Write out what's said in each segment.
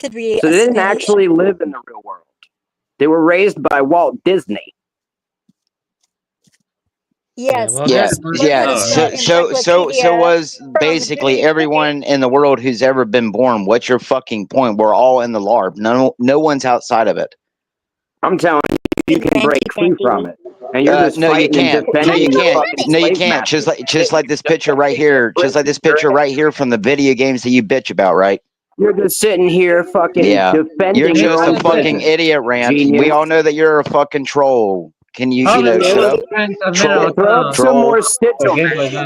Could be So they didn't actually live in the real world. They were raised by Walt Disney. Yes. Yeah. So was basically everyone in the world who's ever been born. What's your fucking point? We're all in the LARP. No one's outside of it. I'm telling you, you can break free from it. And you're just no, you can't. No, you can't. No, you can't. Just like this picture right here. Just like this picture right here from the video games that you bitch about, right? You're just sitting here fucking defending. You're just your a fucking idiot, Rant. Genius. We all know that you're a fucking troll. Can you, shut up? Throw up some more sigil.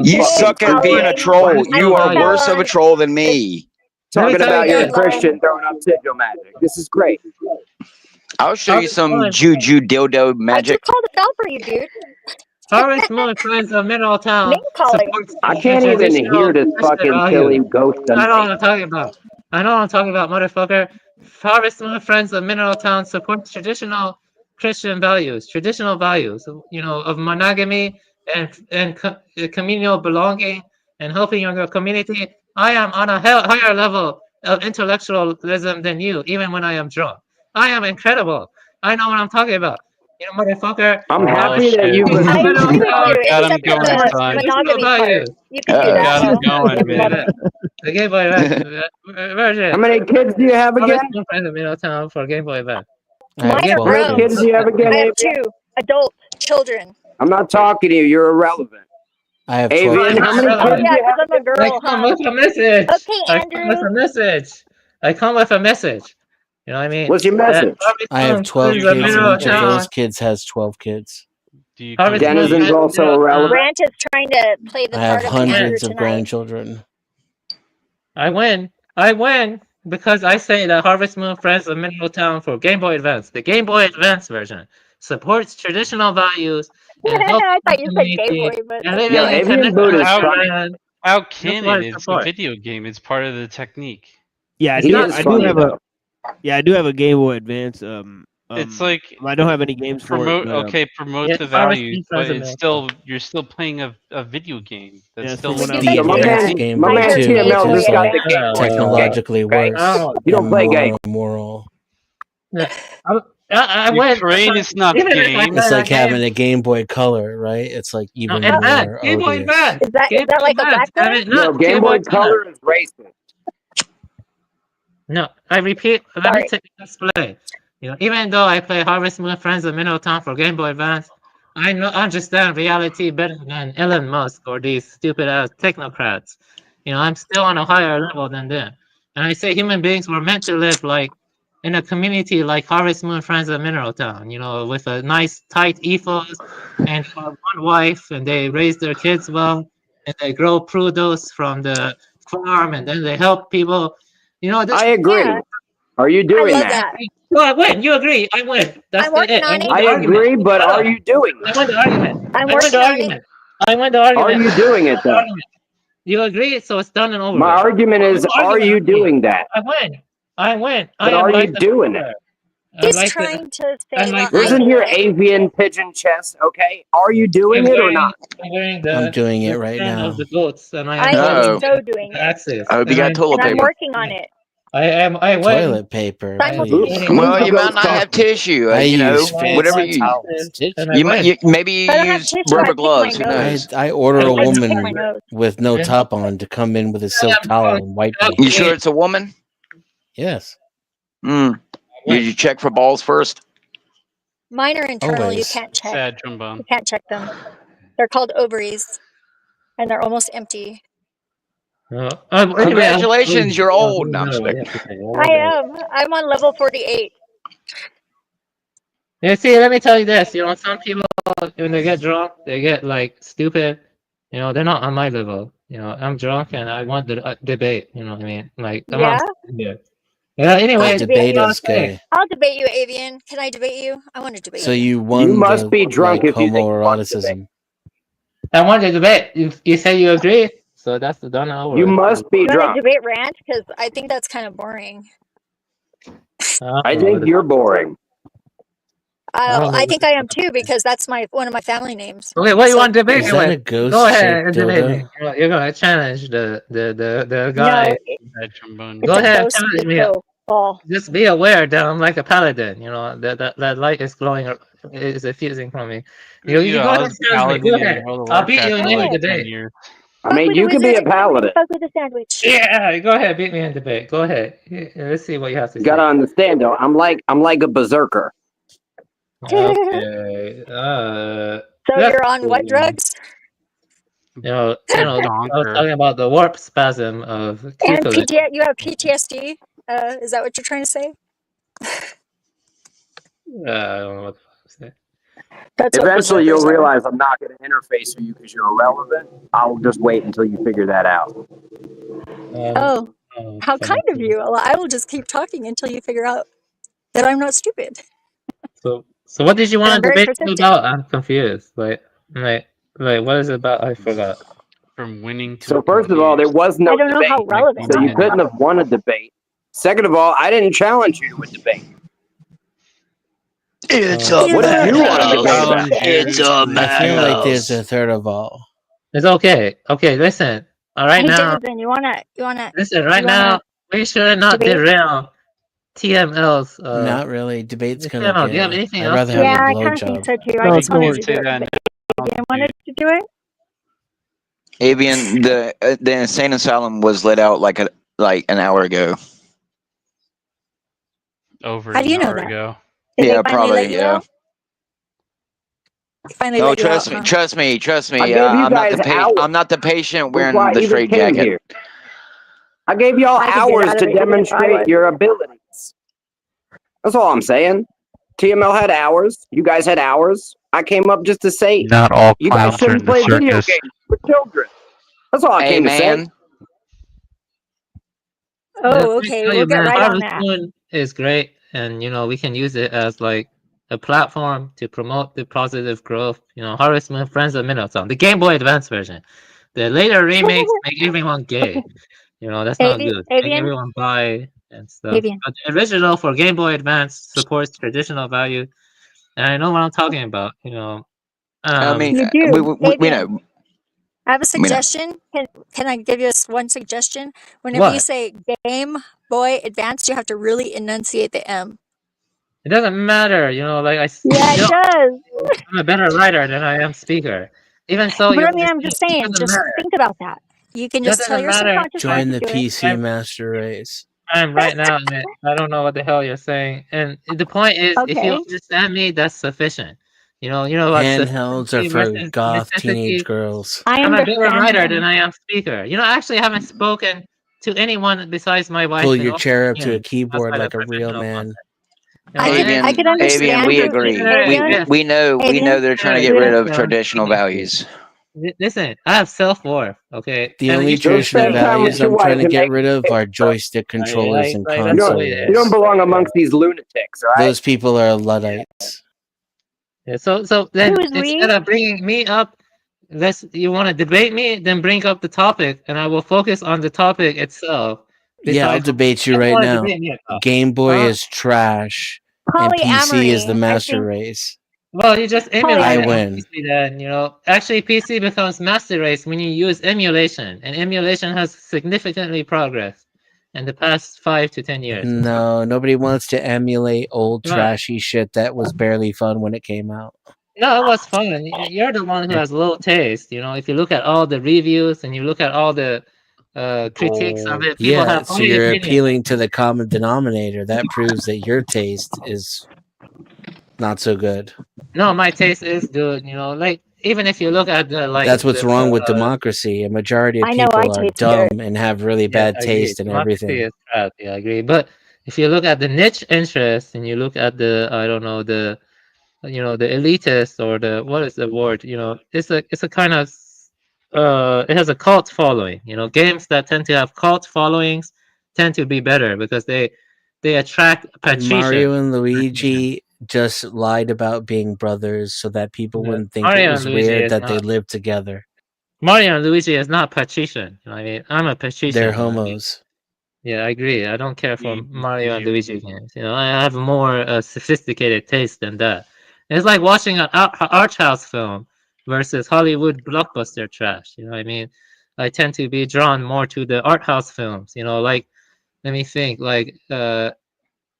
You suck at being a troll. You are worse of a troll than me. Talking about you're a Christian throwing up sigil magic. This is great. I'll show you some juju dildo magic. I called it out for you, dude. Harvest Moon Friends of Mineral Town. I can't even hear this fucking silly ghost. I know what I'm talking about. Motherfucker. Harvest Moon Friends of Mineral Town supports traditional Christian values, of monogamy and communal belonging and helping your community. I am on a higher level of intellectualism than you, even when I am drunk. I am incredible. I know what I'm talking about. You know, motherfucker. I'm happy that you got him going, son. You can do that. Got him going, man. The Game Boy version. How many kids do you have again? Friends of Middletown for Game Boy Advance. Mine are How many kids do you have again? I have 2 adult children. I'm not talking to you. You're irrelevant. I have 12. Avian, how many kids do you have? I'm a girl, I come with a message. Okay, Andrew. I come with a message. You know what I mean? What's your message? I have 12 kids, and each of those kids has 12 kids. Denizens also irrelevant. Grant is trying to play the I have part of hundreds of tonight. grandchildren. I win because I say that Harvest Moon Friends of Mineral Town for Game Boy Advance, the Game Boy Advance version, supports traditional values. I thought you said Game Boy, but how can it? It's a video game. It's part of the technique. Yeah, I do have a Game Boy Advance. It's like I don't have any games for it. Promote the values, but you're still playing a video game. That's still the advanced Game Boy too, which is like technologically worse. You don't play games. Moral. I went. Train is not game. It's like having a Game Boy Color, right? It's like even more. Game Boy Advance. Is that like a background? No, Game Boy Color is racist. No, I repeat. Let me explain. Even though I play Harvest Moon Friends of Mineral Town for Game Boy Advance, I understand reality better than Elon Musk or these stupid ass technocrats. I'm still on a higher level than them. And I say human beings were meant to live like in a community like Harvest Moon Friends of Mineral Town, with a nice tight ethos and one wife, and they raise their kids well, and they grow produce from the farm, and then they help people. I agree. Yeah. Are you doing that? No, I win. You agree. I win. That's it. I agree, but are you doing it? I win the argument. I win the argument. Are you doing it, though? You agree? So it's done and over. My argument is, are you doing that? I win. But are you doing it? He's trying to say Listen here, avian pigeon chess, okay? Are you doing it or not? I'm doing it right now. The goats, and I am so doing it. I hope you got toilet paper. I'm working on it. I win. Toilet paper. Well, you might not have tissue. Whatever you use. Maybe you use rubber gloves. Who knows? I order a woman with no top on to come in with a silk towel and wipe me. You sure it's a woman? Yes. Did you check for balls first? Mine are internal. Always. You can't check. Sad trombone. You can't check them. They're called ovaries, and they're almost empty. Congratulations, you're old. No, I am. I'm on level 48. Yeah, see, let me tell you this. Some people, when they get drunk, they get like stupid. They're not on my level. I'm drunk and I want the debate. You know what I mean? Like, come on. Yeah. Anyway, debate is good. I'll debate you, Avian. Can I debate you? I want to debate you. So you won. You must be drunk if you think homoeroticism. I want to debate. You say you agree. So that's the done over. You must be drunk. Debate Rant, because I think that's kind of boring. I think you're boring. I think I am too, because that's one of my family names. Okay, what do you want to debate? Is that a ghost? Go ahead and debate me. You're gonna challenge the guy. No, Go ahead, challenge me. Oh. Just be aware that I'm like a paladin. You know that light is glowing, is effusing from me. You Yeah, go I ahead was and challenge me. Go paladin in ahead. World of I'll beat you Warcraft in for any like 10 debate. years. I mean, you could be a paladin. Fuck with a sandwich. Yeah, go ahead, beat me in debate. Go ahead. Let's see what you have to You say. gotta understand though. I'm like a berserker. Okay. So you're on what drugs? I was talking about the warp spasm of And Cuculus. you have PTSD? Is that what you're trying to say? I don't know what the fuck to say. That's what Eventually, you'll berserkers are. realize I'm not going to interface with you because you're irrelevant. I'll just wait until you figure that out. Oh, how kind of you. I will just keep talking until you figure out that I'm not stupid. So what did you I'm want to very debate persistent. about? I'm confused. Like, what is it about? I forgot. From winning to So first of all, there was no I don't know debate, how relevant so you I am. couldn't have won a debate. Second of all, I didn't challenge you to a debate. It's a What did you want to debate about? It's a I feel like there's a third of all. It's okay. Okay, listen. All right Hey, now. Jason, you wanna Listen, right you wanna now. We should not debate? derail TML's. Not really. Debate's kind TML, of do you have gay. anything I'd else? rather have Yeah, a I kind of think blowjob. so too. No, I just wanted don't to do it. You wanted to do it? Avian, the insane asylum was let out like an hour ago. Over How do you an know hour that? ago. Did Yeah, they finally let probably. you Yeah. out? Finally Oh, let you out, trust me, huh? trust me, trust I me. gave you I'm not guys the hours I'm not the patient before wearing I the even straight came jacket. here. I gave y'all I could get hours out of to it even if I demonstrate was. your abilities. That's all I'm saying. TML had hours. You guys had hours. I came up just to say Not all you guys clowns are in shouldn't the play video circus. games with children. That's all I Hey, came to say. man. Oh, okay. We'll get right on Harvest that. Moon is great, and we can use it as like a platform to promote the positive growth. Harvest Moon, Friends of Minotaur, the Game Boy Advance version. The later remakes make everyone gay. That's not good. Make Avian? everyone bi and stuff. Avian. But the original for Game Boy Advance supports traditional value, and I know what I'm talking about. I mean, You do. we Avian, know. I have a We know. suggestion. Can I give you one suggestion? Whenever you What? say Game Boy Advance, you have to really enunciate the M. It doesn't matter. Like Yeah, it does. I'm a better writer than I am speaker. Even so, But you I mean, I'm understand. just It saying, doesn't just matter. think about that. You can just tell Doesn't your matter. subconscious mind Join to the do it. PC master race. I'm right now in it. I don't know what the hell you're saying. And the point is, if you Okay. understand me, that's sufficient. You know what Handhelds are for goth teenage necessity. girls. I I'm a better understand writer him. than I am speaker. Actually, I haven't spoken to anyone besides my wife. Pull in your over chair 10 up to a years keyboard outside of like a real professional man. context. I could Avian, understand we you. agree. Avian, We know Avian, they're trying to get rid of traditional values. Listen, I have self-worth, okay? The And only you should traditional spend time with values your I'm wife trying to and get make rid of are mistakes, bro. joystick controllers and that's You console the way it is. wars. don't belong amongst these lunatics, all right? Those people are Luddites. Yeah, so then Who is instead we? of bringing me up, you want to debate me, then bring up the topic, and I will focus on the topic itself. Yeah, I'll debate you What do right wanna now. debate me about? Game Boy is trash, and PC is the Polyamory. I master think race. Well, you just emulate I it on win. PC then, Actually, PC becomes master race when you use emulation, and emulation has significantly progressed in the past 5 to 10 years. No, nobody wants to emulate old Right. trashy shit that was barely fun when it came out. No, it was fun. You're the one who has low taste. If you look at all the reviews and you look at all the critiques of it, people Yeah, have so only you're opinions. appealing to the common denominator. That proves that your taste is not so good. No, my taste is good. Like even if you look at the That's what's wrong with democracy. A majority of people are dumb and have really bad taste in everything. Is crap. Yeah, I agree. But if you look at the niche interest and you look at the the elitist or what is the word? It's a kind of it has a cult following. Games that tend to have cult followings tend to be better because they attract patricians. Mario and Luigi just lied about being brothers so that people wouldn't think it was weird that they lived together. Mario and Luigi is not patrician. I mean, I'm a patrician. They're homos. Yeah, I agree. I don't care for Mario and Luigi games. I have more sophisticated taste than that. It's like watching an art house film versus Hollywood blockbuster trash. I mean, I tend to be drawn more to the art house films. Like let me think, like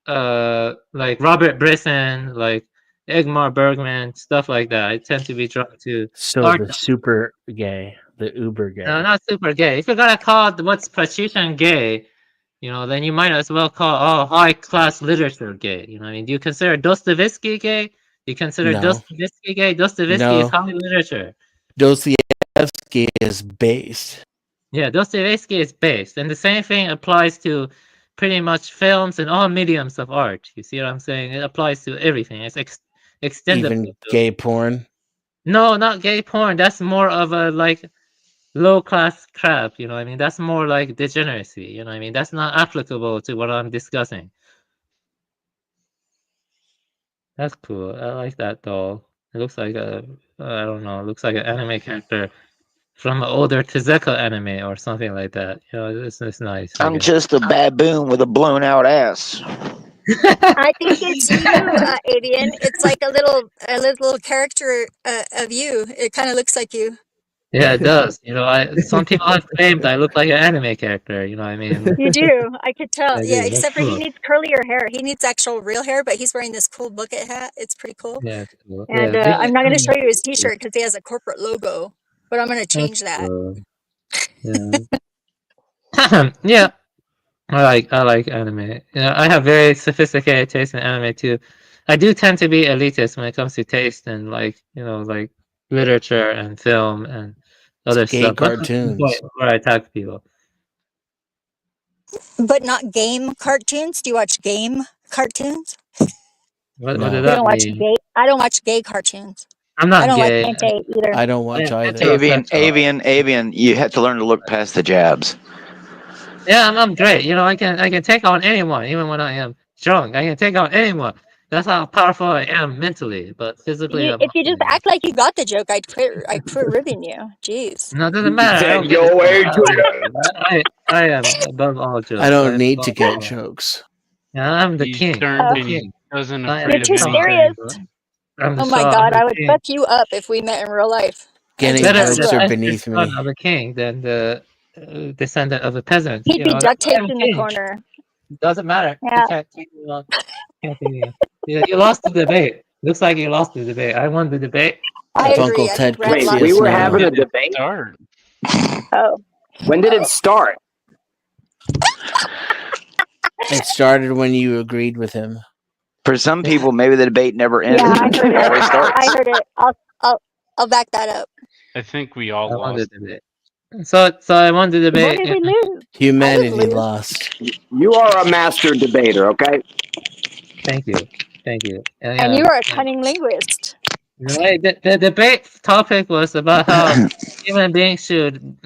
Robert Bresson, like Egmar Bergman, stuff like that. I tend to be drawn to So art. the super gay, the uber gay. No, not super gay. If you're gonna call what's patrician gay, then you might as well call high class literature gay. You know what I mean? Do you consider Dostoevsky gay? Do you consider Dostoevsky gay? Dostoevsky is high literature. Dostoevsky is based. Yeah, Dostoevsky is based, and the same thing applies to pretty much films and all mediums of art. You see what I'm saying? It applies to everything. It's extendable. Even gay porn? No, not gay porn. That's more of a like low class crap. You know what I mean? That's more like degeneracy. You know what I mean? That's not applicable to what I'm discussing. That's cool. I like that doll. It looks like I don't know. It looks like an anime character from an older Tezuka anime or something like that. It's nice. I'm just a baboon with a blown out ass. I think it's you, Avian. It's like a little character of you. It kind of looks like you. Yeah, it does. Some people have claimed I look like an anime character. You know what I mean? You do. I could tell. I Yeah, do. except for he needs curlier hair. He needs actual real hair, but he's wearing this cool bucket hat. It's pretty cool. Yeah, it's cool. And Yeah, I'm not going to show you his T-shirt because he has a corporate logo, but I'm going to change that. Cool. Yeah. Yeah. I like anime. I have very sophisticated taste in anime too. I do tend to be elitist when it comes to taste and like literature and film and other stuff. Cartoons. Where I attack people. But not game cartoons. Do you watch game cartoons? What did that mean? I don't watch gay cartoons. I'm not I don't gay. like Kente either. I don't watch either. Avian, you have to learn to look past the jabs. Yeah, I'm great. I can take on anyone, even when I am drunk. I can take on anyone. That's how powerful I am mentally, but physically. If you just act like you got the joke, I'd quit ribbing you. Jeez. No, it doesn't matter. I am above all jokes. I don't need to get jokes. Yeah, I'm the king. You're too serious. Oh my god, I would fuck you up if we met in real life. Getting jokes are beneath me. I'm the king than the descendant of a peasant. He'd be duct taped in the corner. Doesn't matter. Yeah. You can't keep me on. You lost the debate. Looks like you lost the debate. I won the debate. I agree. Wait, we were having a debate? Oh. When did it start? It started when you agreed with him. For some people, maybe the debate never ends. Yeah, I heard it. I'll back that up. I think we all lost. So I won the debate. What did we lose? Humanity lost. You are a master debater, okay? Thank you. And you are a cunning linguist. Right. The debate topic was about how human beings should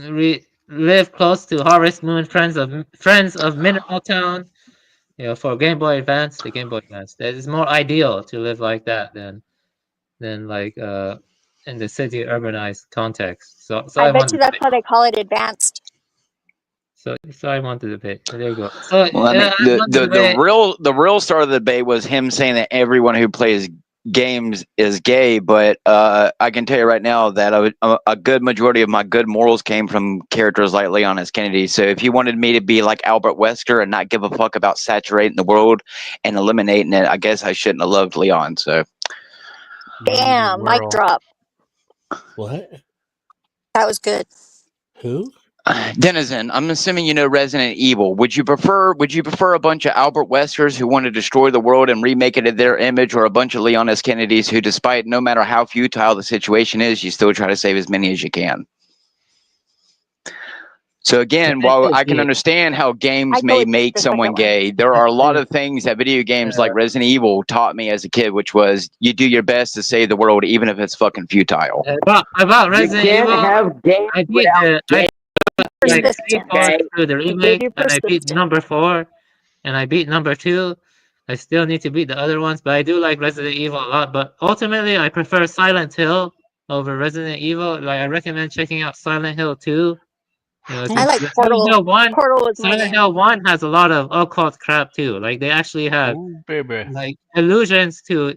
live close to Harvest Moon, Friends of Mineral Town. For Game Boy Advance, the Game Boy Advance, that is more ideal to live like that than like in the city urbanized context. So I bet you that's how they call it advanced. So I want the debate. There you go. So the real start of the debate was him saying that everyone who plays games is gay, but I can tell you right now that a good majority of my good morals came from characters like Leon S. Kennedy. So if he wanted me to be like Albert Wesker and not give a fuck about saturating the world and eliminating it, I guess I shouldn't have loved Leon. So damn, mic drop. What? That was good. Who? Denizen, I'm assuming you know Resident Evil. Would you prefer a bunch of Albert Weskers who want to destroy the world and remake it in their image, or a bunch of Leon S. Kennedys who, despite no matter how futile the situation is, you still try to save as many as you can? So again, while I can understand how games may make someone gay, there are a lot of things that video games like Resident Evil taught me as a kid, which was you do your best to save the world, even if it's fucking futile. About Resident Evil, I beat number 4 and I beat number 2. I still need to beat the other ones, but I do like Resident Evil a lot. But ultimately, I prefer Silent Hill over Resident Evil. Like, I recommend checking out Silent Hill 2. I like Portal. Silent Hill 1 has a lot of occult crap too. Like, they actually have like allusions to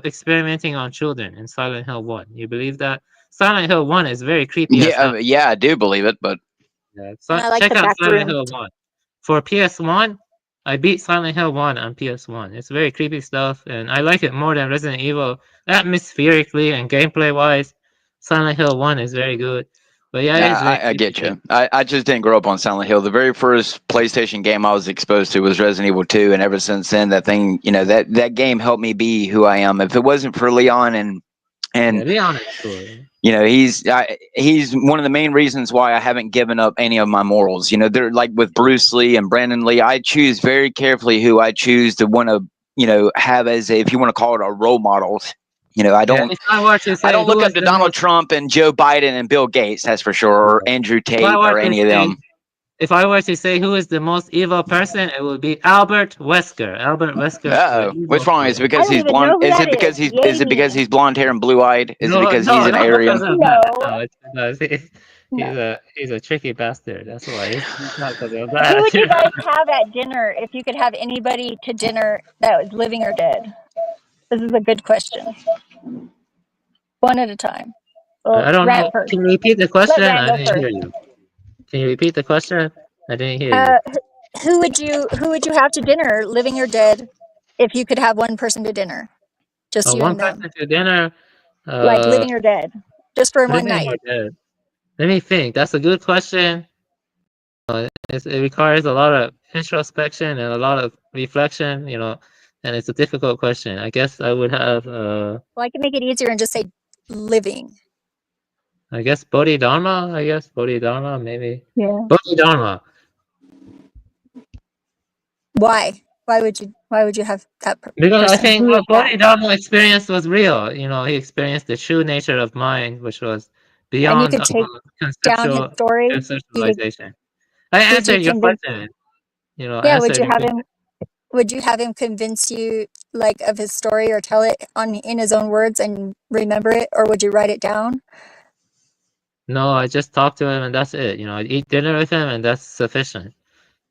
experimenting on children in Silent Hill 1. You believe that? Silent Hill 1 is very creepy. Yeah, I do believe it, but check out Silent Hill 1. for PS1, I beat Silent Hill 1 on PS1. It's very creepy stuff, and I like it more than Resident Evil. Atmospherically and gameplay-wise, Silent Hill 1 is very good. But yeah, it's very I get you. I just didn't grow up on Silent Hill. The very first PlayStation game I was exposed to was Resident Evil 2, and ever since then, that thing, that game helped me be who I am. If it wasn't for Leon and Leon is cool. he's one of the main reasons why I haven't given up any of my morals. They're like with Bruce Lee and Brandon Lee. I choose very carefully who I choose to want to have as if you want to call it a role model. I don't look up to Donald Trump and Joe Biden and Bill Gates, that's for sure, or Andrew Tate or any of them. If I were to say who is the most evil person, it would be Albert Wesker. Albert Wesker. What's wrong? Is it because he's blonde? Is it because he's blonde hair and blue eyed? Is it because he's an Aryan? No, it's because he's a tricky bastard. That's why. He's not because of that. Who would you guys have at dinner if you could have anybody to dinner that was living or dead? This is a good question. One at a time. Well, I don't know. First. Can you repeat the question? I didn't hear you. Can you repeat the question? I didn't hear you. Who would you have to dinner, living or dead, if you could have one person to dinner? Just you and them. One person to dinner. Like living or dead, just for one night. Let me think. That's a good question. It requires a lot of introspection and a lot of reflection, and it's a difficult question. I guess I would have. Well, I can make it easier and just say living. I guess Bodhidharma. Bodhidharma, maybe. Yeah. Bodhidharma. Why? Why would you have that? Because I think what Bodhidharma experience was real. He experienced the true nature of mind, which was beyond conceptual conceptualization. I answered your question. Yeah. Would you have him convince you of his story or tell it in his own words and remember it, or would you write it down? No, I just talk to him and that's it. I eat dinner with him and that's sufficient.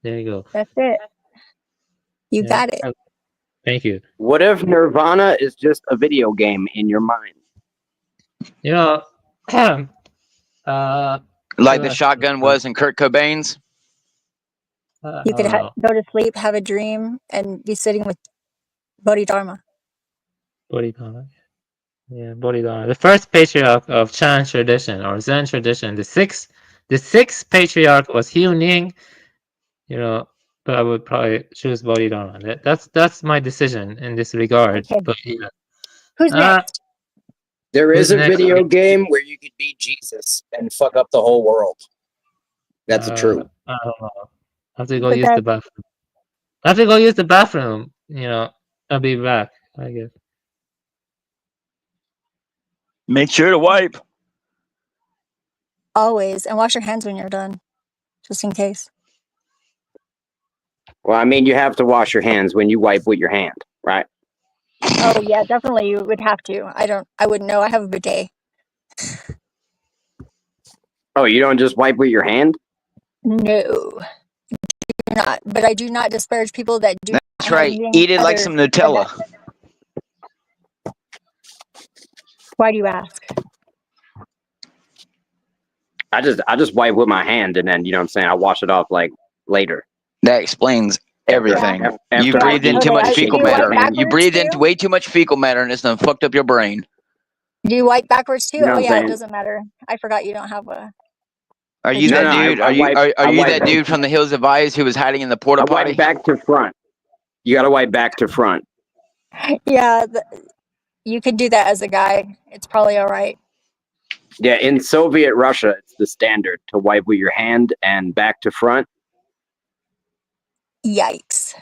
There you go. That's it. You got it. Thank you. What if Nirvana is just a video game in your mind? Like the shotgun was in Kurt Cobain's? You could go to sleep, have a dream, and be sitting with Bodhidharma. Bodhidharma. Yeah, Bodhidharma. The first patriarch of Chan tradition or Zen tradition. The sixth patriarch was Hu Ning. But I would probably choose Bodhidharma. That's my decision in this regard. Okay. But yeah. Who's next? There is a video game where you could be Jesus and fuck up the whole world. That's true. I don't know. I have to go use the bathroom. I have to go use the bathroom. I'll be back, I guess. Make sure to wipe. Always. And wash your hands when you're done. Just in case. Well, I mean, you have to wash your hands when you wipe with your hand, right? Oh, yeah, definitely you would have to. I wouldn't know. I have a bidet. Oh, you don't just wipe with your hand? No. Do not. But I do not disparage people that do. That's right. Eat it like some Nutella. Why do you ask? I just wipe with my hand and then, I wash it off later. That explains everything. You breathed in too much fecal matter. You breathed in way too much fecal matter and it's done fucked up your brain. Do you wipe backwards too? Oh yeah, it doesn't matter. I forgot you don't have a. Are you that dude? Are you that dude from the Hills of Ice who was hiding in the porta potty? Wipe back to front. You got to wipe back to front. Yeah, you can do that as a guy. It's probably all right. Yeah, in Soviet Russia, it's the standard to wipe with your hand and back to front. Yikes.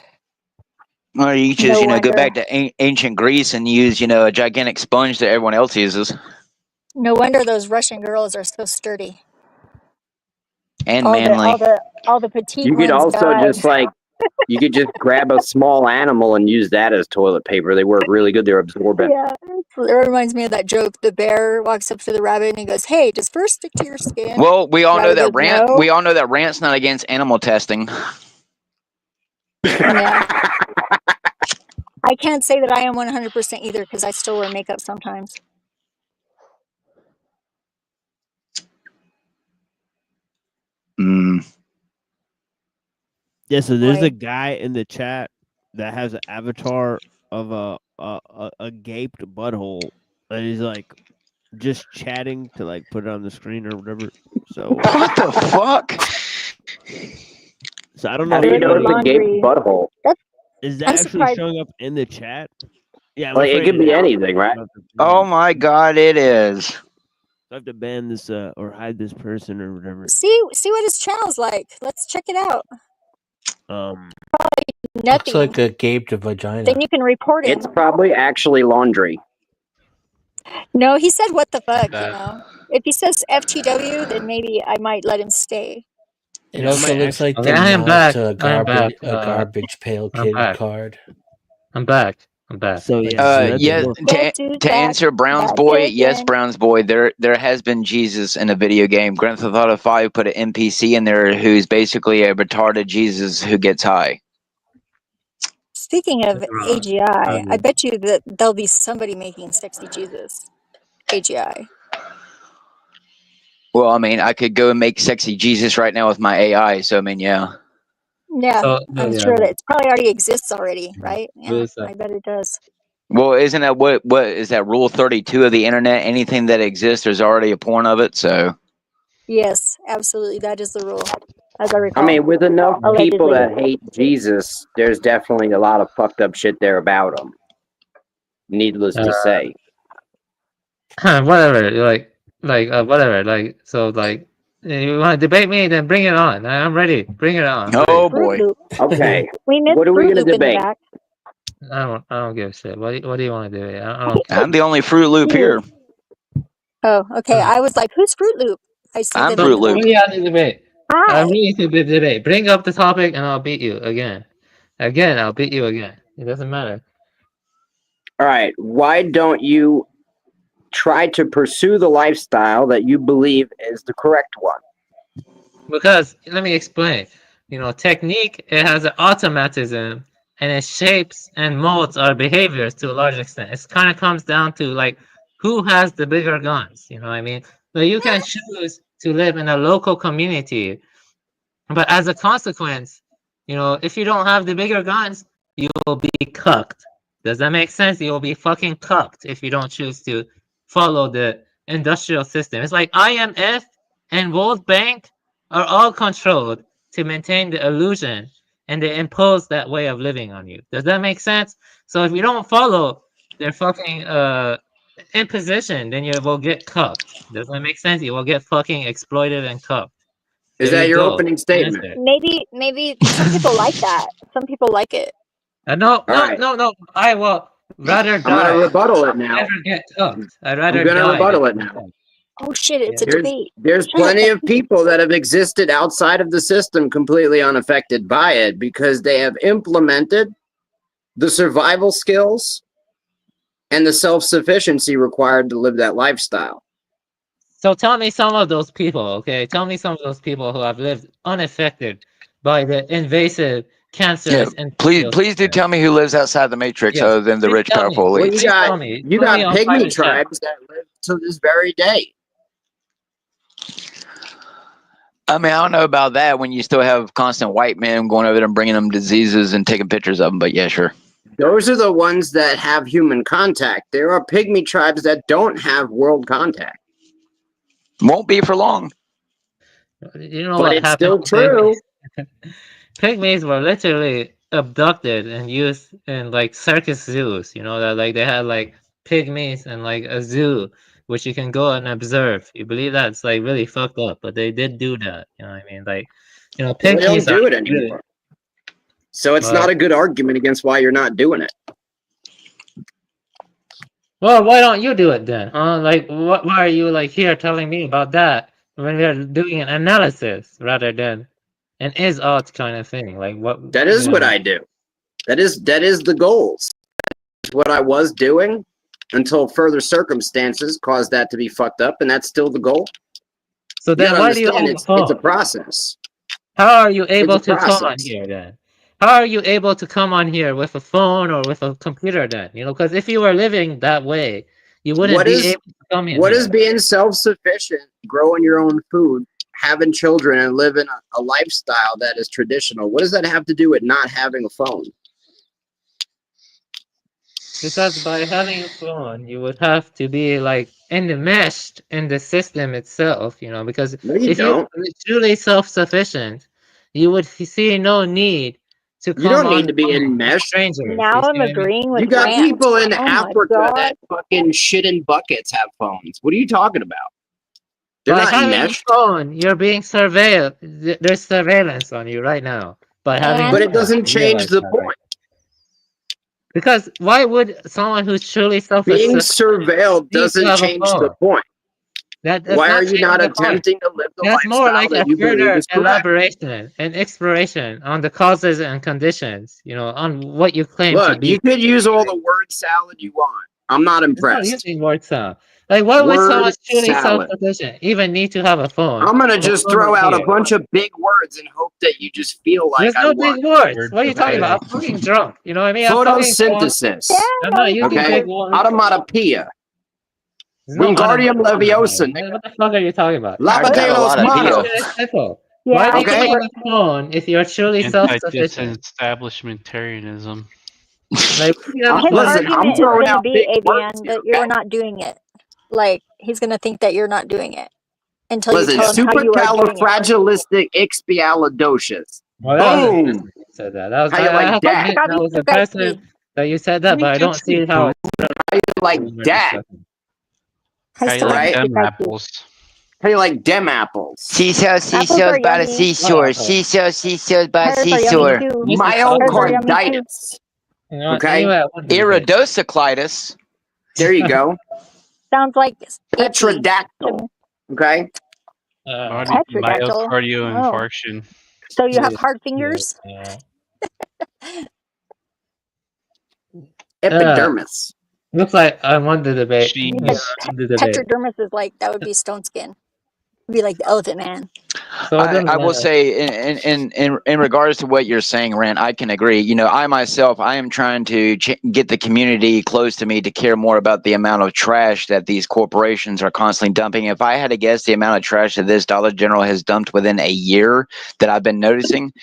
Or you just, go back to ancient Greece and use, a gigantic sponge that everyone else uses. No wonder those Russian girls are so sturdy. And manly. All the petite You could ones also died. just you could just grab a small animal and use that as toilet paper. They work really good. They're absorbent. Yeah, it reminds me of that joke. The bear walks up to the rabbit and he goes, "Hey, just first stick to your skin." Well, we all know that rant. No. We all know that rant's not against animal testing. Yeah. I can't say that I am 100% either because I still wear makeup sometimes. Yeah, so there's a guy in the chat that has an avatar of a gaped butthole, and he's like just chatting to like put it on the screen or whatever. So what the fuck? So I don't know. How do you know it's a gaped butthole? Is that actually showing up in the chat? Yeah, I'm like afraid it could be anything, right? Oh my god, it is. I have to ban this or hide this person or whatever. See what his channel's like. Let's check it out. Nothing. Looks like a gaped vagina. Then you can report him. It's probably actually laundry. No, he said what the fuck, you know. If he says FTW, then maybe I might let him stay. It also looks like the I am mouse back. to a I am back. garbage pail I'm kid back. card. I'm back. I'm back. So yeah. To answer Brown's boy, yes, Brown's boy. There has been Jesus in a video game. Grand Theft Auto 5 put an NPC in there who's basically a retarded Jesus who gets high. Speaking of AGI, I bet you that there'll be somebody making sexy Jesus. AGI. Well, I mean, I could go and make sexy Jesus right now with my AI. So I mean, yeah. Yeah, I'm sure that it probably already exists already, right? Yeah, I bet it does. Well, isn't that what is that rule 32 of the internet? Anything that exists, there's already a porn of it. So. Yes, absolutely. That is the rule, as I recall. I mean, with enough people Allegedly. that hate Jesus, there's definitely a lot of fucked up shit there about him. Needless to say. Whatever, whatever, so you want to debate me, then bring it on. I'm ready. Bring it on. Oh boy. Okay. We missed what are we Fruit gonna Loop in the debate? back. I don't give a shit. What do you want to do? I don't I'm the only Fruit Loop here. Oh, okay. I was like, who's Fruit Loop? I see I'm them. Fruit Loop. What do you have to debate? Hi. I'm ready to debate. Bring up the topic and I'll beat you again. I'll beat you again. It doesn't matter. All right. Why don't you try to pursue the lifestyle that you believe is the correct one? Because let me explain. Technique, it has an automatism and it shapes and molds our behaviors to a large extent. It kind of comes down to like who has the bigger guns. You know what I mean? So you can choose to live in a local community, but as a consequence, if you don't have the bigger guns, you will be cucked. Does that make sense? You will be fucking cucked if you don't choose to follow the industrial system. It's like IMF and World Bank are all controlled to maintain the illusion, and they impose that way of living on you. Does that make sense? So if you don't follow their fucking imposition, then you will get cucked. Does that make sense? You will get fucking exploited and cucked. Is that your opening statement? Maybe some people like that. Some people like it. No. I will rather die. I'm gonna rebuttal it now. Never get cucked. I'd rather I'm gonna die rebuttal it now. Oh shit! It's a debate. There's plenty of people that have existed outside of the system completely unaffected by it because they have implemented the survival skills and the self-sufficiency required to live that lifestyle. So tell me some of those people, okay? Tell me some of those people who have lived unaffected by the invasive cancerous. Yeah, please do tell me who lives outside the matrix other than the rich, powerful Well, elites. you got pygmy tribes that live to this very day. I mean, I don't know about that when you still have constant white men going over there and bringing them diseases and taking pictures of them, but yeah, sure. Those are the ones that have human contact. There are pygmy tribes that don't have world contact. Won't be for long. You know but what it's happened? still true. Pygmies were literally abducted and used in like circus zoos. That like they had like pygmies and like a zoo which you can go and observe. You believe that? It's like really fucked up, but they did do that. You know what I mean? Like, pygmies they don't do it anymore. So it's not a good argument against why you're not doing it. Well, why don't you do it then? Like, why are you like here telling me about that when we are doing an analysis rather than an is-ought kind of thing? Like, what? That is what I do. That is the goals. That's what I was doing until further circumstances caused that to be fucked up, and that's still the goal. So then, why do you own it's a process. How are you able to come on here then? How are you able to come on here with a phone or with a computer then? Because if you were living that way, you wouldn't be able to come in. What is being self-sufficient, growing your own food? having children and living a lifestyle that is traditional. What does that have to do with not having a phone? Because by having a phone, you would have to be like enmeshed in the system itself, you know, because No, you if you don't. were truly self-sufficient, you would see no need to You come don't on need to be enmeshed. strangers. Now You see I'm what I mean? agreeing with You got Grant. people in Oh my Africa God. that fucking shit in buckets have phones. What are you talking about? They're By not having enmeshed. a phone, you're being surveilled. There's surveillance on you right now. By having a But And it phone, doesn't you change realize the that, right? point. Because why would someone who's truly Being self-sufficient surveilled need to doesn't have a change the phone? point. That's Why are not you not changing the point. attempting to live the That's more lifestyle like a that you believe further is correct? elaboration and exploration on the causes and conditions, you know, on what you claim to Look, be. you could use all the word salad you want. I'm not It's not impressed. using word sound. Like, why would someone Word truly salad. self-sufficient even need to have a phone? I'm gonna Let just alone throw out a here? bunch of big words and hope that you just feel like There's I no won. big words. Word What are you talking salad. about? I'm fucking drunk. You know what I mean? I'm fucking drunk. Photosynthesis. I'm not using Okay. big words. Automatopoeia. There's no Wingardium automata. Leviosa. What the fuck are you talking about? I got a Lavadelos lot of Make Mano. deals. it simple. yeah, Why do I you Okay. think have a phone if you're truly self-sufficient? Anti-disestablishmentarianism. Like, you have a his phone. Listen, I'm argument is throwing going to out be, big Avian, words here, that you're okay? not doing it. Like, he's going to think that you're not doing it until you Listen, tell him how you are doing it. supercalifragilisticexpialidocious. Well, that was Boom. impressive you said that. That was, How you I like have to that? admit, Have that you was guys impressive see? that you said that, but I don't see how it's How you like relevant to our that? discussion. I How you still like Right? them think I do. apples? How you like dem apples? Apples are Seesaws by the yummy. seashore. Wow. Seesaws by the Pears are yummy seashore. too. This is Pears are yummy too. Myocarditis. You know what? Okay. Anyway, I want to debate. Iridociclitis. There you go. Sounds like icky to Petrodactyl. me. Okay. Petrodactyl. Myocardio Oh. infarction. So you have hard fingers? Epidermis. Looks like I won the debate. He Yeah, said I won the debate. Petrodermis is like, that would be stone skin. It'd be like the elephant man. So I will say in regards to what you're saying, Rand, I can agree. You know, I myself, I am trying to get the community close to me to care more about the amount of trash that these corporations are constantly dumping. If I had to guess the amount of trash that this Dollar General has dumped within a year that I've been noticing,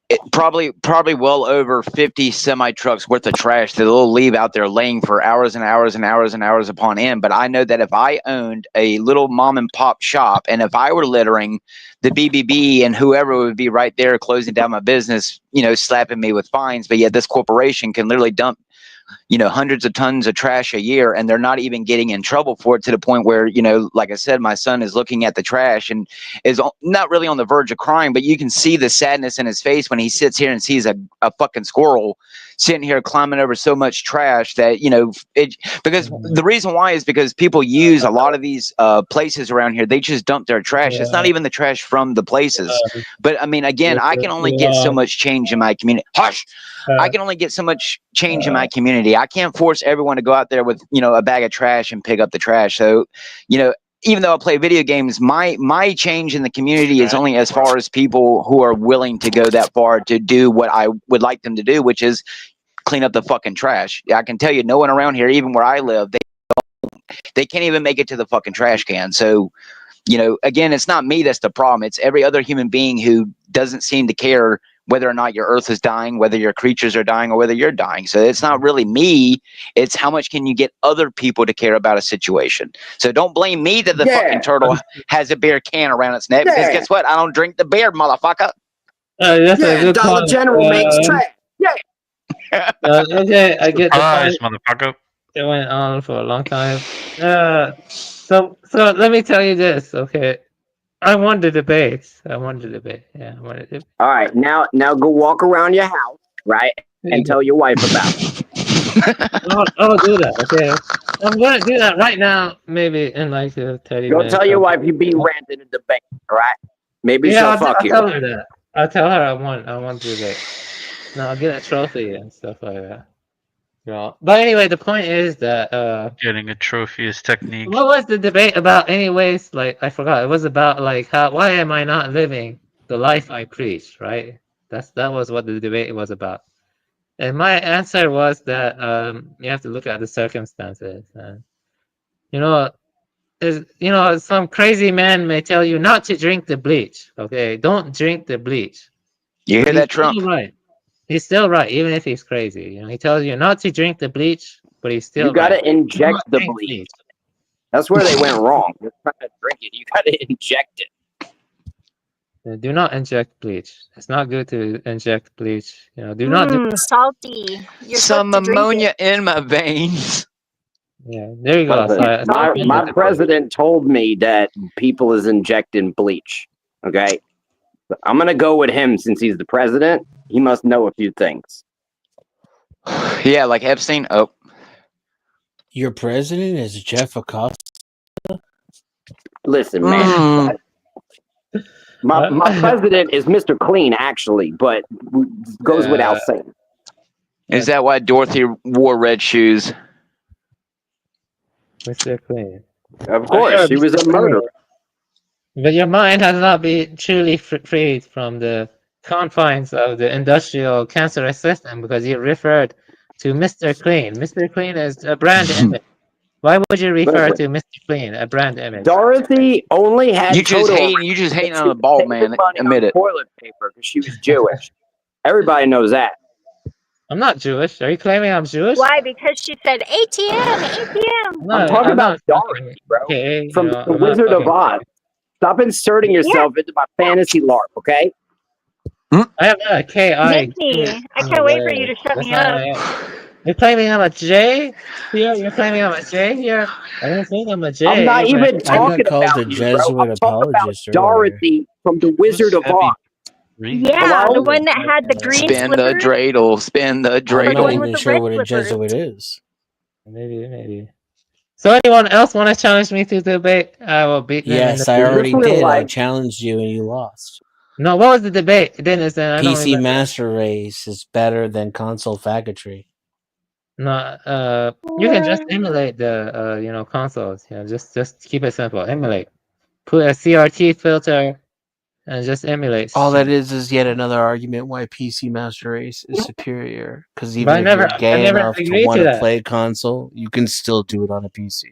it probably well over 50 semi trucks worth of trash that they'll leave out there laying for hours and hours and hours and hours upon end. But I know that if I owned a little mom and pop shop and if I were littering, the BBB and whoever would be right there closing down my business, you know, slapping me with fines. But yet this corporation can literally dump, you know, hundreds of tons of trash a year and they're not even getting in trouble for it, to the point where, you know, like I said, my son is looking at the trash and is not really on the verge of crying, but you can see the sadness in his face when he sits here and sees a fucking squirrel sitting here climbing over so much trash that, you know, because the reason why is because people use a lot of these places around here, they just dump their trash. It's not even the trash from the places, but I mean, again, I can only get so much change in my community. Hush! I can only get so much change in my community. I can't force everyone to go out there with, you know, a bag of trash and pick up the trash. So, you know, even though I play video games, my change in the community is only as far as people who are willing to go that far to do what I would like them to do, which is clean up the fucking trash. I can tell you, no one around here, even where I live, they can't even make it to the fucking trash can. So, you know, again, it's not me that's the problem. It's every other human being who doesn't seem to care whether or not your earth is dying, whether your creatures are dying, or whether you're dying. So it's not really me. It's how much can you get other people to care about a situation. So don't blame me that the fucking turtle has a beer can around its neck, because guess what? I don't drink the beer, motherfucker. That's a good Dollar point. General makes trash. Okay, I get the Surprise, point. motherfucker. It went on for a long time. So let me tell you this, okay? I won the debate. Yeah, I won the debate. All right, now go walk around your house, right, and tell your wife about it. I'll do that, okay? I'm gonna do that right now, maybe in like 30 Go minutes. tell your wife you beat Rand in a debate, all right? Maybe she'll fuck I'll you. tell her that. I'll tell her I won the debate. No, I'll get a trophy and stuff like that. Yeah. But anyway, the point is that getting a trophy is technique. What was the debate about anyways? Like, I forgot. It was about like why am I not living the life I preach, right? That was what the debate was about. And my answer was that you have to look at the circumstances. And, you know, is, some crazy man may tell you not to drink the bleach. Okay, don't drink the bleach. You hear that, Trump? Right. He's still right, even if he's crazy. He tells you not to drink the bleach, but he's still You got to right. inject the bleach. That's where they went wrong. You're trying to drink it. You got to inject it. Do not inject bleach. It's not good to inject bleach. Do not do salty. You're some ammonia in my veins. Yeah, there you go. My president told me that people is injecting bleach. Okay, I'm gonna go with him since he's the president. He must know a few things. Yeah, like Epstein. Oh, your president is Jeff Acosta. Listen, man. My president is Mr. Clean, actually, but goes without saying. Is that why Dorothy wore red shoes? Mr. Clean. Of course, she was a murderer. But your mind has not been truly freed from the confines of the industrial cancerous system because you referred to Mr. Clean. Mr. Clean is a brand image. Why would you refer to Mr. Clean, a brand image? Dorothy only had you just hating on the bald man. Admit it. Toilet paper because she was Jewish. Everybody knows that. I'm not Jewish. Are you claiming I'm Jewish? Why? Because she said ATM. I'm talking about Dorothy, bro. Okay, from the Wizard of Oz. Stop inserting yourself into my fantasy LARP, okay? I am not a K-I. Nikki, I can't wait for you to shut me up. You're claiming I'm a J here? You're claiming I'm a J here? I don't think I'm a J. I'm not even talking about a Jesuit apologist Dorothy from the Wizard of Oz. Yeah, the one that had the green spin slippers. the dreidel, spin the dreidel. I'm not even sure what a Jesuit is. Maybe. So anyone else want to challenge me to debate? I will beat them. Yes, I already did. I challenged you and you lost. No, what was the debate? PC Master Race is better than console faggotry. No, you can just emulate the consoles. Just keep it simple. Emulate. Put a CRT filter and just emulate. All that is yet another argument why PC Master Race is superior. Because even if you're gay enough to want to play console, you can still do it on a PC.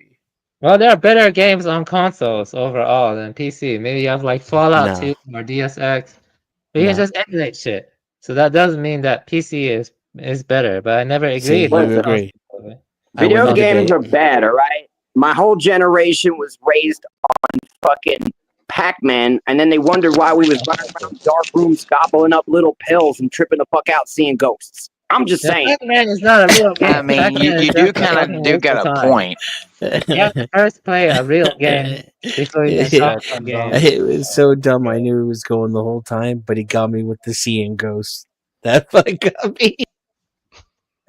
Well, there are better games on consoles overall than PC. Maybe you have like Fallout 2 or DSX. But you can just emulate shit. So that does mean that PC is better, but I never agreed. Agree. Video games are bad, all right? My whole generation was raised on fucking Pac-Man, and then they wondered why we was running around dark rooms gobbling up little pills and tripping the fuck out seeing ghosts. I'm just saying. Pac-Man is not a real game. I mean, you do kind of got a point. You have to first play a real game before you can talk about games. It was so dumb. I knew he was going the whole time, but he got me with the seeing ghosts. That fucking got me.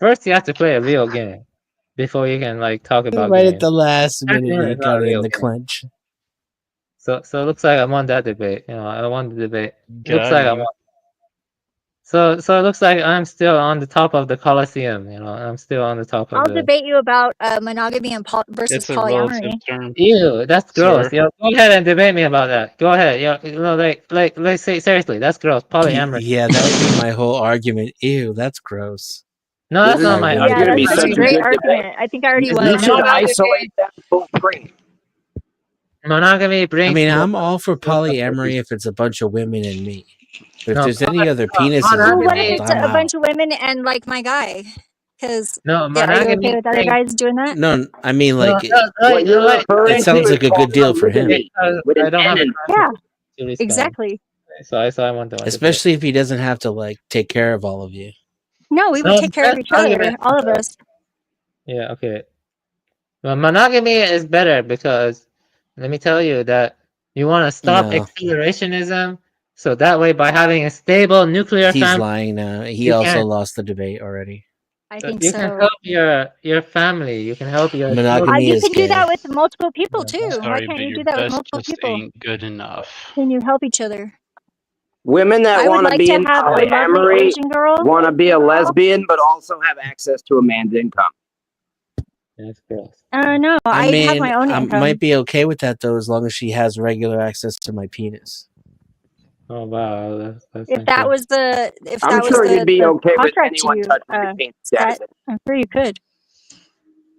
First, you have to play a real game before you can talk about right games. At the last minute, you got it in the clinch. So it looks like I won that debate. I won the debate. Looks like I won. So it looks like I'm still on the top of the Colosseum. I'm still on the top of. I'll debate you about monogamy and versus polyamory. Ew, that's gross. Go ahead and debate me about that. Go ahead. Let's say seriously, that's gross. Polyamory. Yeah, that would be my whole argument. Ew, that's gross. No, that's not my argument. Yeah, that's such a great argument. I think I already won. You should isolate that full screen. Monogamy brings. I mean, I'm all for polyamory if it's a bunch of women and me. But if there's any other penises, what if it's a bunch of women and my guy? Because no, are you okay with other guys doing that? No, I mean it sounds like a good deal for him. I don't have yeah, exactly. So I want to. Especially if he doesn't have to take care of all of you. No, we would take care of each other, all of us. Yeah. Okay. Well, monogamy is better because let me tell you that you want to stop accelerationism. So that way, by having a stable nuclear family, he's lying now. He also lost the debate already. I think you can help your family. You can help your monogamy. You can do that with multiple people too. Sorry, why can't you do that with multiple people? Ain't good enough. Can you help each other? Women that want to be in polyamory want to be a lesbian, but also have access to a man's income. That's gross. No, I mean, have my own income. I might be okay with that though, as long as she has regular access to my penis. Oh wow! That's if that was the, I'm sure you'd be okay with anyone touching your penis. I'm sure you could.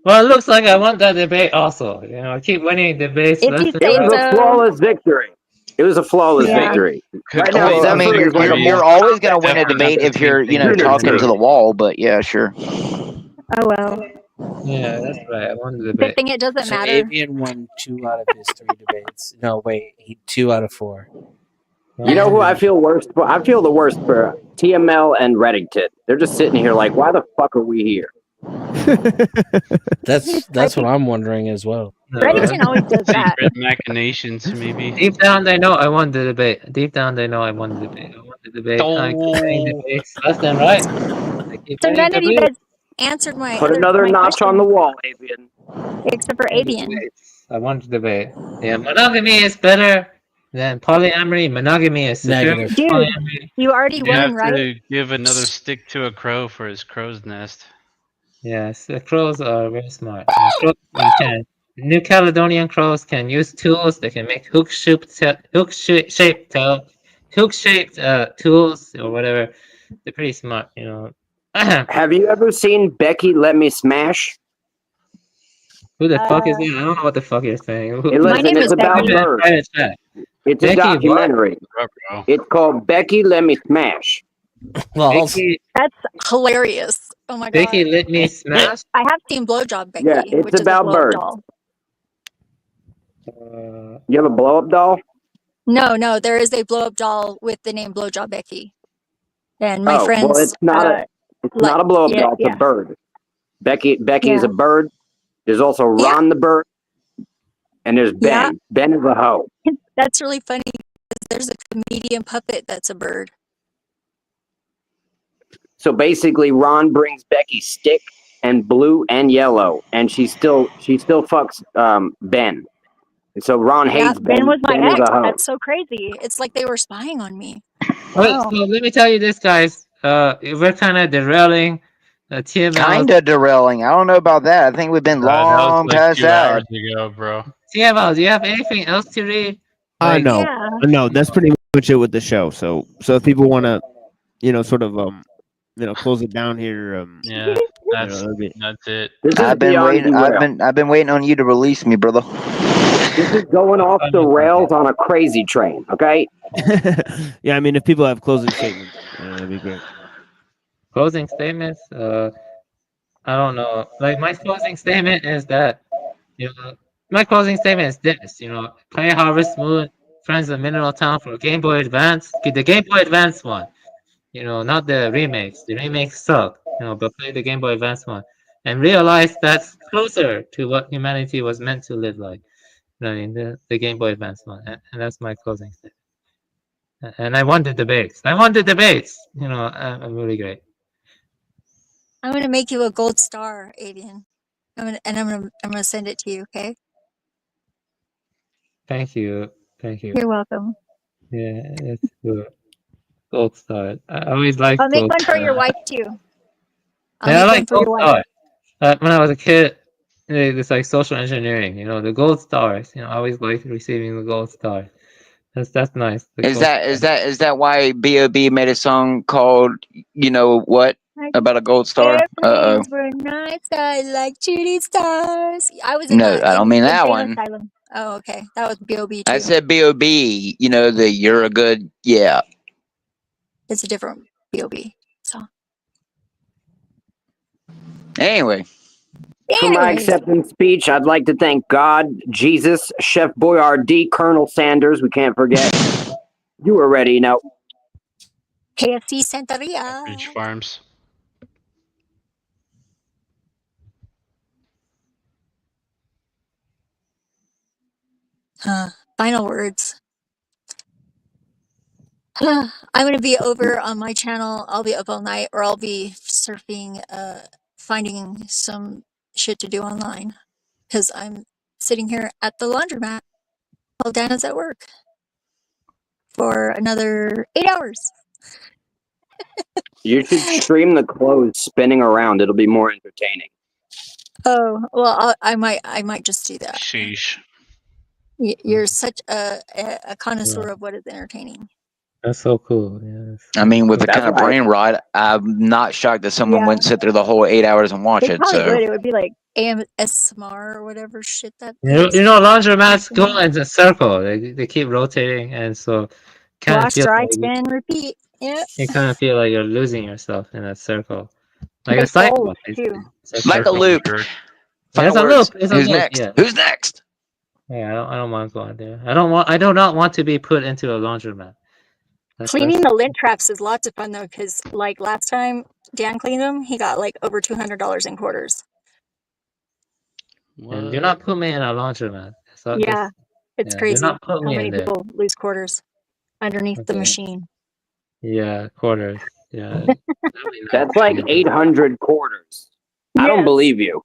Well, it looks like I won that debate also. I keep winning debates. If you It say was a so. flawless victory. It was a flawless victory. Right now, Well, I mean, Zephyr is like you're always going to win a debate if you're talking to the wall. But yeah, sure. Oh well. Yeah, that's right. I won the Good debate. thing it doesn't So matter. Avian won 2 out of his 3 debates. No, wait, 2 out of 4. You know who I feel worst for? I feel the worst for TML and Reddington. They're just sitting here like, why the fuck are we here? That's what I'm wondering as well. Reddington always does that. Secret machinations, maybe. Deep down, they know I won the debate. Deep down, they know I won the debate. I won the debate. I keep winning debates left and right. I keep So winning none of you debates. guys answered my Put another notch question, on the wall, Avian. except for Avian. I won the debate. Yeah, monogamy is better than polyamory. Monogamy is superior Negative. to Dude, polyamory. you already You won, have right? to give another stick to a crow for his crow's nest. Yes, the crows are very smart. New Caledonian crows can use tools. They can make hook-shaped tools or whatever. They're pretty smart, Have you ever seen Becky Let Me Smash? Who the fuck is that? I don't know what the fuck you're saying. Hey, listen, it's about birds. It's a Becky, documentary. It's called Becky Let Me Smash. Well, Becky, That's hilarious. Oh my god. Becky Let Me Smash? I have seen Blowjob Becky, Yeah, it's which is a about blow-up birds. doll. You have a blow-up doll? No, there is a blow-up doll with the name Blowjob Becky. And my friends well, it's not a blow-up doll, it's a bird. Becky's a bird. There's also Ron the bird. And there's Ben. Yeah. Ben is a hoe. That's really funny because there's a comedian puppet that's a bird. So basically, Ron brings Becky stick and blue and yellow, and she still fucks Ben. And so Ron hates Ben. Ben was my Ben is ex. a hoe. That's so crazy. It's like they were spying on me. Wait, so let me tell you this, guys. We're kind of derailing TML. Kind of derailing. I don't know about that. I think we've been long that was like past 2 that. hours ago, bro. TML, do you have anything else to read? No, that's pretty much it with the show. So if people want to, sort of close it down here. Yeah, that's it. I've been waiting on you to release me, brother. This is going off the rails on a crazy train. Okay. Yeah, I mean, if people have closing statements, that'd be great. Closing statements? I don't know. Like my closing statement is that, my closing statement is this. Play Harvest Moon, Friends of Mineral Town for Game Boy Advance. The Game Boy Advance one. Not the remakes. The remakes suck. But play the Game Boy Advance one, and realize that's closer to what humanity was meant to live like. The Game Boy Advance one, and that's my closing statement. And I won the debates. I'm really great. I'm gonna make you a gold star, Avian. I'm gonna send it to you. Okay. Thank you. You're welcome. Yeah, it's good. Gold star. I always liked. I'll make gold one for your star. wife too. I like gold star. When I was a kid, it's like social engineering. The gold stars. I always liked receiving the gold star. That's nice. Is that why B.O.B. made a song called what about a gold star? Airplanes were nice. I like shooting stars. I was I don't mean that one. Asylum. Oh, okay. That was B.O.B. too. I said B.O.B. The you're a good It's a different B.O.B. song. Anyway. For my acceptance speech, I'd like to thank God, Jesus, Chef Boyardee, Colonel Sanders. We can't forget. You already know. KFC Santeria. Ridge Farms. Final words. I'm going to be over on my channel. I'll be up all night, or I'll be surfing, finding some shit to do online. Because I'm sitting here at the laundromat while Dana's at work for another 8 hours. You should stream the clothes spinning around. It'll be more entertaining. Oh, well, I might just do that. Sheesh. You're such a connoisseur of what is entertaining. That's so cool. Yeah, I mean, with the That's kind of why- brain rot, I'm not shocked that someone Yeah. wouldn't sit through the whole 8 hours and watch They it. probably So would. It would be like ASMR or whatever shit that you is. know, laundromats go in a circle. They keep rotating, and so kind of Wash, feel dry, like spin, repeat. Yeah. you kind of feel like you're losing yourself in that circle, like They a cycle. fold, Basically. too. It's a like a circle. loop. Sure. Final It's a words. loop. It's a Who's loop. next? Yeah. Who's next? Yeah, I don't want going there. I do not want to be put into a laundromat. Cleaning the lint traps is lots of fun, though, because, like, last time Dan cleaned them, he got, like, over $200 in quarters. And do not put me in a laundromat. So Yeah, it's do crazy not put how me many in there. people lose quarters underneath the Okay. machine. Yeah, quarters. Yeah. That's like 800 quarters. I don't Yeah. believe you.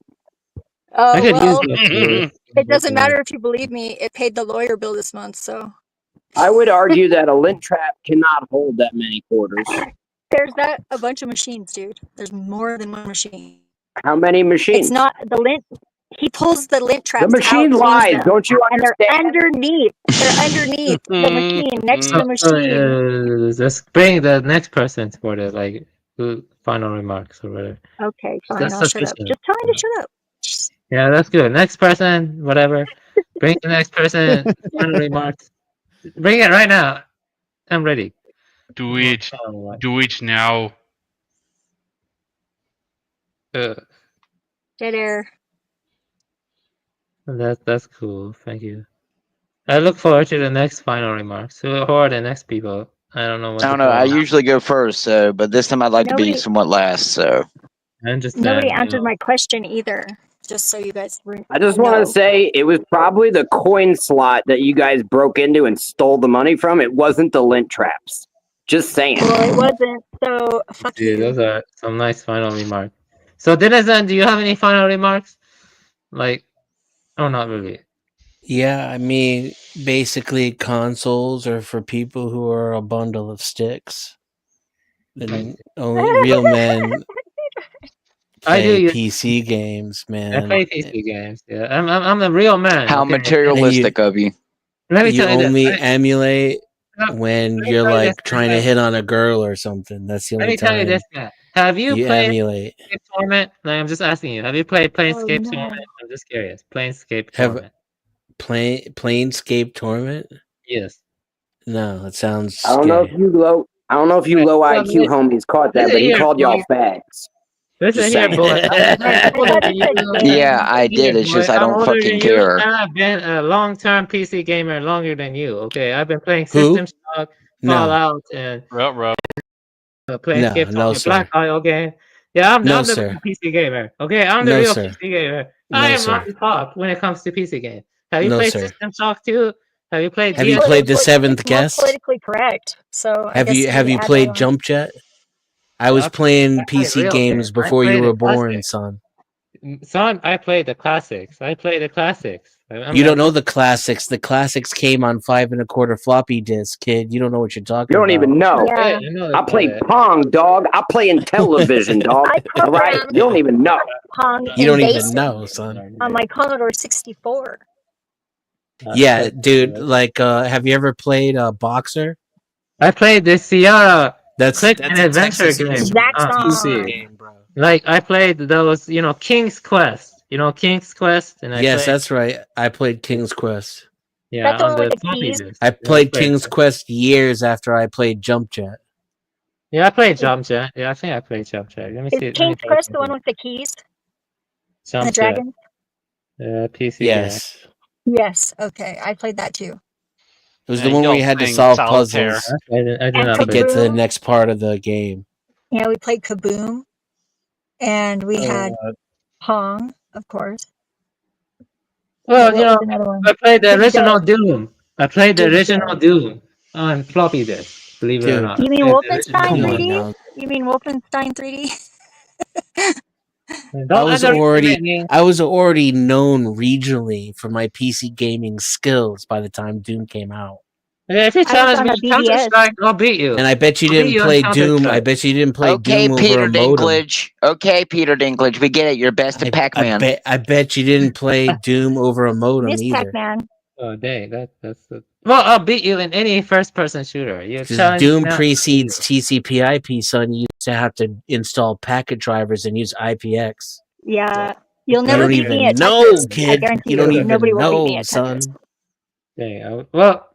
Oh, I could use well, those quarters. it doesn't matter if you believe me. It paid the lawyer bill this month, so. I would argue that a lint trap cannot hold that many quarters. There's a bunch of machines, dude. There's more than one machine. How many machines? It's not the lint. He pulls the lint traps The machine out, lies. cleans them, Don't you and they're understand? underneath. They're underneath the machine, next to the machine. Just bring the next person for the final remarks or whatever. Okay, fine. That's I'll shut up. sufficient. Just tell me to shut up. Yeah, that's good. Next person, whatever. Bring the next person. Final remarks. Bring it right now. I'm ready. Do it now. Dead air. That's cool. Thank you. I look forward to the next final remarks. Who are the next people? I don't know. I don't know. I usually go first, so but this time I'd like to be somewhat last. So I understand. Nobody answered my question either. Just so you guys I just want to say it was probably the coin slot that you guys broke into and stole the money from. It wasn't the lint traps. Just saying. Well, it wasn't. So fuck you. Those are some nice final remarks. So, Denizen, do you have any final remarks? Like, oh, not really. Yeah, I mean, basically, consoles are for people who are a bundle of sticks. And only real men play PC games, man. I play PC games. Yeah, I'm a real man. How materialistic of you. Let me you tell you only this. emulate when you're like trying to hit on a girl or something. That's the only time. Let me tell you this, man. Have you played emulate Planescape Torment? Like, I'm just asking you. Have you played Planescape Torment? I'm just curious. Planescape Torment. Planescape Torment? Yes. No, it sounds. I don't know if you low IQ homies caught that, but he called y'all fags. Listen here, boy. Yeah, I did. It's just I don't fucking care. I've been a long-term PC gamer longer than you. Okay, I've been playing System Shock, Fallout, and Planescape Torment, Black Isle game. Yeah, I'm the real PC gamer. Okay, I'm the real PC gamer. I am on top when it comes to PC games. Have you played System Shock too? Have you played? Have you played The Seventh Guest? Politically correct. So have you played Jump Jet? I was playing PC games before you were born, son. Son, I played the classics. You don't know the classics. The classics came on 5 1/4 floppy disk, kid. You don't know what you're talking about. You don't even know. Yeah. I play Pong, dog. I play in television, dog. All right? You don't even know. Pong you don't even know, son. On my Commodore 64. Yeah, dude. Like, have you ever played Boxer? I played the Sierra. That's an adventure game. PC. Like I played those, King's Quest. King's Quest, and that's right. I played King's Quest. Yeah, on the floppy disk. I played King's Quest years after I played Jump Jet. Yeah, I played Jump Jet. Yeah, I think I played Jump Jet. Let me see. Is King's Quest the one with the keys? Jump the dragon? Yeah, PC. Yes. Yes. Okay, I played that too. It was the one where you had to solve puzzles to get to the next part of the game. Yeah, we played Kaboom, and we had Pong, of course. Well, I played the original Doom. On floppy disk. Believe it or not. You mean Wolfenstein 3D? You mean Wolfenstein 3D? I was already known regionally for my PC gaming skills by the time Doom came out. Yeah, if you challenge me Counter-Strike, I'll beat you. And I bet you didn't play Doom. I bet you didn't play Doom over a modem. Okay, Peter Dinklage, we get it. You're best at Pac-Man. I bet you didn't play Doom over a modem Miss either. Pac-Man. Oh, dang, that's. Well, I'll beat you in any first-person shooter. You Because challenge Doom me, precedes TCP/IP, son. You used to have to install packet drivers and use IPX. Yeah. You'll You never don't beat me even at know, Tetris. I kid. guarantee You don't nobody even will beat me know, at son. Tetris. Yeah. Well,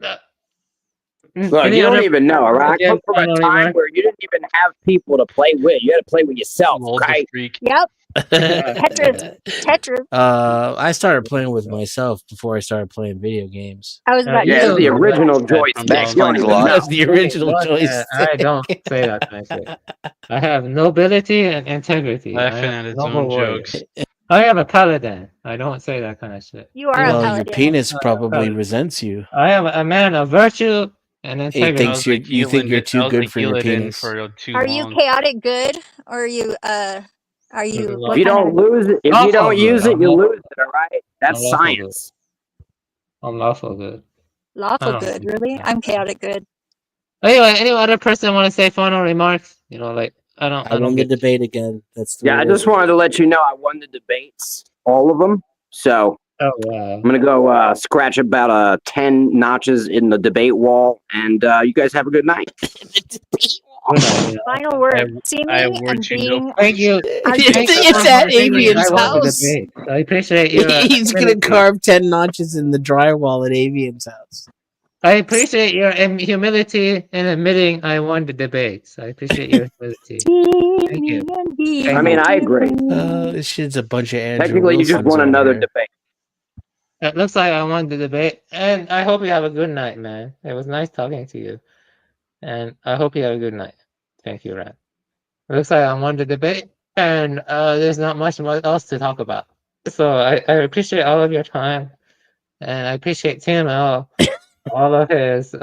Look, any you don't other even know, all right? I come from a final time remarks? where you didn't even have people to play with. You had to play with yourself, Molds a okay? freak. Yep. Tetris. I started playing with myself before I started playing video games. I was about Yeah, to it's the say. original From joystick. That You explains don't a even lot. know. That's the original Look, joystick. I don't say that kind of shit. I have nobility and integrity. I Laughing am at a its noble own warrior. jokes. I am a paladin. I don't say that kind of shit. You are You a know, Well, your paladin. penis I'm a probably paladin. resents you. I am a man of virtue and It integrity. thinks you think you're too good for your penis. For too Are you long. chaotic good? Or are you are you If what you kind don't of lose it, if you Lawful don't good. use it, I'm you lawful, lose it, all right? That's I'm lawful good. science. I'm lawful good. I lawful don't good, know. really? I'm chaotic good. Anyway, any other person want to say final remarks? You know, like I I don't won the get. debate again. That's the Yeah, way I it just is. wanted to let you know I won the debates, all of them. So Oh wow. I'm going to go scratch about 10 notches in the debate wall, and you guys have a good night. Good night, you know. Final word. See I me award and you no being Thank you. Thank you It's for at saying Avian's I won the house. debate. I appreciate your. He's gonna humility. carve 10 notches in the drywall at Avian's house. I appreciate your humility in admitting I won the debates. I appreciate your humility. see Thank me you. and being Thank I mean, you. I agree. This shit's a bunch of Andrew Technically, you just Wilsons won over another here. debate. It looks like I won the debate, and I hope you have a good night, man. It was nice talking to you, and I hope you have a good night. Thank you, Rad. It looks like I won the debate, and there's not much else to talk about. So I appreciate all of your time, and I appreciate Tim and all of his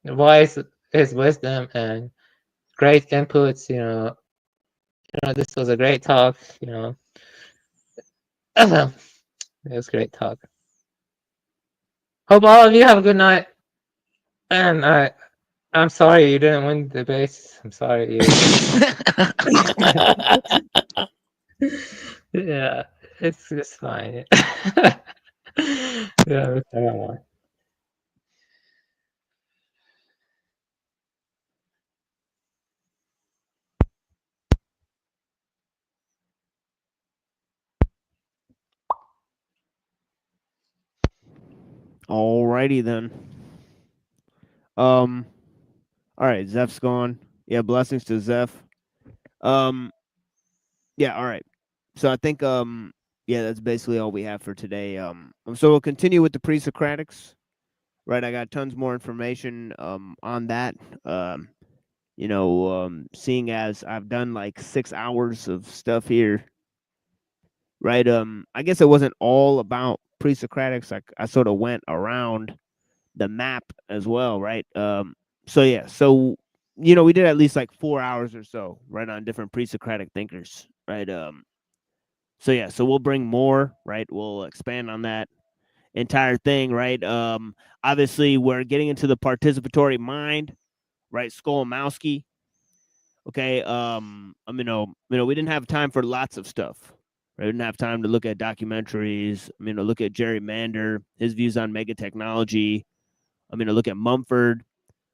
wise, his wisdom, and great inputs. This was a great talk. It was a great talk. Hope all of you have a good night, and I'm sorry you didn't win the debate. I'm sorry you. Yeah, it's fine. Yeah, I don't want. Alrighty then. All right, Zeph's gone. Yeah, blessings to Zeph. Yeah, all right. So I think yeah, that's basically all we have for today. So we'll continue with the pre-Socratics. Right, I got tons more information on that. Seeing as I've done like 6 hours of stuff here. Right, I guess it wasn't all about pre-Socratics. I sort of went around the map as well, right? So yeah, so we did at least like 4 hours or so, right, on different pre-Socratic thinkers, right? So yeah, so we'll bring more, right? We'll expand on that entire thing, right? Obviously we're getting into the participatory mind, right? Skolomowski. Okay. We didn't have time for lots of stuff. Right? We didn't have time to look at documentaries. Look at Jerry Mander, his views on mega technology. Look at Mumford,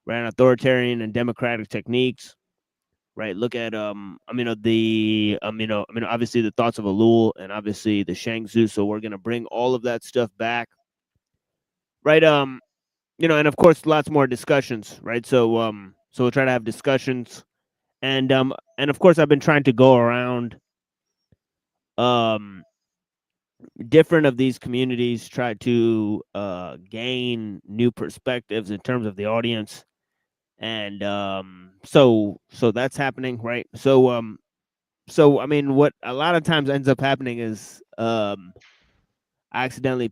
right? On authoritarian and democratic techniques. Right. Look at obviously the thoughts of Alul and obviously the Shangzu. So we're gonna bring all of that stuff back. Right. And of course lots more discussions, right? So we'll try to have discussions. And of course I've been trying to go around different of these communities, try to gain new perspectives in terms of the audience. And so that's happening, right? So what a lot of times ends up happening is I accidentally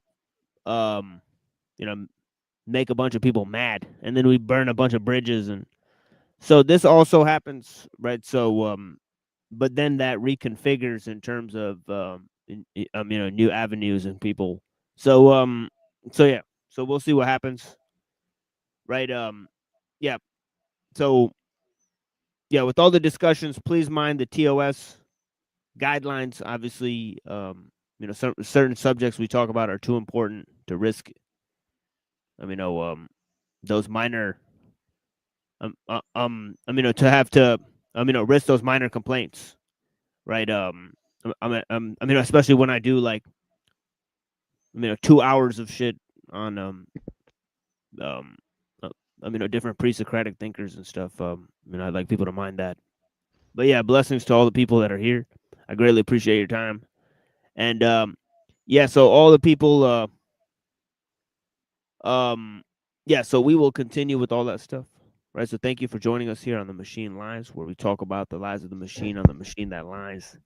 make a bunch of people mad, and then we burn a bunch of bridges, and so this also happens, right? So but then that reconfigures in terms of new avenues and people. So yeah, so we'll see what happens, right? Yeah. So yeah, with all the discussions, please mind the TOS guidelines. Obviously, certain subjects we talk about are too important to risk. those minor to have to risk those minor complaints, right? Especially when I do like 2 hours of shit on different pre-Socratic thinkers and stuff. I'd like people to mind that. But yeah, blessings to all the people that are here. I greatly appreciate your time. And so all the people so we will continue with all that stuff. Right. So thank you for joining us here on The Machine Lies, where we talk about the lies of the machine on the machine that lies.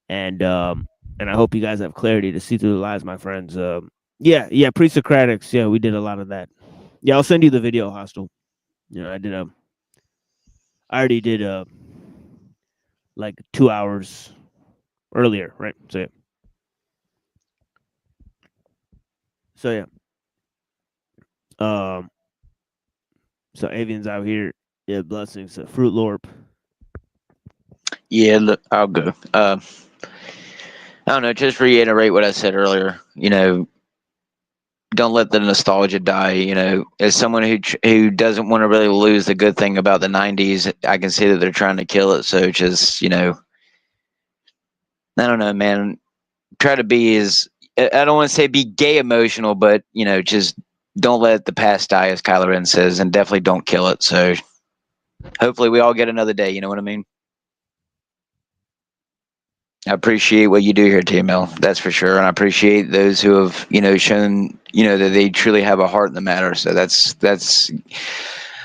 And I hope you guys have clarity to see through the lies, my friends. Pre-Socratics. Yeah, we did a lot of that. Yeah, I'll send you the video, Hostile. I already did like 2 hours earlier, right? So yeah. So Avian's out here. Yeah, blessings. Fruit Lorp. Yeah, look, I'll go. I don't know. Just reiterate what I said earlier. Don't let the nostalgia die. As someone who doesn't want to really lose the good thing about the '90s, I can see that they're trying to kill it. So just I don't know, man. Try to be I don't want to say be gay emotional, but just don't let the past die, as Kylo Ren says, and definitely don't kill it. So hopefully we all get another day. You know what I mean? I appreciate what you do here, TML. That's for sure, and I appreciate those who have shown that they truly have a heart in the matter. So that's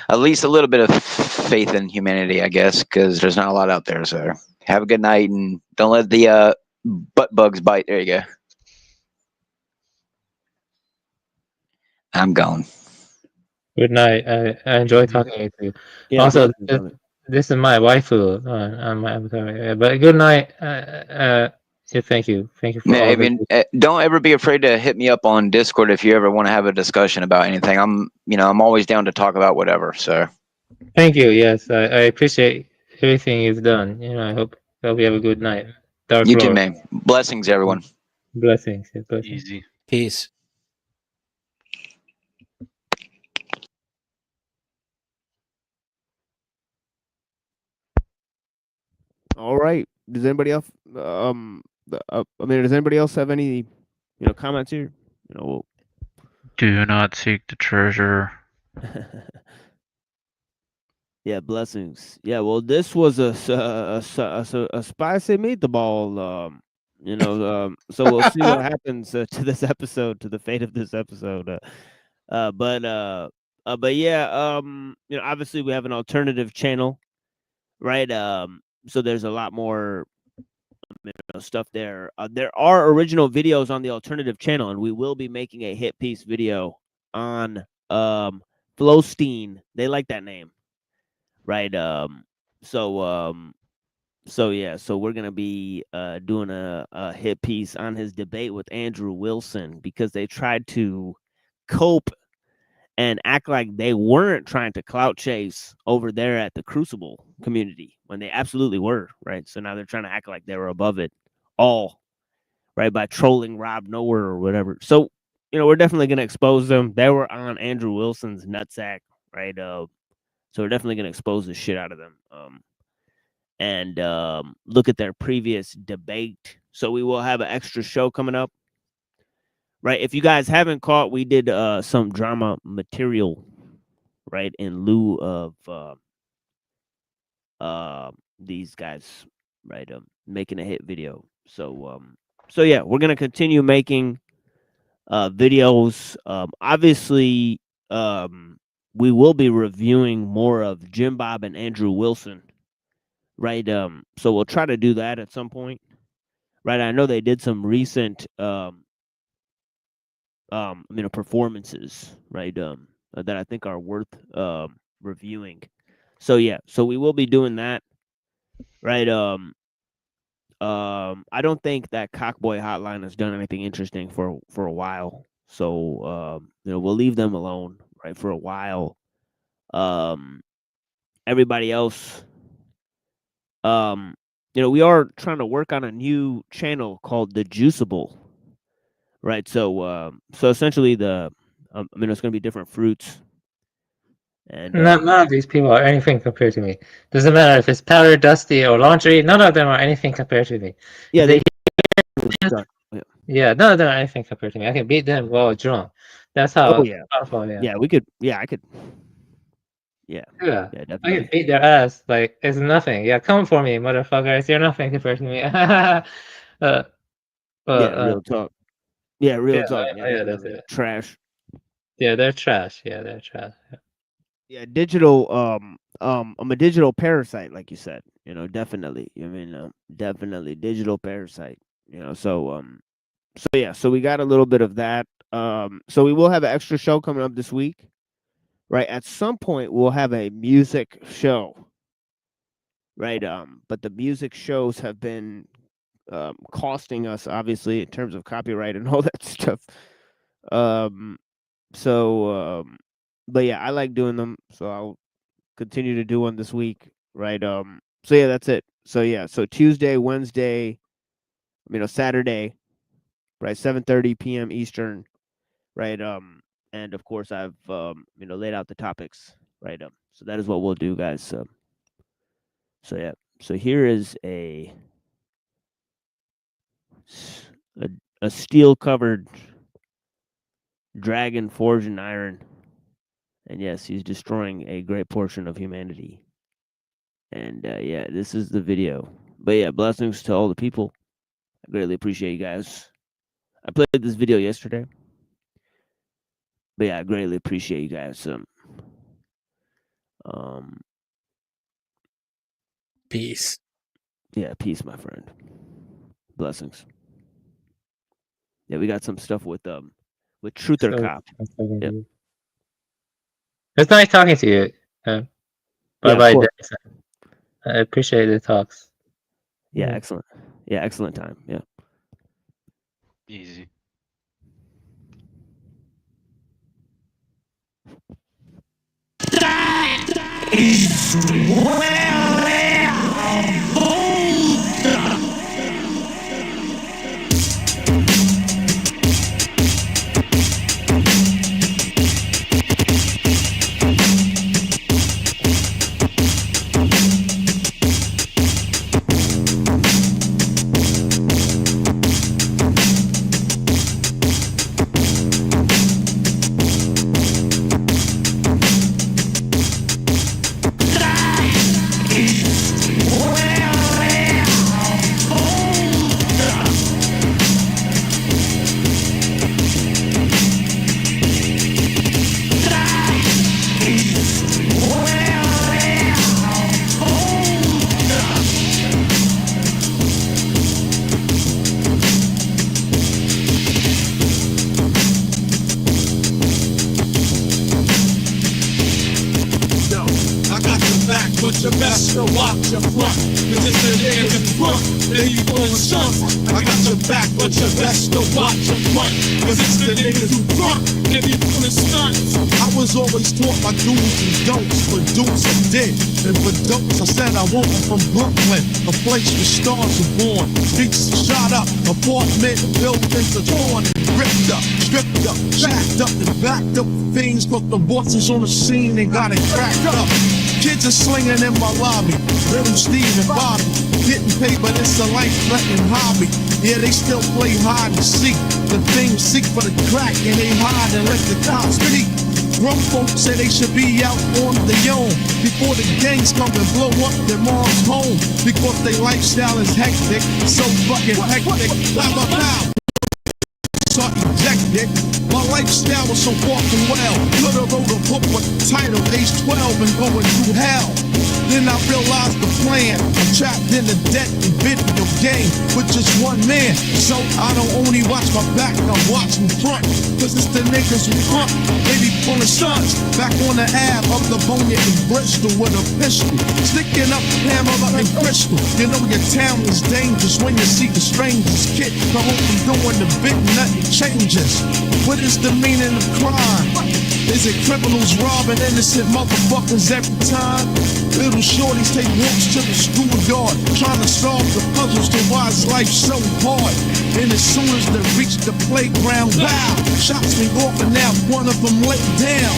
at least a little bit of faith in humanity, I guess, because there's not a lot out there. So have a good night, and don't let the butt bugs bite. There you go. I'm gone. Good night. I enjoy talking with you. Yeah, Also, this is my waifu on my avatar. But good night. Thank you. Thank you for all don't ever be afraid to hit me up on Discord if you ever want to have a discussion about anything. I'm always down to talk about whatever. So thank you. Yes, I appreciate everything you've done. I hope we have a good night. You too, man. Blessings, everyone. Blessings. Easy. Peace. All right. Does anybody else does anybody else have any comments here? Do not seek the treasure. Yeah, blessings. Yeah, well, this was a spicy meatball. So we'll see what happens to this episode, to the fate of this episode. But yeah, obviously we have an alternative channel, right? So there's a lot more stuff there. There are original videos on the alternative channel, and we will be making a hit piece video on Flowstein. They like that name, right? So we're gonna be doing a hit piece on his debate with Andrew Wilson, because they tried to cope and act like they weren't trying to clout chase over there at the Crucible community when they absolutely were, right? So now they're trying to act like they were above it all, right, by trolling Rob Nowhere or whatever. So we're definitely gonna expose them. They were on Andrew Wilson's nutsack, right? So we're definitely gonna expose the shit out of them. And look at their previous debate. So we will have an extra show coming up, right? If you guys haven't caught, we did some drama material, right, in lieu of these guys, right, making a hit video. So yeah, we're gonna continue making videos. Obviously, we will be reviewing more of Jim Bob and Andrew Wilson, right? So we'll try to do that at some point, right? I know they did some recent performances, right, that I think are worth reviewing. So yeah, so we will be doing that, right? I don't think that Cockboy Hotline has done anything interesting for a while, so we'll leave them alone, right, for a while. Everybody else, we are trying to work on a new channel called The Juiceable, right? So essentially it's going to be different fruits, And none of these people are anything compared to me. Doesn't matter if it's powder, dusty, or laundry. None of them are anything compared to me. yeah, If yeah. none of them are anything compared to me. I can beat them while drunk. That's Oh how yeah, powerful I am. yeah. We could. Yeah, I could. Yeah, Yeah, yeah, I definitely. can beat their ass like it's nothing. Yeah, come for me, motherfuckers. You're nothing compared to me. Yeah, real talk. Yeah, real talk. Yeah, yeah, that's definitely. it. Trash. Yeah, they're trash. Yeah, they're trash. Yeah, digital. I'm a digital parasite, like you said. You know, definitely. I mean, definitely digital parasite. You know, so yeah, so we got a little bit of that. So we will have an extra show coming up this week, right? At some point, we'll have a music show, right? But the music shows have been costing us, obviously, in terms of copyright and all that stuff. But yeah, I like doing them, so I'll continue to do one this week, right? So yeah, that's it. So yeah, so Tuesday, Wednesday, Saturday, right? 7:30 p.m. Eastern, right? And of course, I've laid out the topics, right? So that is what we'll do, guys. So yeah, so here is a steel covered dragon forged in iron, and yes, he's destroying a great portion of humanity. And yeah, this is the video. But yeah, blessings to all the people. I greatly appreciate you guys. I played this video yesterday. But yeah, I greatly appreciate you guys. Peace. Yeah, peace, my friend. Blessings. Yeah, we got some stuff with Truther Cop. Yep. It's nice talking to you. Bye bye. I appreciate the talks. Yeah, excellent. Yeah, excellent time. Yeah. Easy. But you best to watch your front, cause it's the niggas in front, they you going sons. I got your back, but you best to watch your front, cause it's the niggas who front, and you pulling stunts. I was always taught by do's and don'ts, for do's I did, and for don'ts I said I want them from Brooklyn, a place where stars are born, streets shot up, apartment buildings are torn and ripped up, stripped up, jacked up and backed up. Things put the bosses on the scene and got it cracked up. Kids are slinging in my lobby, little Steve and Bobby, getting paid, but it's a life-threatening hobby. Yeah, they still play hide and seek. The things seek for the crack and they hide and let the cops speak. Grown folks say they should be out on their own before the gangs come and blow up their mom's home, because their lifestyle is hectic, so fucking hectic. Blah, blah, blah. Ejected. My lifestyle was so far from well. Could've wrote a book with the title Age 12 and going through hell. Then I realized the plan. I'm trapped in the debt and video game with just one man. So I don't only watch my back, I watch in front. Cause it's the niggas who front. They be pulling sons. Back on the Ave of the Bonia in Bristol with a pistol. Sticking up Pamela and Crystal. You know your town is dangerous when you see the strangers. Kid, I hope I'm doing the big nut changes. What is the meaning of crime? Is it criminals robbing innocent motherfuckers every time? Little shorties take walks to the schoolyard, trying to solve the puzzles to why is life so hard. And as soon as they reach the playground, wow, shots went off and now one of them let down.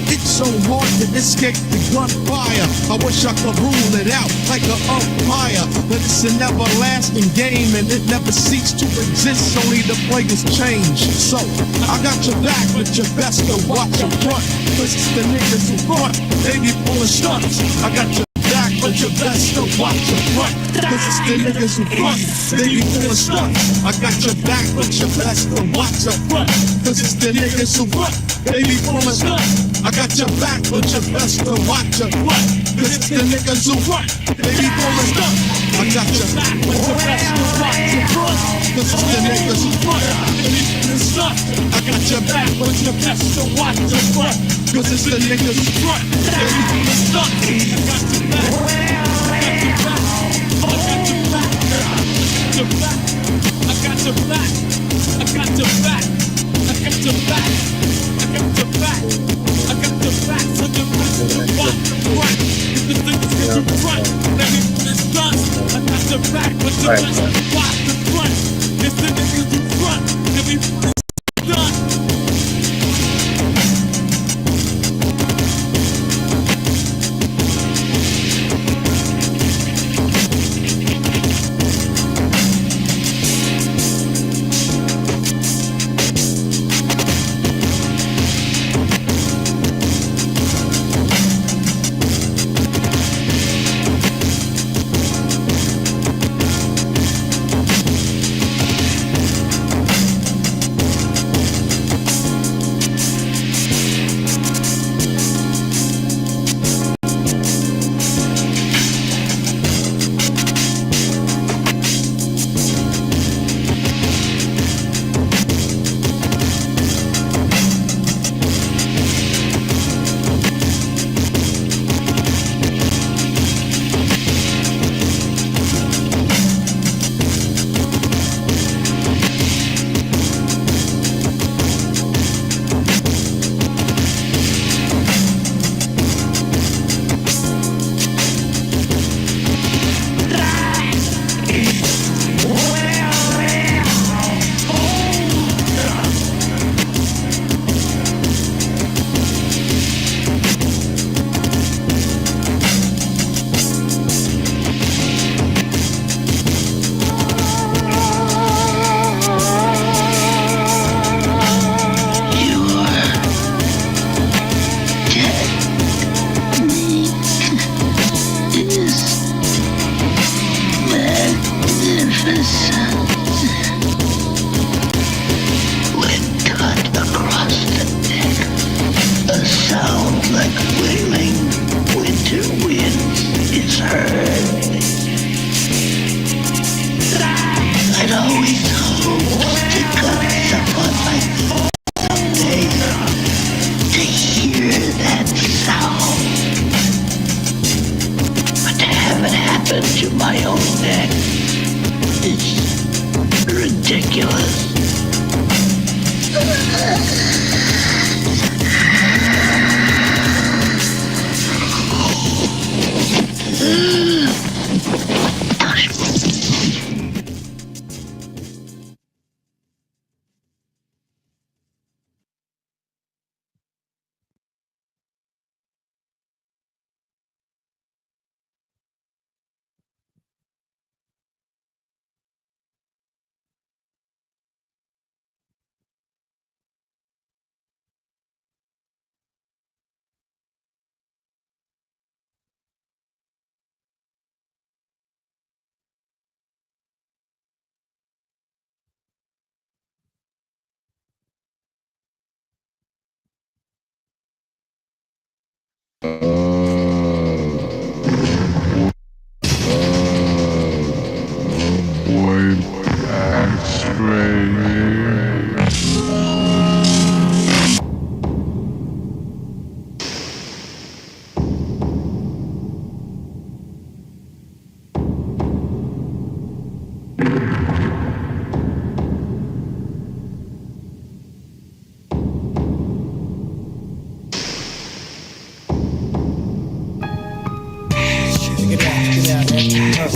It's so hard to escape the gunfire. I wish I could rule it out like an umpire, but it's an everlasting game and it never ceases to exist. Only the players change. So I got your back, but you best to watch your front. Cause it's the niggas who front, they be pulling stunts. I got your back, but you best to watch your front. Cause it's the niggas who front, they be pulling stunts. I got your back, but you best to watch your front. Cause it's the niggas who front, they be pulling stunts. I got your back, but you best to watch your front. Cause it's the niggas who front, they be pulling stunts. I got your back, but you best to watch your front. Cause it's the niggas who front, they be pulling stunts. I got your back, but you best to watch your front. Cause it's the niggas who front, they be pulling stunts. I got your back, I got your back, I got your back, I got your back, I got your back, I got your back, so you best to watch the front. If the niggas get you front, let me put this guns. I got your back, but you best to watch the front. If the niggas you front, let me put this gun.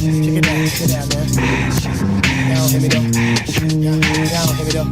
Check it out, man. Down, hit me though. Down, hit me though.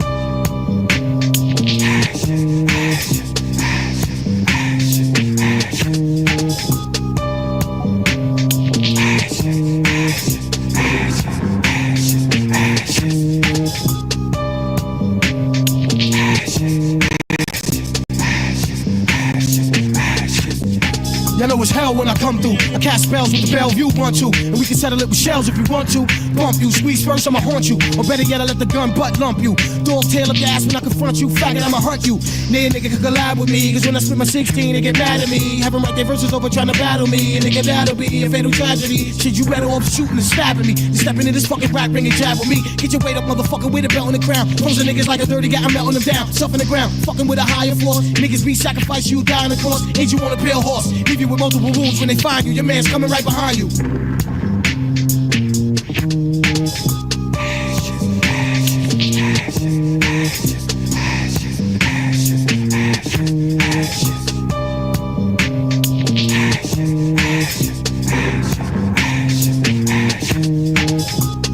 Y'all know it's hell when I come through. I cast spells with the Bellevue want to, and we can settle it with shells if you want to. Bump you, squeeze first, I'ma haunt you. Or better yet, I let the gun butt lump you. Dog tail up your ass when I confront you. Faggot, I'ma hunt you. Nay, a nigga could collab with me, cause when I spit my 16, they get mad at me. Have them write their verses over trying to battle me, and nigga, that'll be a fatal tragedy. Shit, you better off shooting and stabbing me. You stepping in this fucking rap ring and jab with me. Get your weight up, motherfucker, with a belt on the crown. Frozen niggas like a 30 guy, I'm melting them down. Stuff in the ground, fucking with a higher force. Niggas be sacrificed, you die on the cross. Ain't you on a pale horse? Leave you with multiple wounds when they find you. Your man's coming right behind you.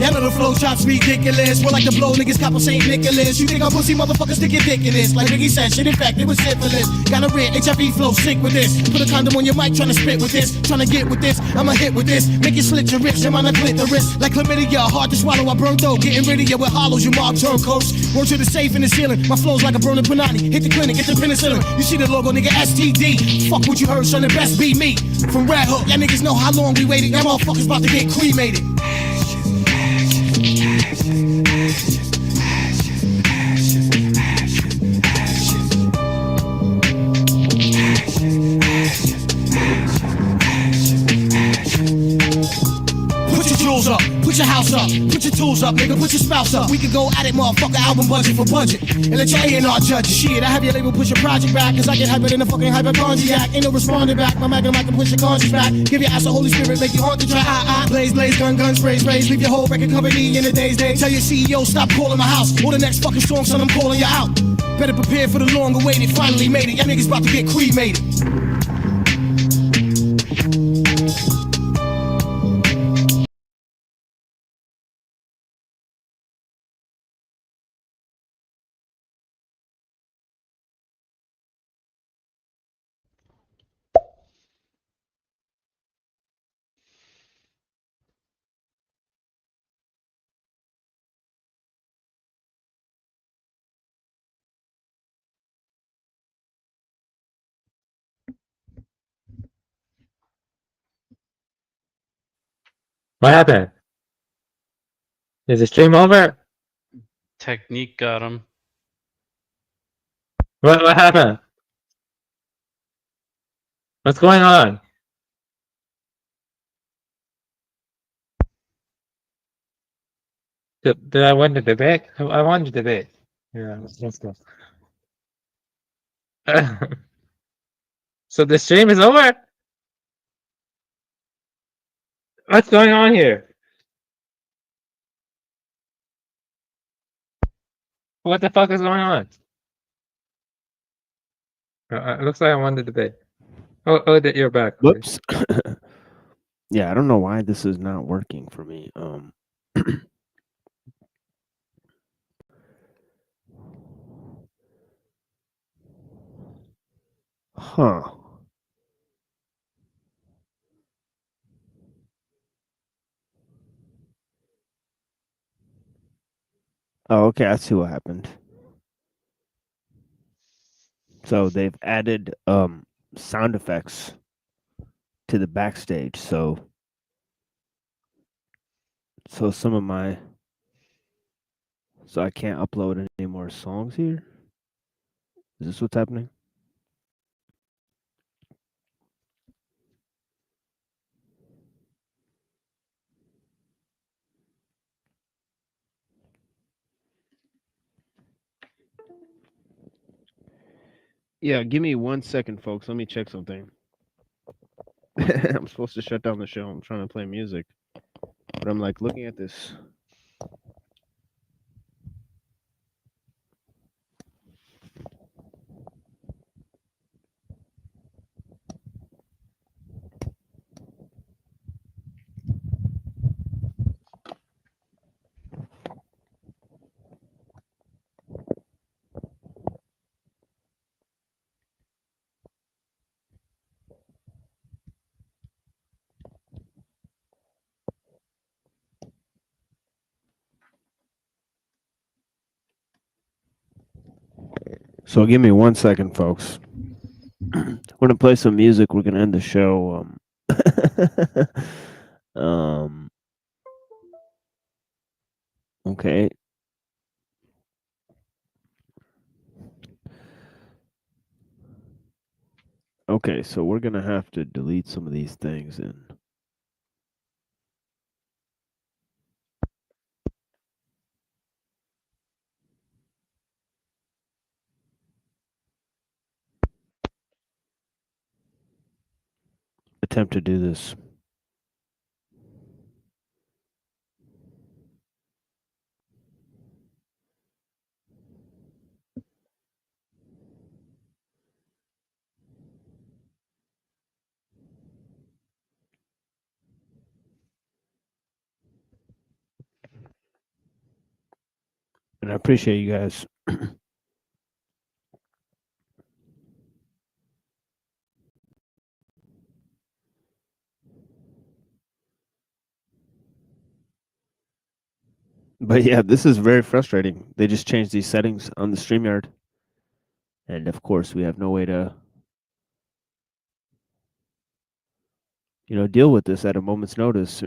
Y'all know the flow chops ridiculous. We're like the blow niggas cop on St. Nicholas. You think I'm pussy motherfuckers stick your dick in this? Like Biggie said, shit, in fact, it was syphilis. Got a red HIV flow sick with this. Put a condom on your mic, tryna spit with this. Tryna get with this, I'ma hit with this. Make you slit your wrist, I'm on a clitoris. Like chlamydia, hard to swallow, I burn dough. Getting rid of you with hollows, you mob turncoats. Word to the safe in the ceiling. My flow's like a burning panani. Hit the clinic, get the penicillin. You see the logo, nigga, STD. Fuck what you heard, son, the best be me. From Red Hook, y'all niggas know how long we waited. Y'all motherfuckers about to get cremated. Up, put your house up, put your tools up, nigga, put your spouse up. We could go at it, motherfucker, album budget for budget. And let your A&R judge it. Shit, I have your label push your project back, cause I get hyper than a fucking hypochondriac. Ain't no responding back, my magnum I can push your conscience back. Give your ass a Holy Spirit, make you haunt the try. Blaze, blaze, gun, gun, spray, sprays. Leave your whole record company in a day's day. Tell your CEO, stop calling my house. Or the next fucking song, son, I'm calling you out. Better prepare for the long awaited, finally made it. Y'all niggas about to get cremated. What happened? Is the stream over? Technique got him. What happened? What's going on? Did I win the debate? I won the debate. Yeah, let's go. So the stream is over? What's going on here? What the fuck is going on? It looks like I won the debate. Oh, that you're back. Whoops. Yeah, I don't know why this is not working for me. Huh. Oh, okay, I see what happened. So they've added sound effects to the backstage, so some of my I can't upload any more songs here. Is this what's happening? Yeah, give me 1 second, folks. Let me check something. I'm supposed to shut down the show. I'm trying to play music, but I'm like looking at this. So give me 1 second, folks. We're gonna play some music. We're gonna end the show. Okay. Okay, so we're gonna have to delete some of these things and attempt to do this. And I appreciate you guys. But yeah, this is very frustrating. They just changed these settings on the StreamYard. And of course, we have no way to, deal with this at a moment's notice.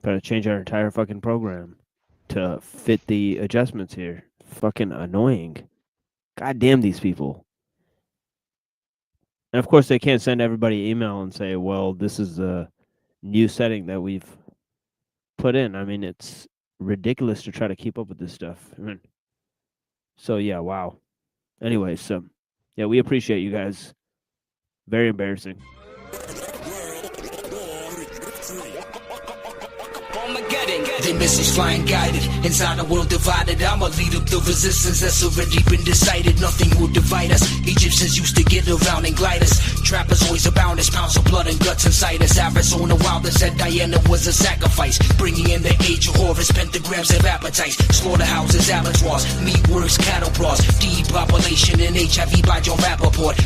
Try to change our entire fucking program to fit the adjustments here. Fucking annoying. God damn these people. And of course, they can't send everybody email and say, well, this is a new setting that we've put in. I mean, it's ridiculous to try to keep up with this stuff. So, yeah, wow. Anyways, so, yeah, we appreciate you guys. Very embarrassing. They message flying guided inside a world divided. I'ma lead up the resistance that's already been decided. Nothing will divide us. Egyptians used to get around and glide us. Trappers always abound as pounds of blood and guts inside us. Arizona Wilder said Diana was a sacrifice, bringing in the age of Horus, pentagrams of appetites, slaughterhouses, abattoirs, meatworks, cattle bras, depopulation and HIV by John Rappaport.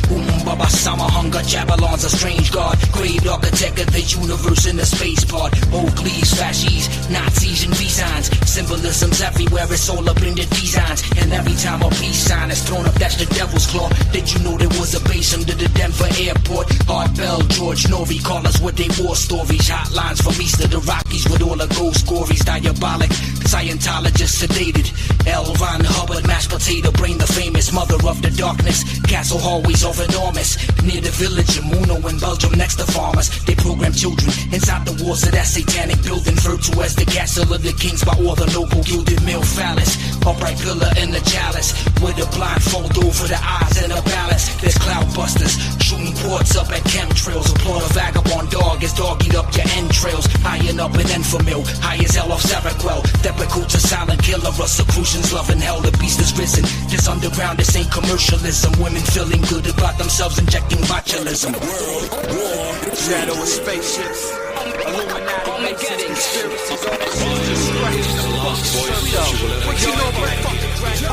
Baba Sama hunger, Jabalon's a strange god, great architect of the universe in the space pod. Oak leaves, fascies, Nazis and V-signs, symbolisms everywhere, it's all up in the designs. And every time a peace sign is thrown up, that's the devil's claw. Did you know there was a base under the Denver airport? Art Bell, George Norrie, call us with they war stories. Hotlines from east of the Rockies with all the ghost stories. Diabolic, Scientologist sedated. L. Ron Hubbard, mashed potato brain, the famous mother of the darkness. Castle hallways are enormous. Near the village of Muno in Belgium, next to farmers. They program children inside the walls of that satanic building, referred to as the castle of the kings by all the noble gilded male phallus. Upright pillar in the chalice, with a blindfold over the eyes and a balance. There's cloud busters, shooting ports up at chemtrails. Applaud a vagabond dog as dog eat up your entrails. Eyeing up an infamil, high as hell off Seroquel. Depakote's a silent killer, Rosicrucians loving hell, the beast is risen. This underground, this ain't commercialism. Women feeling good about themselves, injecting botulism. World war, shadow of spaceships. Illuminati, conspiracies, all that what you know about fucking Dragon?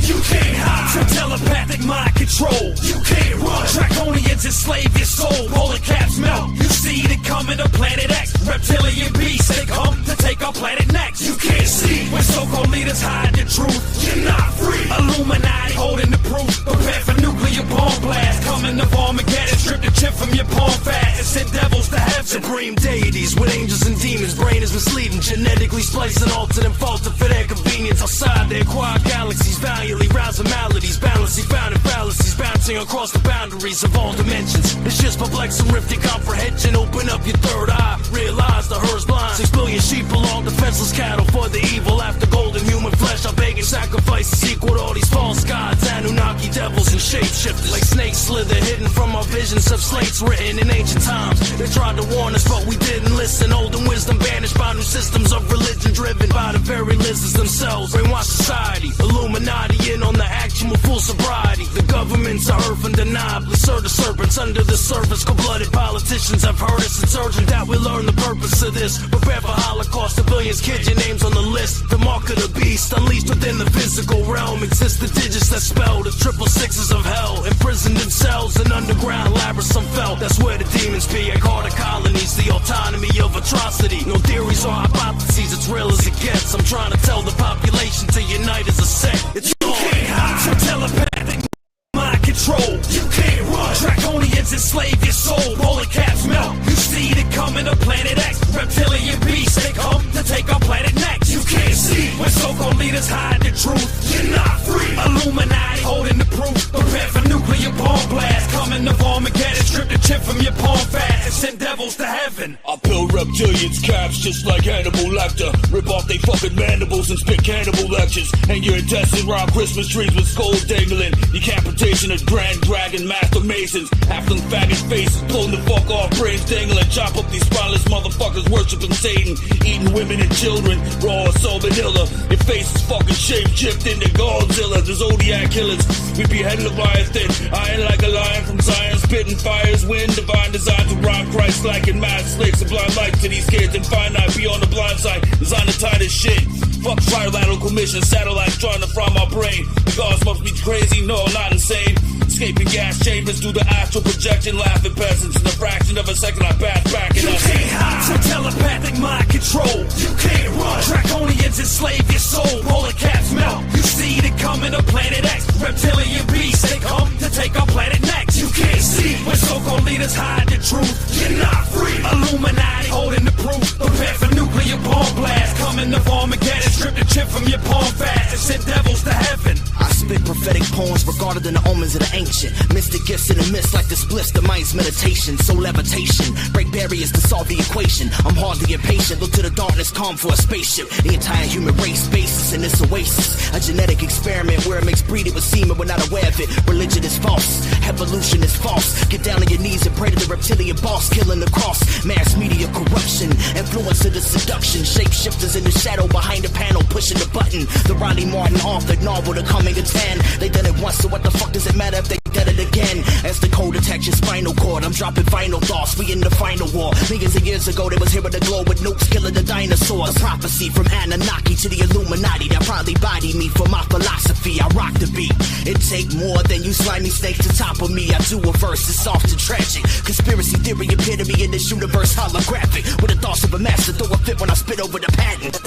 You can't hide from telepathic mind control. You can't run. Draconians enslave your soul. Polar caps melt. You see it coming to Planet X. Reptilian beasts, they come to take our planet next. You can't see when so-called leaders hide the truth. You're not free. Illuminati holding the proof. Prepare for nuclear bomb blast. Coming to Armageddon, strip the chip from your palm fast and send devils to heaven. Supreme deities with angels and demons. Brain is misleading. Genetically splicing, altered and faltered for their convenience. Outside they acquire galaxies, valiantly rousing maladies, balancing found in fallacies, bouncing across the boundaries of all dimensions. It's just perplexing, rifty comprehension. Open up your third eye, realize the herd's blind. 6 billion sheep belong defenseless cattle for the evil. After golden human flesh, I'm begging sacrifices equal to all these false gods, Anunnaki devils and shapeshifters. Like snakes slither, hidden from our visions of slates written in ancient times. They tried to warn us, but we didn't listen. Olden wisdom banished by new systems of religion, driven by the very lizards themselves. Brainwash society, Illuminati in on the action with full sobriety. The government Citizens of earth undeniably serve the serpents under the surface. Cold-blooded politicians have heard us. It's urgent that we learn the purpose of this. Prepare for Holocaust, civilians, kids, your names on the list. The mark of the beast, unleashed within the physical realm. Exist the digits that spell the 666 of hell. Imprisoned in cells in underground labyrinths some felt. That's where the demons be. I call the colonies the autonomy of atrocity. No theories or hypotheses, it's real as it gets. I'm trying to tell the population to unite as a set. It's you can't hide from telepathic mind control. You can't run. Draconians enslave your soul. Roller caps melt. You see it coming to Planet X. Reptilian beasts, they come to take our planet next. You can't see when so-called leaders hide the truth. You're not free. Illuminati holding the proof. Prepare for nuclear bomb blast. Coming to Armageddon. Strip the chip from your palm fast and send devils to heaven. I peel reptilians' caps just like Hannibal Lecter. Rip off they fucking mandibles and spit cannibal lectures. And your intestines rob Christmas trees with skulls dangling. Decapitation of Grand Dragon Master Masons. Halfling faggot faces blowing the fuck off, brains dangling. Chop up these spineless motherfuckers worshiping Satan. Eating women and children, raw as Soul Vanilla. Your face is fucking shape-chipped into Godzilla. The Zodiac killers, we behead Leviathan. Iron like a lion from Zion, spitting fires, wind, divine design to rhyme Christ-like and mad slicks. A blind light to these kids and finite beyond the blind side. Designed to tie this shit. Fuck trilateral commission, satellites trying to fry my brain. The gods must be crazy, no, not insane. Escaping gas chambers through the astral projection, laughing peasants. In a fraction of a second, I pass back and you can't hide from telepathic mind control. You can't run. Draconians enslave your soul. Roller caps melt. You see it coming to Planet X. Reptilian beasts, they come to take our planet next. You can't see when so-called leaders hide the truth. You're not free. Illuminati holding the proof. Prepare for nuclear bomb blast. Coming to Armageddon. Strip the chip from your palm fast and send devils to heaven. I spit prophetic poems regarded in the omens of the ancient. Mystic gifts in the mist like the splits, the mind's meditation. Soul levitation, break barriers to solve the equation. I'm hardly impatient, look to the darkness, calm for a spaceship. The entire human race basis in this oasis. A genetic experiment where it makes breeding with semen, we're not aware of it. Religion is false, evolution is false. Get down on your knees and pray to the reptilian boss, killing the cross. Mass media corruption, influence of the seduction. Shapeshifters in the shadow behind the panel, pushing the button. The Ronnie Martin authored novel, The Coming of 10. They done it once, so what the fuck does it matter if they done it again? As the code attacks your spinal cord, I'm dropping final thoughts. We in the final war. Millions of years ago, they was here with the globe with nukes, killing the dinosaurs. A prophecy from Anunnaki to the Illuminati that probably body me for my philosophy. I rock the beat. It take more than you slimy snakes to top of me. I do a verse, it's often tragic. Conspiracy theory epitome in this universe holographic. With the thoughts of a master, throw a fit when I spit over the patent.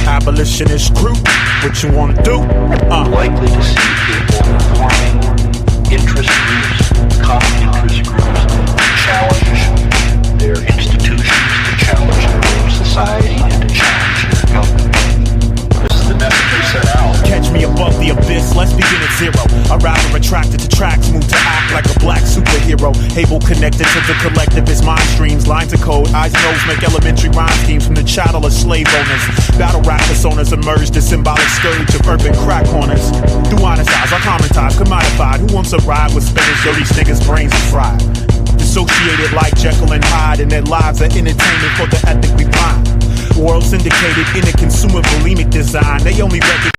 Abolitionist crew, what you wanna do? Likely to see people forming interest groups, common interest groups, challenge their institutions, to challenge their society, and to challenge their government. This is the message they set out. Catch me above the abyss, let's begin at zero. A rider attracted to tracks, move to act like a black superhero. Able connected to the collective, his mind streams. Lines of code, eyes and nose make elementary rhyme schemes from the chattel of slave owners. Battle rap personas emerge, the symbolic scourge of urban crack corners. Through honest eyes, our common ties commodified. Who wants to ride with spinners? Yo, these niggas' brains are fried. Dissociated like Jekyll and Hyde, and their lives are entertainment for the ethically blind. World syndicated in a consumer bulimic design. They only recognize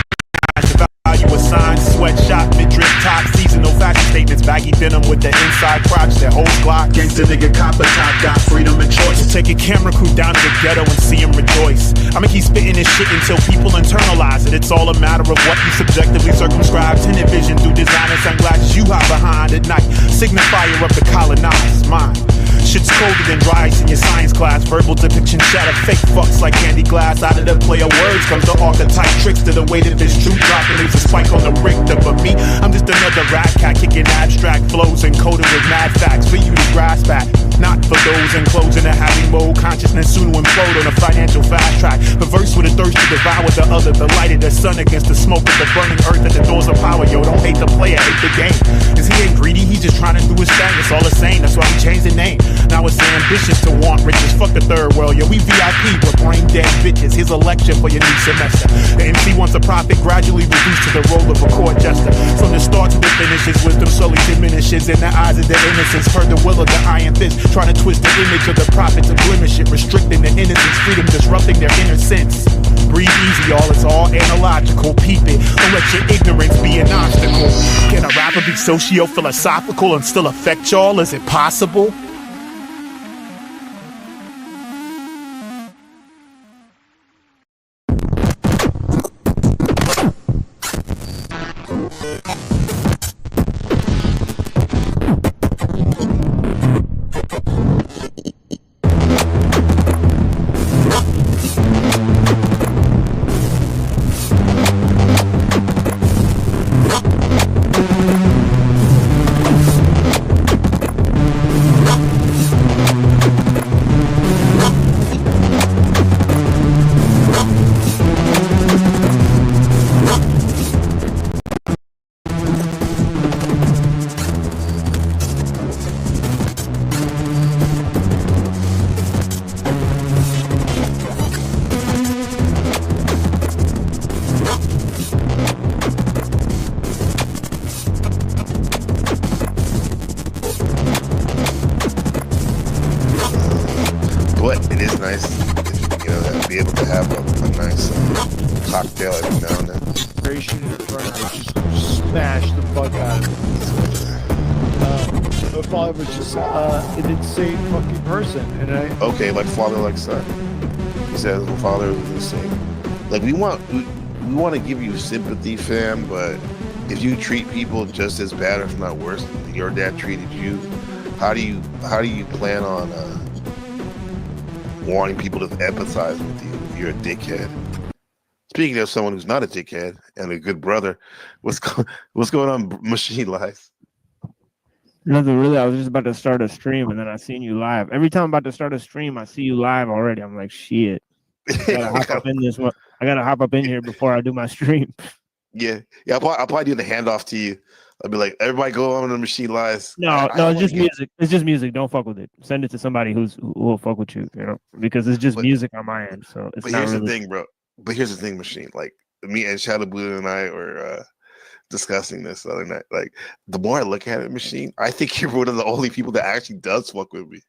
the value of signs, sweatshop, mid-drip top, seasonal fashion statements, baggy denim with the inside crotch, their whole Glock. Gangsta nigga copper top, got freedom and choice. So take a camera crew down to the ghetto and see him rejoice. I'ma keep spitting this shit until people internalize it. It's all a matter of what you subjectively circumscribe. Tinted vision through designer sunglasses you hide behind at night. Signifier of the colonized mind. shit's colder than dry ice in your science class. Verbal depiction shatter fake fucks like candy glass. Out of the play of words comes the archetype trickster. The weight of this truth dropping leaves a spike on the Richter. But me, I'm just another rat cat kicking abstract flows encoded with mad facts for you to grasp at. Not for those enclosed in a having mode. Consciousness soon to implode on a financial fast track. Perverse with a thirst to devour the other. The light of the sun against the smoke of the burning earth at the doors of power. Yo, don't hate the player, hate the game. Cause he ain't greedy, he just trying to do his thing. It's all the same, that's why he changed the name. Now it's ambitious to want riches. Fuck the third world, yo, we VIP, we're brain dead bitches. Here's a lecture for your new semester. The MC wants a profit gradually reduced to the role of a court jester. From the start to the finish, his wisdom slowly diminishes in the eyes of their innocence. Heard the will of the iron fist, trying to twist the image of the prophet to blemish it, restricting the innocence, freedom disrupting their inner sense. Breathe easy, y'all, it's all analogical. Peep it, don't let your ignorance be an obstacle. Can a rapper be socio-philosophical and still affect y'all? Is it possible? Okay, like father, like son. He says, "Well, father is insane." Like we want to give you sympathy, fam. But if you treat people just as bad, if not worse, than your dad treated you, how do you plan on wanting people to empathize with you? You're a dickhead. Speaking of someone who's not a dickhead and a good brother, what's going on, Machine Life? Nothing really. I was just about to start a stream and then I seen you live. Every time I'm about to start a stream, I see you live already. I'm like, shit. I gotta hop up in this one. I gotta hop up in here before I do my stream. Yeah. I'll probably do the handoff to you. I'll be like, everybody go on the Machine Lives. No, it's just music. It's just music. Don't fuck with it. Send it to somebody who will fuck with you, because it's just music on my end. So it's not here's really... the thing, bro. But here's the thing, Machine. Like me and Shadow Blue and I were discussing this the other night. Like the more I look at it, Machine, I think you're one of the only people that actually does fuck with me.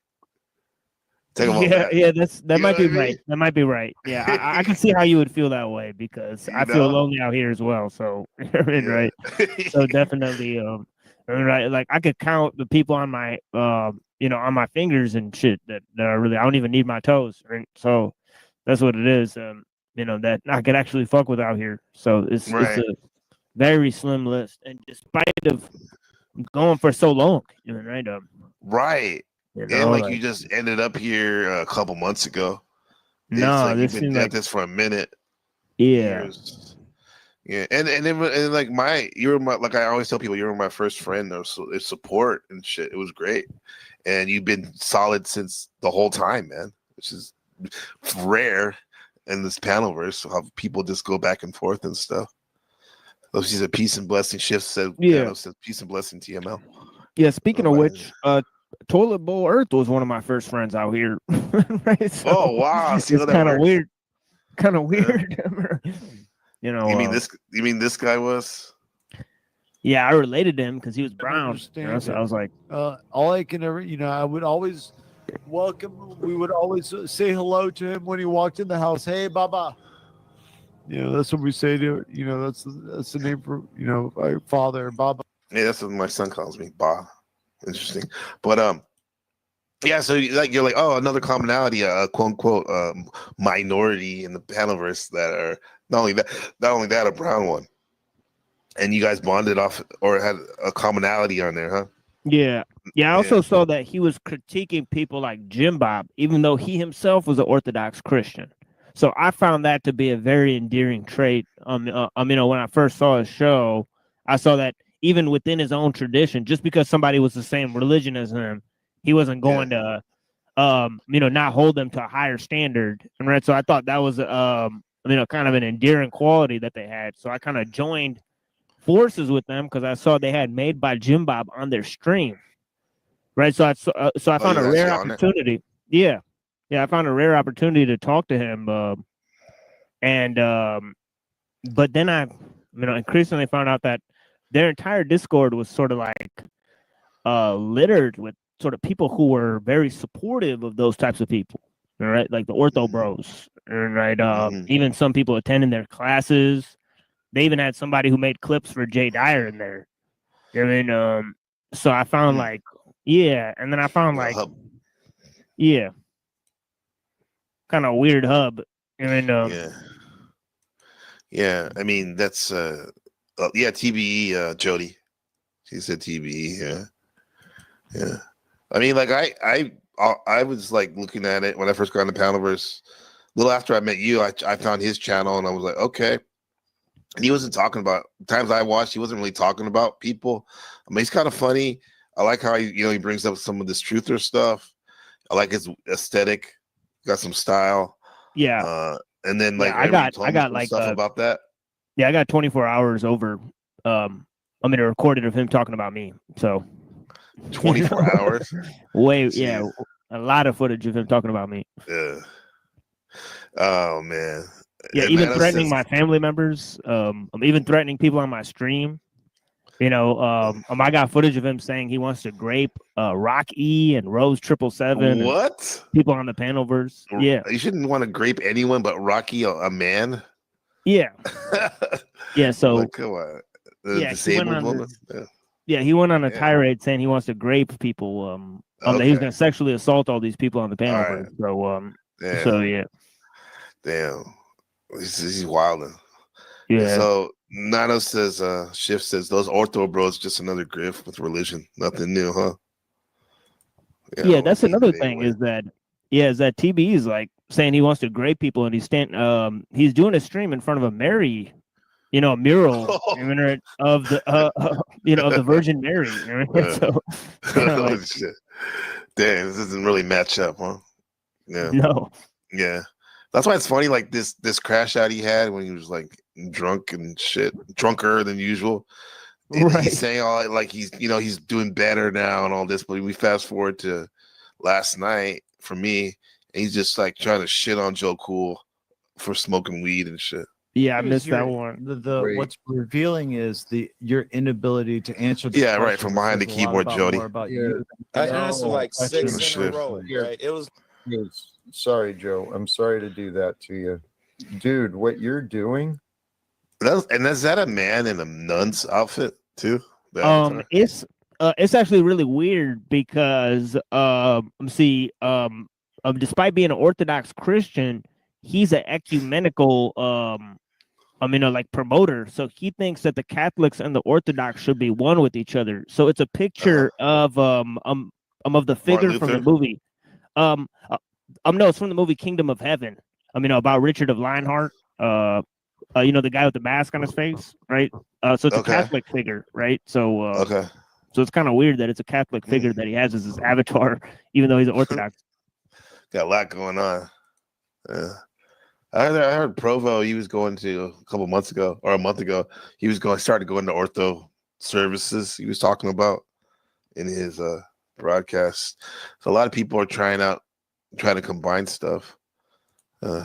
That might be right. That might be right. Yeah, I can see how you would feel that way because I feel lonely out here as well. So right. So definitely, right. Like I could count the people on my on my fingers and shit that I don't even need my toes. Right. So that's what it is. That I could actually fuck with out here. So it's a very slim list, and despite of going for so long, right? Right. And like you just ended up here a couple months ago. No, like you've been at this for a minute. Yeah. Yeah, and like like I always tell people, you're my first friend. It's support and shit. It was great, and you've been solid since the whole time, man. Which is rare in this panelverse. How people just go back and forth and stuff. So she's a peace and blessing. Shift said, says peace and blessing TML. Yeah. Speaking of which, Toilet Bowl Earth was one of my first friends out here. Right? So oh wow! It's kind of weird. Kind of weird. You mean this guy was? Yeah, I related to him because he was brown. So I was like, all I can ever, I would always welcome. We would always say hello to him when he walked in the house. Hey, Baba. That's what we say to. That's the name for my father, Baba. Yeah, that's what my son calls me, Ba. Interesting, but yeah. So you're like, oh, another commonality, quote unquote, minority in the panelverse that are not only that a brown one, and you guys bonded off or had a commonality on there, huh? Yeah. Yeah, I also saw that he was critiquing people like Jim Bob, even though he himself was an Orthodox Christian. So I found that to be a very endearing trait. When I first saw his show, I saw that even within his own tradition, just because somebody was the same religion as him, he wasn't going to, not hold them to a higher standard. And right, so I thought that was, kind of an endearing quality that they had. So I kind of joined forces with them because I saw they had Made by Jim Bob on their stream. Right, so I found a rare opportunity. Yeah, I found a rare opportunity to talk to him, but then I increasingly found out that their entire Discord was sort of like littered with sort of people who were very supportive of those types of people. All right, like the Ortho Bros, right? Even some people attending their classes. They even had somebody who made clips for Jay Dyer in there. So I found and then I found kind of weird hub. Yeah. I mean, that's TBE, Jody. She said TBE. Yeah. I mean, like I was like looking at it when I first got into Panelverse. A little after I met you, I found his channel and I was like, okay. And he wasn't talking about times I watched. He wasn't really talking about people. I mean, he's kind of funny. I like how he brings up some of this truther stuff. I like his aesthetic. Got some style. Yeah. And then I got stuff about that. Yeah, I got 24 hours over. Recorded of him talking about me. So 24 hours. A lot of footage of him talking about me. Yeah. Oh man. Yeah, and even threatening my family members. I'm even threatening people on my stream. I got footage of him saying he wants to grape Rock E and Rose 777. What? People on the Panelverse. Yeah. You shouldn't want to grape anyone but Rocky, a man. Yeah. Yeah. So like, come on. Disabled woman. He went on a tirade saying he wants to grape people. That he's going to sexually assault all these people on the Panelverse. Right. So yeah. Damn. He's wilding. Yeah. So Nano says, Shift says, those Ortho Bros just another grift with religion. Nothing new, huh? Yeah, that's another thing is that TB is like saying he wants to grape people, and he's doing a stream in front of a Mary, a mural of the of the Virgin Mary. So, shit. Damn, this doesn't really match up, huh? Yeah. No. Yeah. That's why it's funny, like this crash out he had when he was like drunk and shit, drunker than usual. Right. He's saying all like he's doing better now and all this, but we fast forward to last night for me, and he's just like trying to shit on Joe Cool for smoking weed and shit. Yeah, I missed that one. What's revealing is your inability to answer. Right from behind the keyboard, Jody. I answered like 6 in a row. Right, it was. Sorry, Joe. I'm sorry to do that to you, dude. What you're doing? Is that a man in a nun's outfit too? It's actually really weird because despite being an Orthodox Christian, he's an ecumenical promoter. So he thinks that the Catholics and the Orthodox should be one with each other. So it's a picture of the figure from the movie. No, it's from the movie Kingdom of Heaven. About Richard of Lionheart. The guy with the mask on his face, right? So it's a Catholic figure, right? So so it's kind of weird that it's a Catholic figure that he has as his avatar, even though he's an Orthodox. Got a lot going on. Yeah. I heard Provo. He was going to a month ago. He was started going to ortho services. He was talking about in his broadcast. So a lot of people are trying to combine stuff.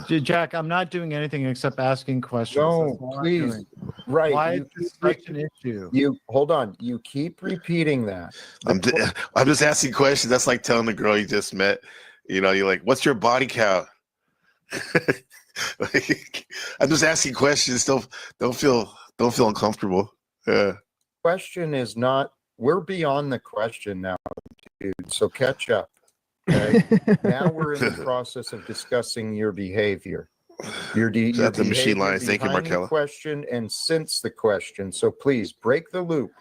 Jack, I'm not doing anything except asking questions. No, please. Right. Why is this such an issue? You hold on. You keep repeating that. I'm just asking questions. That's like telling the girl you just met. You're like, "What's your body count?" I'm just asking questions. Don't feel uncomfortable. Yeah. Question is not. We're beyond the question now, dude. So catch up. Okay? Now we're in the process of discussing your behavior. That's the machine line. Thank you, Markella. Question and since the question. So please break the loop.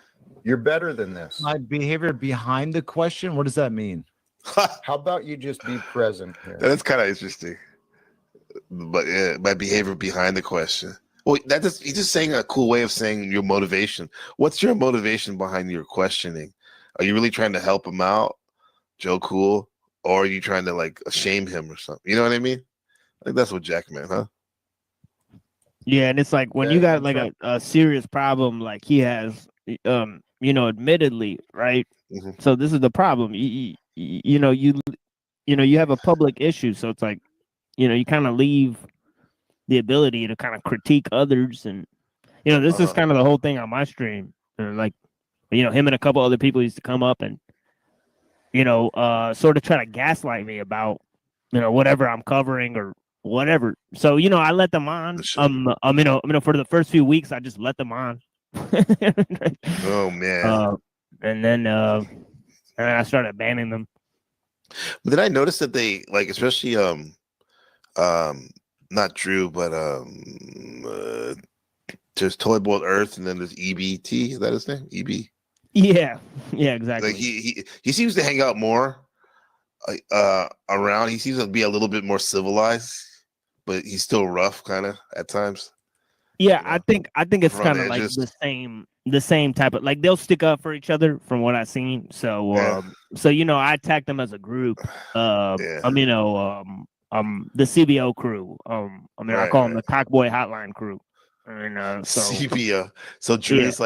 You're better than this. My behavior behind the question. What does that mean? How about you just be present here? That's kind of interesting. But yeah, my behavior behind the question. Well, he's just saying a cool way of saying your motivation. What's your motivation behind your questioning? Are you really trying to help him out, Joe Cool, or are you trying to like shame him or something? You know what I mean? I think that's what Jack meant, huh? Yeah, and it's like when you got like a serious problem like he has, admittedly, right? Mm-hmm. So this is the problem. You have a public issue, so it's like, you kind of leave the ability to kind of critique others, and this is kind of the whole thing on my stream. Like, him and a couple other people used to come up and sort of try to gaslight me about whatever I'm covering or whatever. So I let them on. For the first few weeks, I just let them on. Oh man! And then I started banning them. But then I noticed that they like, especially not Drew, but there's Toy Boy Earth, and then there's EBT. Is that his name? EB. Yeah, exactly. Like he seems to hang out more around. He seems to be a little bit more civilized, but he's still rough, kind of at times. Yeah, I think it's kind of like the same type of, like, they'll stick up for each other from what I've seen. So I attack them as a group. The CBO crew. I call them the Cockboy Hotline crew. And CBO. So Drew's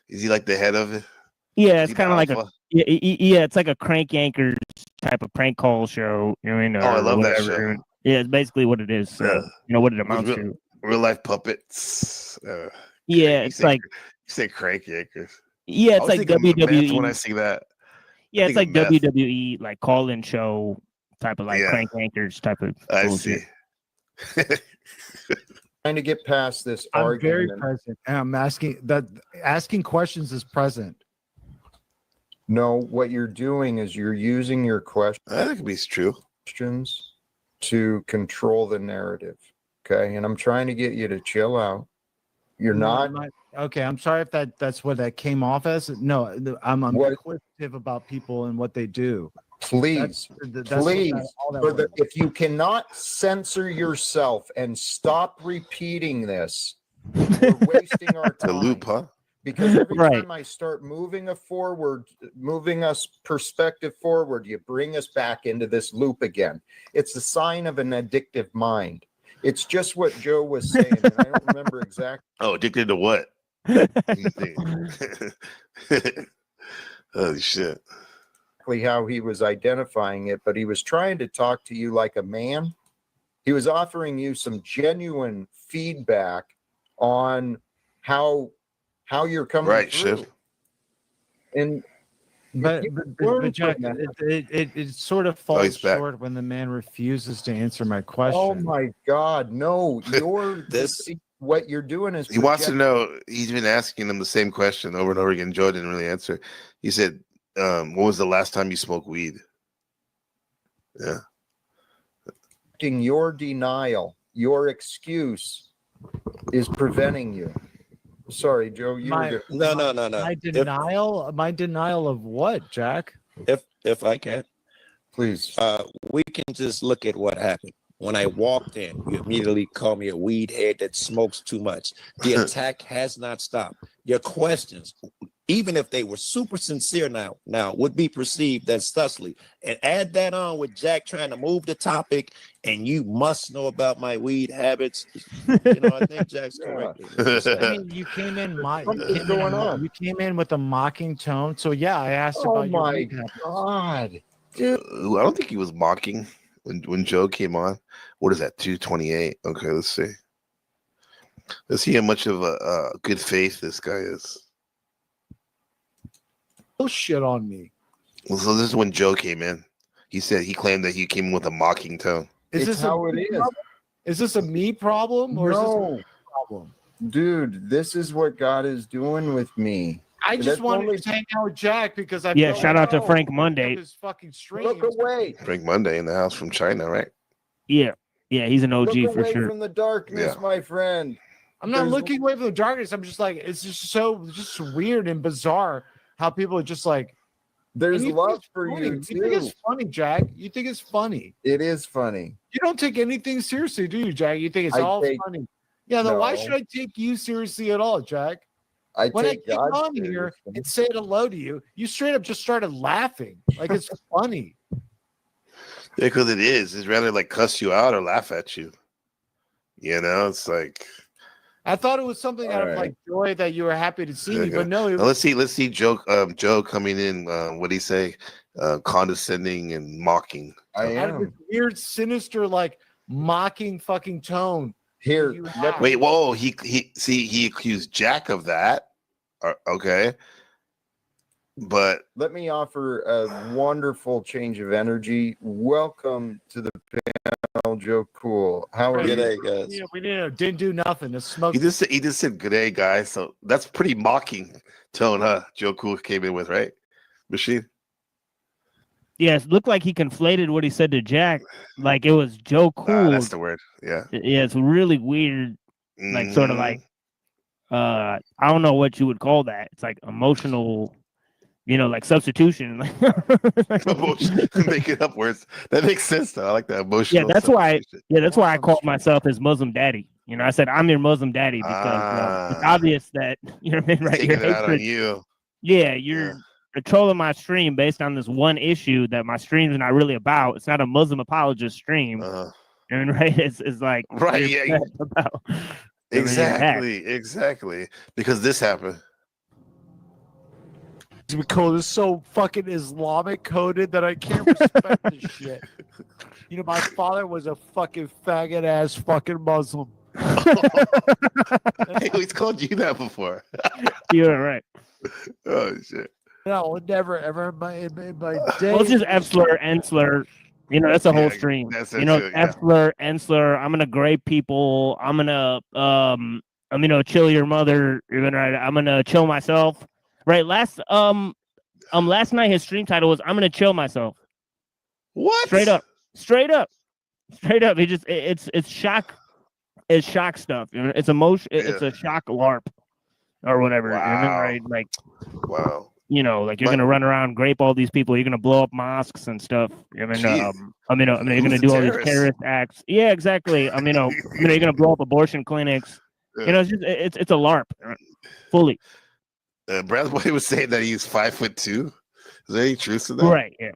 is he like the head of it? Yeah, it's kind of like it's like a crank yankers type of prank call show. I love that show. Yeah, it's basically what it is. So what it amounts to. Real life puppets. It's like you say crank yankers. Yeah, it's like WWE. When I see that, yeah, it's like WWE, like call-in show type of like crank yankers type of. I bullshit. see. Trying to get past this I'm argument. very present, and I'm asking questions is present. No, what you're doing is you're using your questions. I think it's true. Questions to control the narrative. Okay, and I'm trying to get you to chill out. You're not. Okay, I'm sorry if that's what that came off as. No, I'm inquisitive about people and what they do. Please, if you cannot censor yourself and stop repeating this, we're wasting our time. The loop, huh? Because every time I start moving us perspective forward, you bring us back into this loop again. It's a sign of an addictive mind. It's just what Joe was saying, and I don't remember exactly. Oh, addicted to what? Holy shit. How he was identifying it, but he was trying to talk to you like a man. He was offering you some genuine feedback on how you're coming through. Shit. And but Jack, it sort of falls short when the man refuses to answer my question. Oh my God, no! You're what you're doing is he wants to know. He's been asking him the same question over and over again. Joe didn't really answer. He said, "When was the last time you smoked weed?" Yeah. Your denial, your excuse, is preventing you. Sorry, Joe. No. My denial of what, Jack? If I can, please. We can just look at what happened. When I walked in, you immediately called me a weed head that smokes too much. The attack has not stopped. Your questions, even if they were super sincere now would be perceived as thusly. And add that on with Jack trying to move the topic, and you must know about my weed habits. I think Jack's correct. I mean, you came in you came in with a mocking tone. So yeah, I asked about your weed habits. God, dude. I don't think he was mocking when Joe came on. What is that? 228. Okay, let's see. Let's see how much of a good faith this guy is. Shit on me. Well, so this is when Joe came in. He claimed that he came in with a mocking tone. Is this how it is? Is this a me problem or is this a problem? Dude, this is what God is doing with me. I just wanted to hang out with Jack because I shout out to Frank Monday. Fucking Look away. Frank Monday in the house from China, right? Yeah, he's an OG Look for away sure. From the darkness, my friend. I'm not There's- looking away from the darkness. I'm just like, it's just weird and bizarre how people are just like. There's and you love think it's for funny. you You think it's too. funny, Jack? You think it's funny? It is funny. You don't take anything seriously, do you, Jack? You think it's I all take- funny? Yeah. Then why No. should I take you seriously at all, Jack? I When I take came God on here seriously. and said hello to you, you straight up just started laughing like it's funny. Yeah, because it is. It's rather like cuss you out or laugh at you. You know, it's like. I thought it was something out of like joy that you were happy to see me, but no. Now, let's see Joe coming in. What do he say? Condescending and mocking. Out of this weird, sinister, like mocking fucking tone. Here, wait, whoa! He accused Jack of that. Okay, but let me offer a wonderful change of energy. Welcome to the panel, Joe Cool. How are you? Yeah, we didn't do nothing. To smoke. he just said good day, guys. So that's pretty mocking tone, huh? Joe Cool came in with, right? Machine. Yes, looked like he conflated what he said to Jack, like it was Joe Cool. That's the word. Yeah. Yeah, it's really weird. Like sort of like I don't know what you would call that. It's like emotional, like substitution. Make it up words. That makes sense though. I like that emotional. Yeah, that's why I called myself his Muslim daddy. I said I'm your Muslim daddy because it's obvious that what I mean, right? Taking it out on you. Yeah, you're trolling my stream based on this one issue that my stream is not really about. It's not a Muslim apologist stream. And right, it's like right, yeah, about exactly. Because this happened. Because it's so fucking Islamic coded that I can't respect this shit. My father was a fucking faggot ass fucking Muslim. He's called you that before. You're right. Oh shit. No, never ever in my day. Well, it's just F slur, N slur. That's a whole stream. That's F slur, N slur. I'm gonna grade people. I'm gonna chill your mother. I'm gonna chill myself. Right. Last night his stream title was I'm gonna chill myself. What? Straight up. He just it's shock. It's shock stuff. It's emotion. It's a shock LARP or whatever. Wow. Right? Like wow. Like you're gonna run around, grape all these people. You're gonna blow up mosques and stuff. You're gonna do all these terrorist acts. Yeah, exactly. You're gonna blow up abortion clinics. It's a LARP, fully. Brad's boy was saying that he's 5'2". Is there any truth to that? Right. Yeah.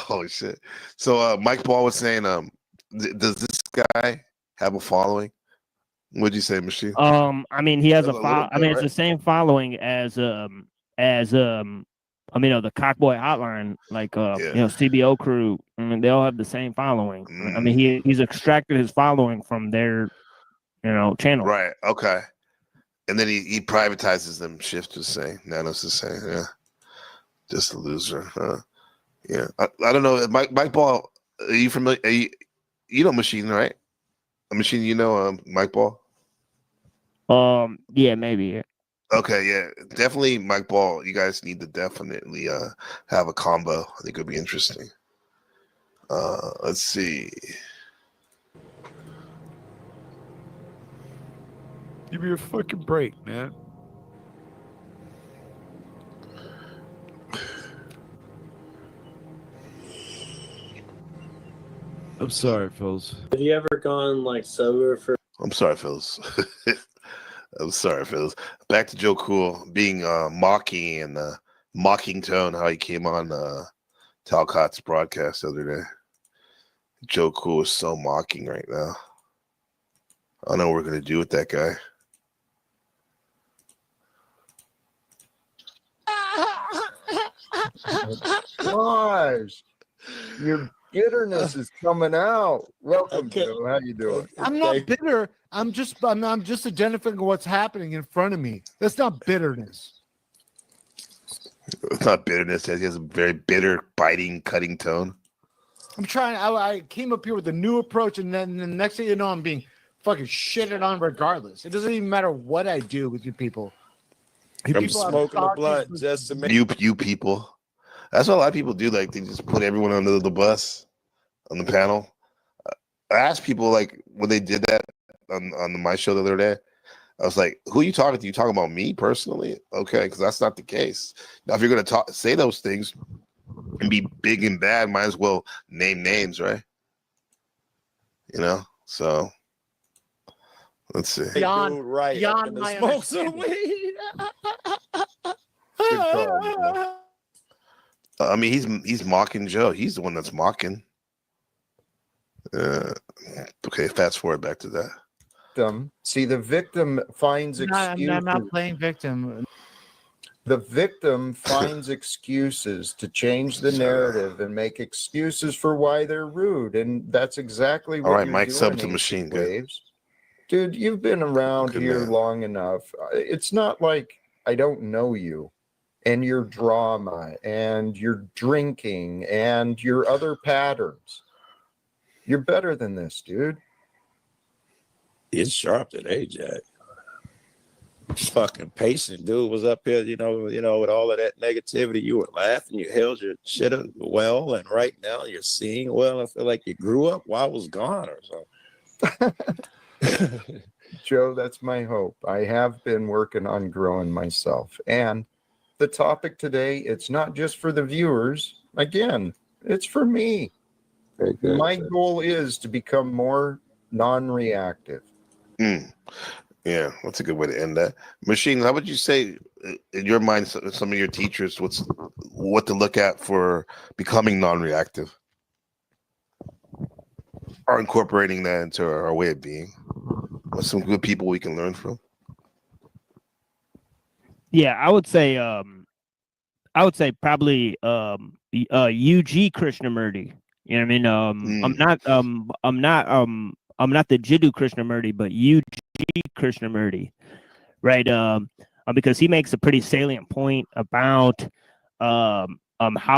Oh shit. So Mike Ball was saying, does this guy have a following? What'd you say, Machine? He has a follow. it's the same following as the Cockboy Hotline, like CBO crew. They all have the same following. He's extracted his following from their channel. Right. Okay. And then he privatizes them. Shift is saying, Nanos is saying, yeah, just a loser. Yeah. I don't know. Mike Ball, are you familiar? You know Machine, right? Machine, Mike Ball. Yeah, maybe. Yeah. Okay, yeah, definitely Mike Ball. You guys need to definitely have a combo. I think it'll be interesting. Let's see. Give me a fucking break, man. I'm sorry, Phils. Have you ever gone like sober for? I'm sorry, Phils. I'm sorry, Phils. Back to Joe Cool being mocking and mocking tone. How he came on Talcott's broadcast the other day. Joe Cool is so mocking right now. I don't know what we're gonna do with that guy. Gosh, your bitterness is coming out. Welcome, Joe. How you doing? I'm not bitter. I'm just identifying what's happening in front of me. That's not bitterness. It's not bitterness. He has a very bitter, biting, cutting tone. I'm trying. I came up here with a new approach, and then the next thing you know, I'm being fucking shitted on regardless. It doesn't even matter what I do with you people. From smoking the blood just to make you people. That's what a lot of people do. Like they just put everyone under the bus on the panel. I asked people like when they did that on my show the other day. I was like, who are you talking to? You talking about me personally? Okay, because that's not the case. Now, if you're going to say those things and be big and bad, might as well name names, right? You know? So, let's see. John, right. John, And smoke some weed. I mean, he's mocking Joe. He's the one that's mocking. Okay, fast forward back to that. See, the victim finds excuses. I'm not playing victim. The victim finds excuses to change the narrative and make excuses for why they're rude, and that's exactly what All right, you're Mike, doing. sub to Machine. Waves. Dude, you've been around Good here man. long enough. It's not like I don't know you and your drama and your drinking and your other patterns. You're better than this, dude. It's sharp today, Jack. Fucking patient dude was up here, with all of that negativity. You were laughing, you held your shit up well, and right now you're seeing well. I feel like you grew up while I was gone or something. Joe, that's my hope. I have been working on growing myself. And the topic today, it's not just for the viewers. Again, it's for me. My goal is to become more non-reactive. Yeah, that's a good way to end that. Machine, how would you say, in your mind, some of your teachers, what to look at for becoming non-reactive? Or incorporating that into our way of being? What's some good people we can learn from? Yeah, I would say probably UG Krishnamurti. You know what I mean? I'm not the Jiddu Krishnamurti, but UG Krishnamurti, right? Because he makes a pretty salient point about how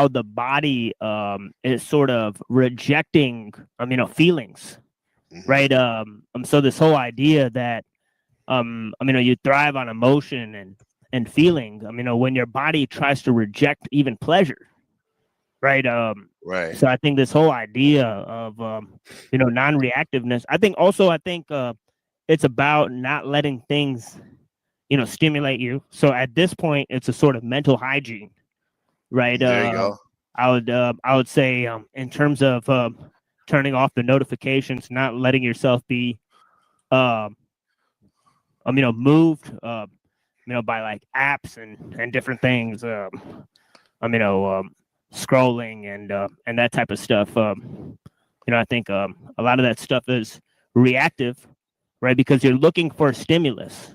the body is sort of rejecting feelings, right? So this whole idea that you thrive on emotion and feeling. When your body tries to reject even pleasure, right? Right. So I think this whole idea of non-reactiveness. I think it's about not letting things stimulate you. So at this point, it's a sort of mental hygiene, right? There you go. I would say in terms of turning off the notifications, not letting yourself be moved by like apps and different things, scrolling and that type of stuff. I think a lot of that stuff is reactive, right? Because you're looking for a stimulus,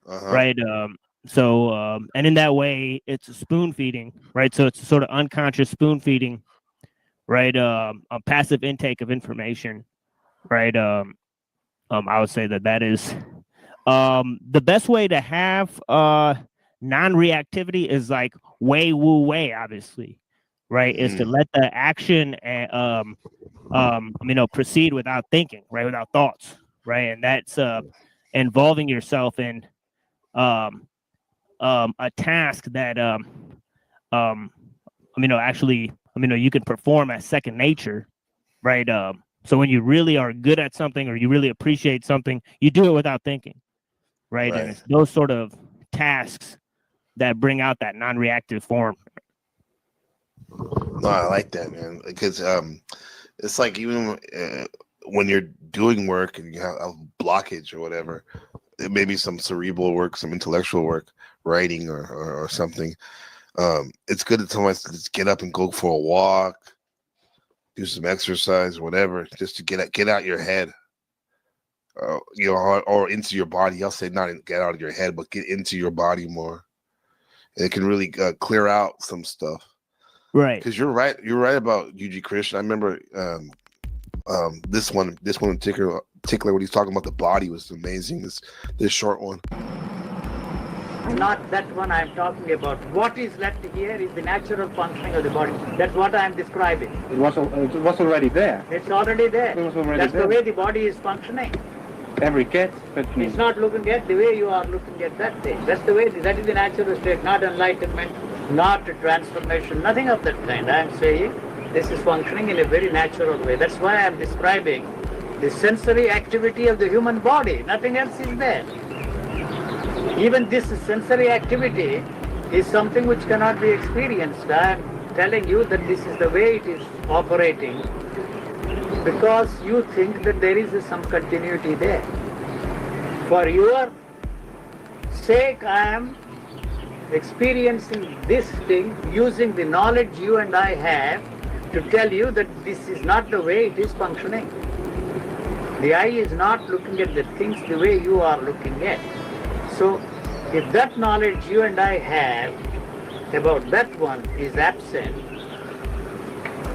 right? And in that way, it's a spoon feeding, right? So it's a sort of unconscious spoon feeding, right? A passive intake of information, right? I would say that is the best way to have non-reactivity is like way woo way, obviously, right? Is to let the action proceed without thinking, right? Without thoughts, right? And that's involving yourself in a task that actually you can perform as second nature, right? So when you really are good at something or you really appreciate something, you do it without thinking, right? And it's those sort of tasks that bring out that non-reactive form. No, I like that, man, because it's like even when you're doing work and you have a blockage or whatever, it may be some cerebral work, some intellectual work, writing or something. It's good to sometimes just get up and go for a walk, do some exercise, whatever, just to get out your head, or into your body. I'll say not get out of your head, but get into your body more. And it can really clear out some stuff. Right. Because you're right. You're right about UG Christian. I remember this one in particular, what he's talking about the body was amazing. This short one. Not that one I'm talking about. What is left here is the natural functioning of the body. That's what I'm describing. It was already there. It's already there. It was already That's there. the way the body is functioning. Every cat. It's not looking at the way you are looking at that thing. That's the way, that is the natural state, not enlightenment, not transformation, nothing of that kind. I'm saying this is functioning in a very natural way. That's why I'm describing the sensory activity of the human body. Nothing else is there. Even this sensory activity is something which cannot be experienced. I am telling you that this is the way it is operating because you think that there is some continuity there. For your sake, I am experiencing this thing using the knowledge you and I have to tell you that this is not the way it is functioning. The eye is not looking at the things the way you are looking at. So, if that knowledge you and I have about that one is absent,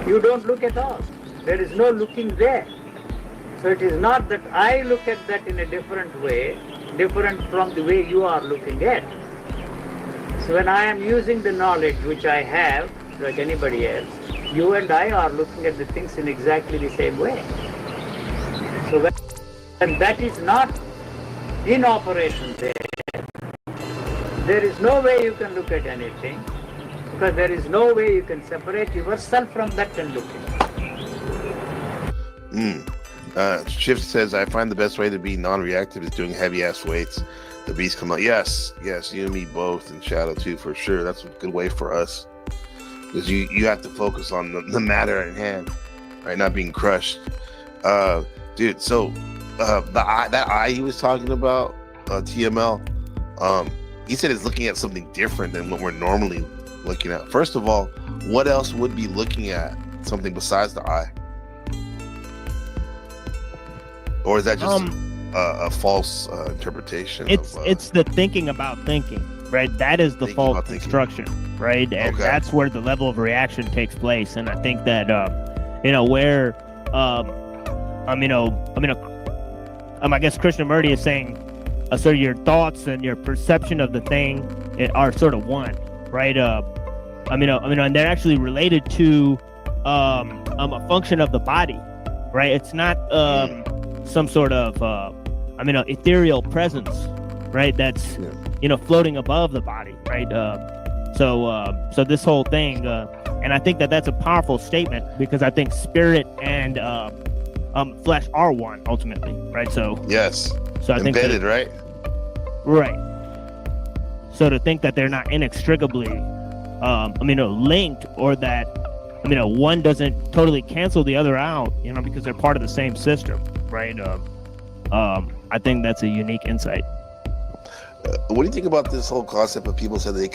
you don't look at all. There is no looking there. So it is not that I look at that in a different way, different from the way you are looking at. So when I am using the knowledge which I have, like anybody else, you and I are looking at the things in exactly the same way. So when that is not in operation there is no way you can look at anything, because there is no way you can separate yourself from that and look at it. Shift says, I find the best way to be non-reactive is doing heavy-ass weights. The beast come out. Yes, you and me both, and Shadow too, for sure. That's a good way for us. Because you have to focus on the matter at hand, right? Not being crushed. Dude, so that eye he was talking about, TML, he said it's looking at something different than what we're normally looking at. First of all, what else would be looking at something besides the eye? Or is that just a false interpretation? It's the thinking about thinking, right? That is the false construction, right? And that's where the level of reaction takes place. And I think that where I guess Krishnamurti is saying, so your thoughts and your perception of the thing are sort of one, right? And they're actually related to a function of the body, right? It's not some sort of ethereal presence, right? That's floating above the body, right? So this whole thing, and I think that that's a powerful statement because I think spirit and flesh are one ultimately, right? So yes, so I think embedded, right? Right. So to think that they're not inextricably, linked, or that, one doesn't totally cancel the other out, because they're part of the same system, right? I think that's a unique insight. What do you think about this whole concept of people said they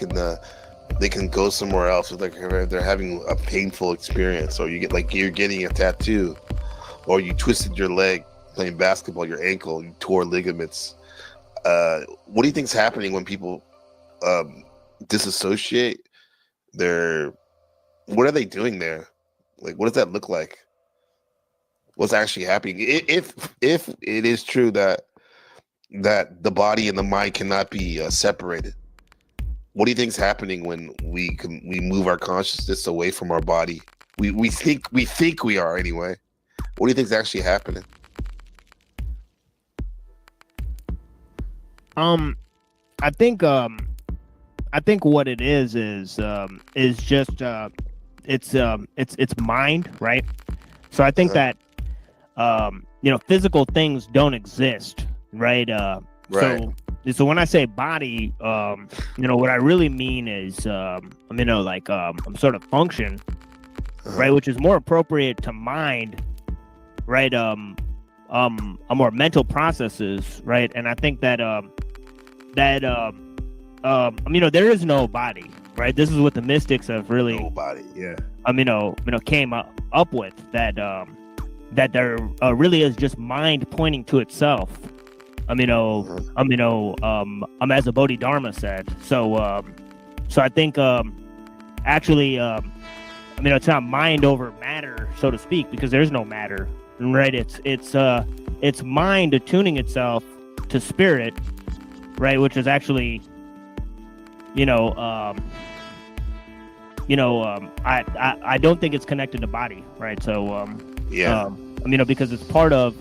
can go somewhere else if they're having a painful experience, or you get you're getting a tattoo, or you twisted your leg playing basketball, your ankle, you tore ligaments. What do you think's happening when people disassociate? What are they doing there? What does that look like? What's actually happening? If it is true that the body and the mind cannot be separated, what do you think's happening when we move our consciousness away from our body? We think we are anyway. What do you think's actually happening? I think what it is just it's mind, right? So I think that physical things don't exist, right? Right. So when I say body, what I really mean is sort of function, right, which is more appropriate to mind, right? More mental processes, right? And I think that there is no body, right? This is what the mystics have really came up with, that there really is just mind pointing to itself. As a Bodhidharma said. So I think actually it's not mind over matter, so to speak, because there's no matter, right? It's mind attuning itself to spirit, right, which is actually I don't think it's connected to body, right? So because it's part of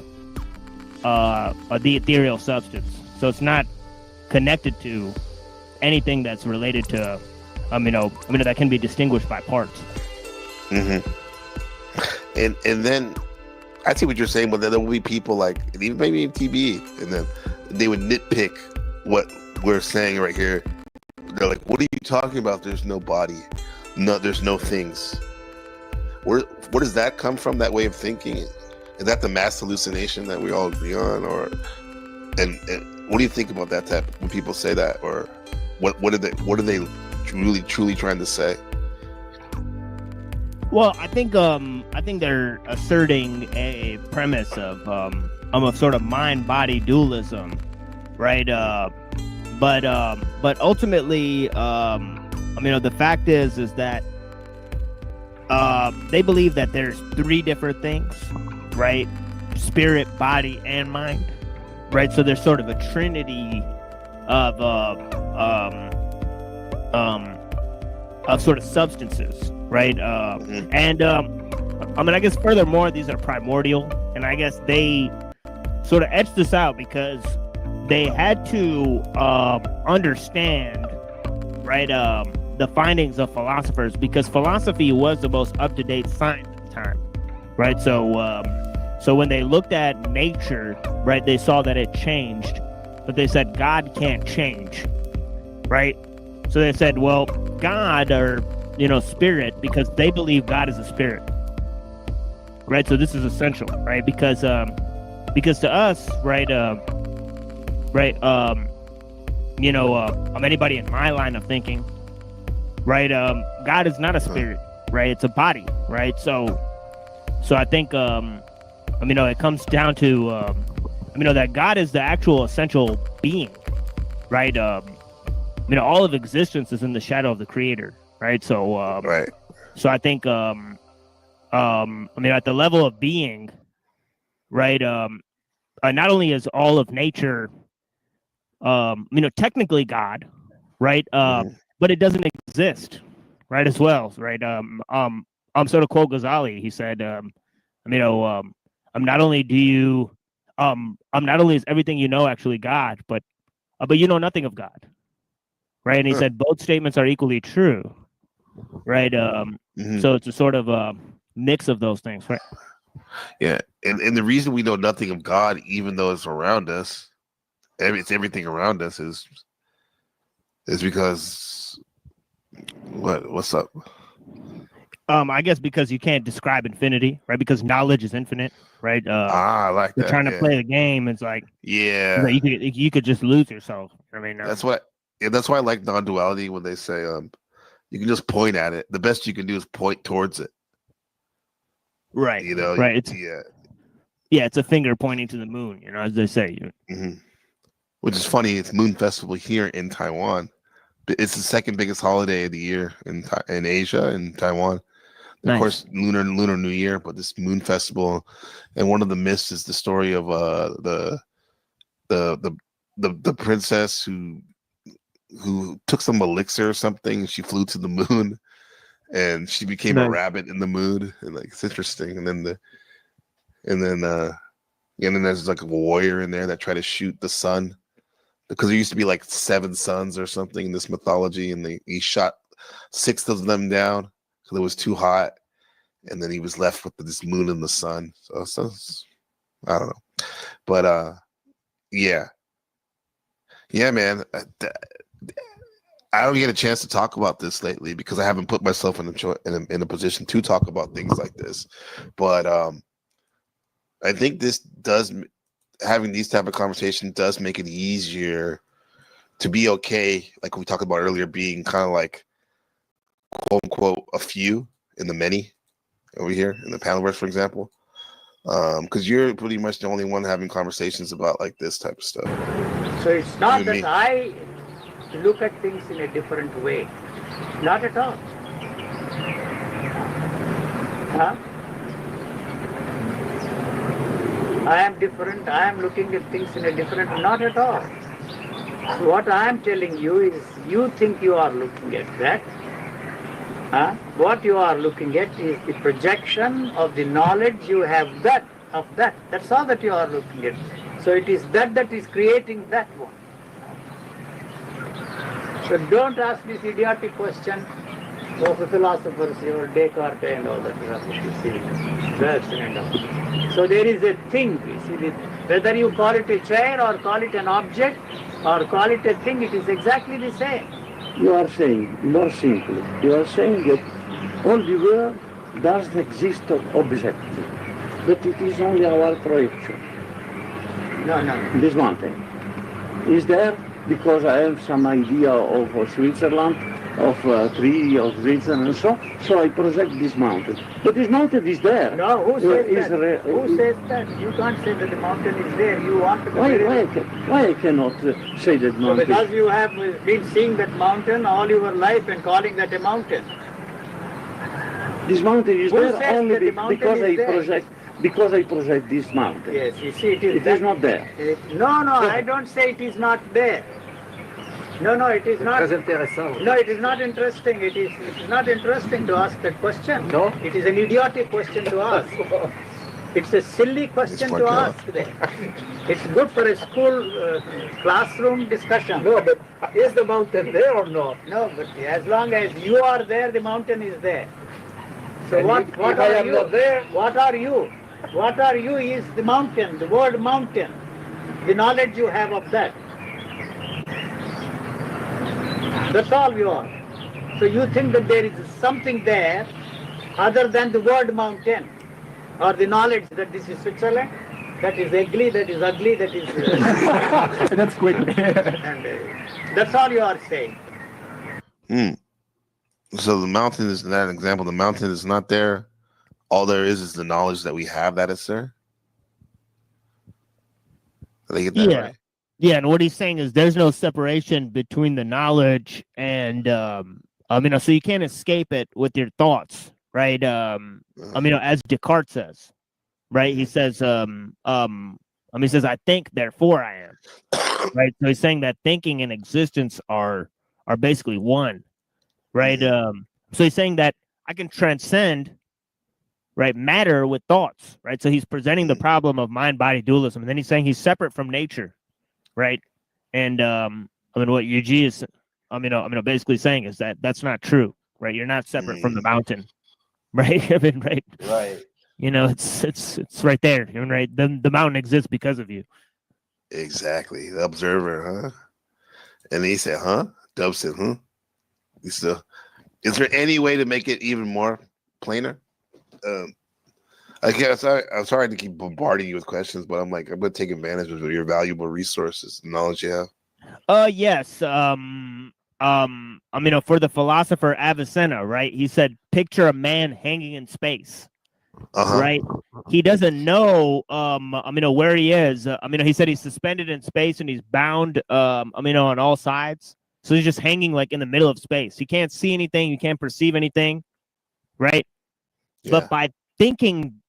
the ethereal substance, so it's not connected to anything that's related to that can be distinguished by parts. And then I see what you're saying, but there will be people even maybe in TB, and then they would nitpick what we're saying right here. They're like, what are you talking about? There's no body. No, there's no things. Where does that come from? That way of thinking? Is that the mass hallucination that we all agree on? Or and what do you think about that type when people say that? Or what are they really truly trying to say? Well, I think they're asserting a premise of sort of mind-body dualism, right? But ultimately, the fact is that they believe that there's three different things, right? Spirit, body, and mind, right? So there's sort of a trinity of sort of substances, right? And I guess furthermore, these are primordial, and I guess they sort of etched this out because they had to understand, right, the findings of philosophers, because philosophy was the most up-to-date science at the time, right? So when they looked at nature, right, they saw that it changed, but they said God can't change, right? So they said, well, God, or spirit, because they believe God is a spirit, right? So this is essential, right? Because to us, right, anybody in my line of thinking, right, God is not a spirit, right? It's a body, right? So I think it comes down to that God is the actual essential being, right? All of existence is in the shadow of the Creator, right? So right. So I think at the level of being, right, not only is all of nature technically God, right, but it doesn't exist, right, as well, right? Sort of quote Ghazali. He said, not only is everything you know actually God, but you know nothing of God, right? And he said both statements are equally true, right? So it's a sort of mix of those things, right? Yeah, and the reason we know nothing of God, even though it's around us, it's everything around us, is because what's up? I guess because you can't describe infinity, right? Because knowledge is infinite, right? I like you're that. trying to play the game. It's like, yeah, you could just lose yourself. I mean, that's why I like non-duality when they say you can just point at it. The best you can do is point towards it. Right. Right. It's it's a finger pointing to the moon, as they say. Which is funny. It's Moon Festival here in Taiwan. It's the second biggest holiday of the year in Asia and Taiwan. Of course, Lunar New Year, but this Moon Festival, and one of the myths is the story of the princess who took some elixir or something, and she flew to the moon, and she became a rabbit in the moon, and like it's interesting. And then there's like a warrior in there that tried to shoot the sun, because there used to be like 7 suns or something in this mythology, and he shot 6 of them down because it was too hot, and then he was left with this moon and the sun. So I don't know, but yeah, man. I don't get a chance to talk about this lately because I haven't put myself in a position to talk about things like this. But I think having these type of conversations does make it easier to be okay, like we talked about earlier, being kind of like quote unquote a few in the many over here in the panelverse, for example. Because you're pretty much the only one having conversations about like this type of stuff. So it's not that I look at things in a different way. Not at all. I am different. I am looking at things in a different, not at all. So what I am telling you is, you think you are looking at that. What you are looking at is the projection of the knowledge you have of that. That's all that you are looking at. So it is that is creating that one. So don't ask this idiotic question of the philosophers, Descartes and all that. So there is a thing, you see, whether you call it a chair or call it an object, or call it a thing, it is exactly the same. You are saying, more simply, you are saying that all the world doesn't exist objectively, but it is only our projection. No, no. This mountain is there because I have some idea of Switzerland, of tree, of Switzerland, and so I project this mountain. But this mountain is there. No, who says Is that? Who says that? You can't say that the mountain is there. You want to be why I cannot say that So mountain? because you have been seeing that mountain all your life and calling that a mountain. This mountain is Who there says only that the mountain because is there? I project this mountain. Yes, you see, it is not there. No, I don't say it is not there. No, it is not. No, it is not interesting. It is not interesting to ask that question. No. It is an idiotic question to ask. It's a silly question to ask there. It's good for a school classroom discussion. No, but is the mountain there or not? No, but as long as you are there, the mountain is there. So and what if are I am you? not there? What are you? What are you is the mountain, the word mountain, the knowledge you have of that. That's all you are. So you think that there is something there other than the word mountain or the knowledge that this is Switzerland, that is ugly, that is ugly, that is... That's quick. And that's all you are saying. So the mountain is that example. The mountain is not there. All there is the knowledge that we have that it's there. Did I get that right? Yeah, and what he's saying is there's no separation between the knowledge and so you can't escape it with your thoughts, right? As Descartes says, right? He says, he says, I think, therefore I am. Right? So he's saying that thinking and existence are basically one, right? So he's saying that I can transcend, right, matter with thoughts, right? So he's presenting the problem of mind-body dualism, and then he's saying he's separate from nature. Right, and what Yuji is, basically saying is that that's not true. Right, you're not separate from the mountain. Right, right. Right. It's right there. Right, the mountain exists because of you. Exactly, the observer, huh? And he said, "Huh?" Dub said, "Huh?" Is there any way to make it even more plainer? I'm sorry to keep bombarding you with questions, but I'm going to take advantage of your valuable resources and knowledge you have. Yes. For the philosopher Avicenna, right? He said, picture a man hanging in space. Right? He doesn't know, where he is. He said he's suspended in space and he's bound, on all sides. So he's just hanging like in the middle of space. He can't see anything. You can't perceive anything. Right? Yeah. But by thinking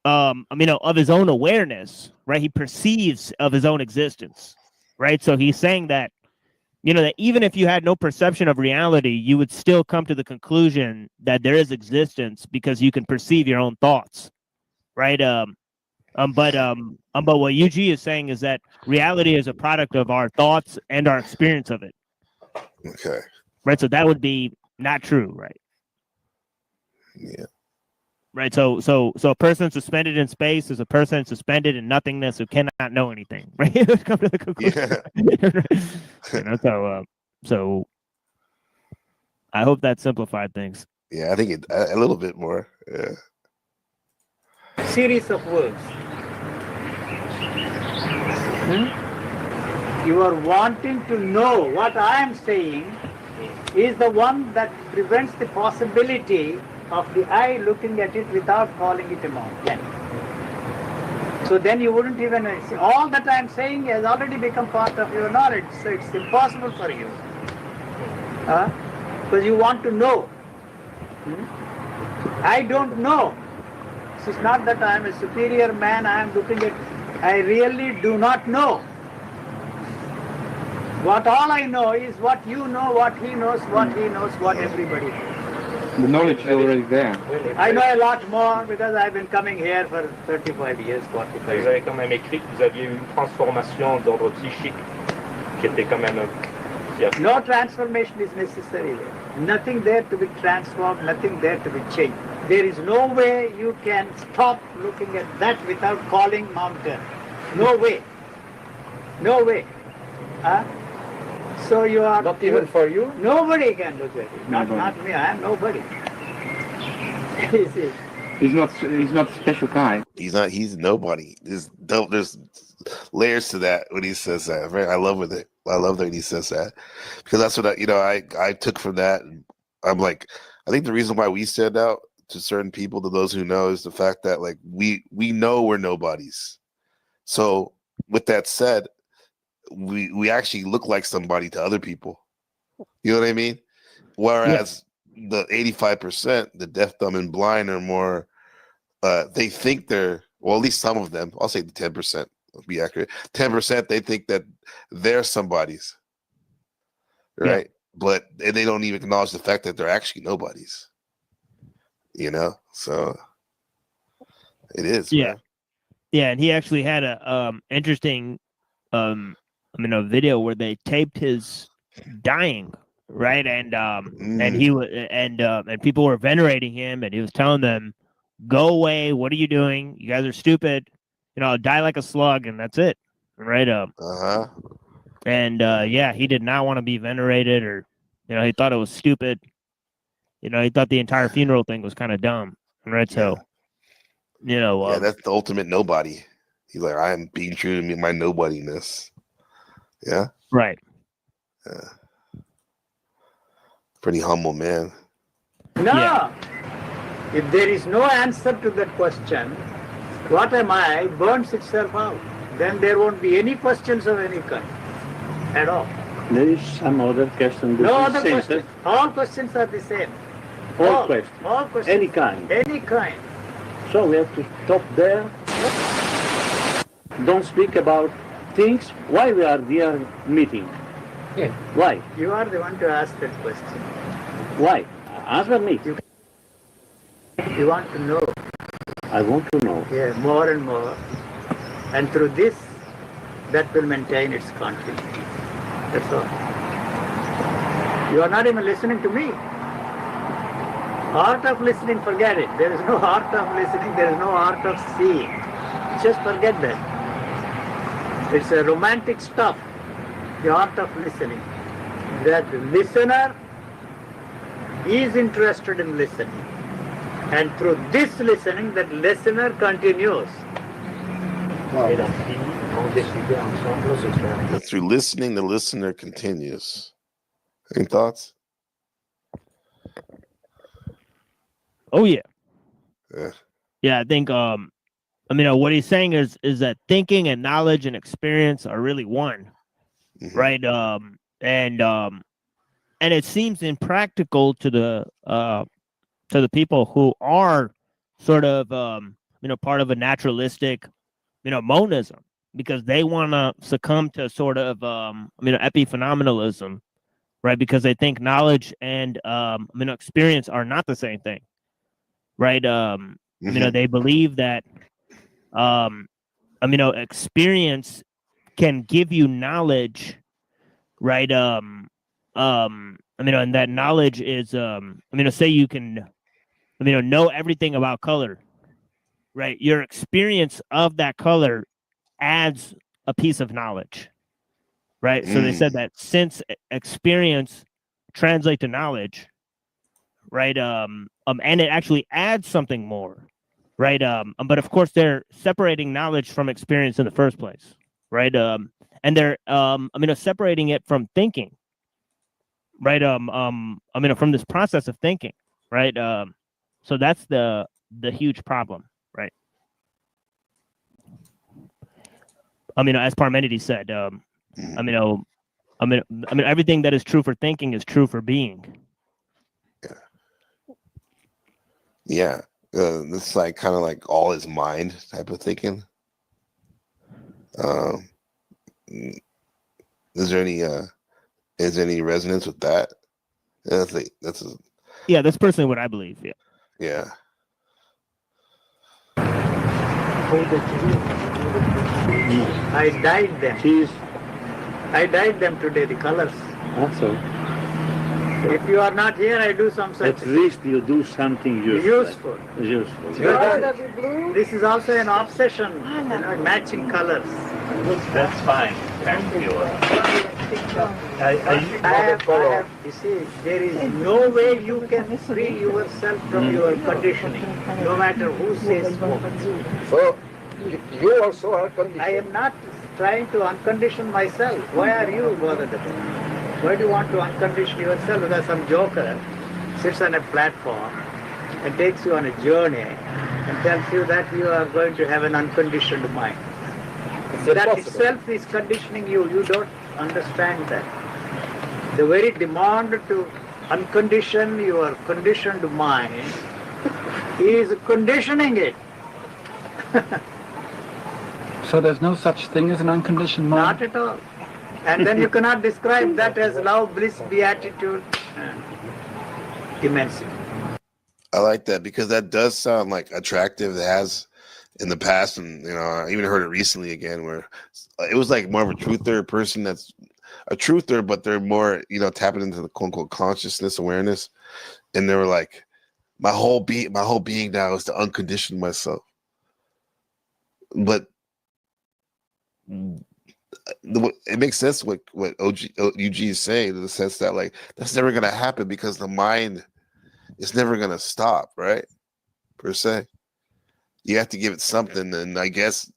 of his own awareness, right? He perceives of his own existence, right? So he's saying that, that even if you had no perception of reality, you would still come to the conclusion that there is existence because you can perceive your own thoughts, right? But what Yuji is saying is that reality is a product of our thoughts and our experience of it. Okay. Right. So that would be not true, right? Yeah. Right, so a person suspended in space is a person suspended in nothingness who cannot know anything. Right, come to the conclusion. Yeah. So I hope that simplified things. Yeah, I think a little bit more. Yeah. Series of words. You are wanting to know what I am saying is the one that prevents the possibility of the eye looking at it without calling it a mountain. So then you wouldn't even see. All that I am saying has already become part of your knowledge, so it's impossible for you. Because you want to know. I don't know. It's not that I am a superior man, I am looking at, I really do not know. All I know is what you know, what he knows, what everybody knows. The knowledge is already there. I know a lot more because I've been coming here for 35 years, 45 Vous avez quand même écrit que vous aviez eu une transformation d'ordre psychique qui était quand même... No transformation is necessary there. Nothing there to be transformed, nothing there to be changed. There is no way you can stop looking at that without calling mountain. No way. No way. So you are not even for you. Nobody can look at it. Not me. I am nobody. He's not special guy. He's nobody. There's layers to that when he says that. Right? I love it. I love that when he says that, because that's what I took from that. I'm like, I think the reason why we stand out to certain people, to those who know, is the fact that like we know we're nobodies. So with that said, we actually look like somebody to other people. You know what I mean? Whereas the 85%, the deaf, dumb, and blind, are more. They think they're, well, at least some of them. I'll say the 10%. Be accurate. 10%. They think that they're somebody's, right? But they don't even acknowledge the fact that they're actually nobodies. You know, so it is. Man. Yeah, and he actually had a interesting, a video where they taped his dying, right? And he was and people were venerating him, and he was telling them, "Go away! What are you doing? You guys are stupid. You know, die like a slug, and that's it." Right? And he did not want to be venerated, or he thought it was stupid. He thought the entire funeral thing was kind of dumb, right? So, that's the ultimate nobody. He's like, I am being true to my nobodiness. Yeah. Right. Yeah. Pretty humble man. No. If there is no answer to that question, what am I burns itself out. Then there won't be any questions of any kind at all. There is some other question. No other question. All questions are the same. All questions. All questions. Any kind. Any kind. So we have to stop there. Don't speak about things. Why we are here meeting? Yeah. Why? You are the one to ask that question. Why? Answer me. You want to know. I want to know. Yeah, more and more. And through this, that will maintain its continuity. That's all. You are not even listening to me. Art of listening, forget it. There is no art of listening, there is no art of seeing. Just forget that. It's a romantic stuff, the art of listening. That the listener is interested in listening. And through this listening, that listener continues. And through listening, the listener continues. Any thoughts? Oh yeah. Yeah. Yeah, I think what he's saying is that thinking and knowledge and experience are really one. Mm-hmm. Right? And it seems impractical to the people who are sort of part of a naturalistic monism, because they want to succumb to sort of epiphenomenalism, right? Because they think knowledge and experience are not the same thing. Right. They believe that, experience can give you knowledge, right? And that knowledge is, say you can, know everything about color, right? Your experience of that color adds a piece of knowledge, right? So they said that since experience translates to knowledge, right? And it actually adds something more, right? But of course they're separating knowledge from experience in the first place, right? And they're, separating it from thinking, right? From this process of thinking, right? So that's the huge problem, right? As Parmenides said, everything that is true for thinking is true for being. Yeah, it's like kind of like all is mind type of thinking. Is there any resonance with that? That's personally what I believe. Yeah. Yeah. I dyed them. I dyed them today, the colors. Also. If you are not here, I do some such. At least you do something useful. Useful. This is also an obsession, matching colors. That's fine. and pure. You see, there is no way you can free yourself from your conditioning, no matter who says what. So, you also are conditioned. I am not trying to uncondition myself. Why are you bothered about it? Why do you want to uncondition yourself? Because some joker sits on a platform and takes you on a journey and tells you that you are going to have an unconditioned mind. That itself is conditioning you. You don't understand that. The very demand to uncondition your conditioned mind is conditioning it. So there's no such thing as an unconditioned mind? Not at all. And then you cannot describe that as love, bliss, beatitude, immensity. I like that because that does sound like attractive. It has in the past, and you know, I even heard it recently again, where it was like more of a truther person that's a truther, but they're more, you know, tapping into the quote unquote consciousness awareness, and they were like, my whole being now is to uncondition myself. But it makes sense what UG is saying, in the sense that like that's never gonna happen because the mind is never gonna stop, right? Per se, you have to give it something, and I guess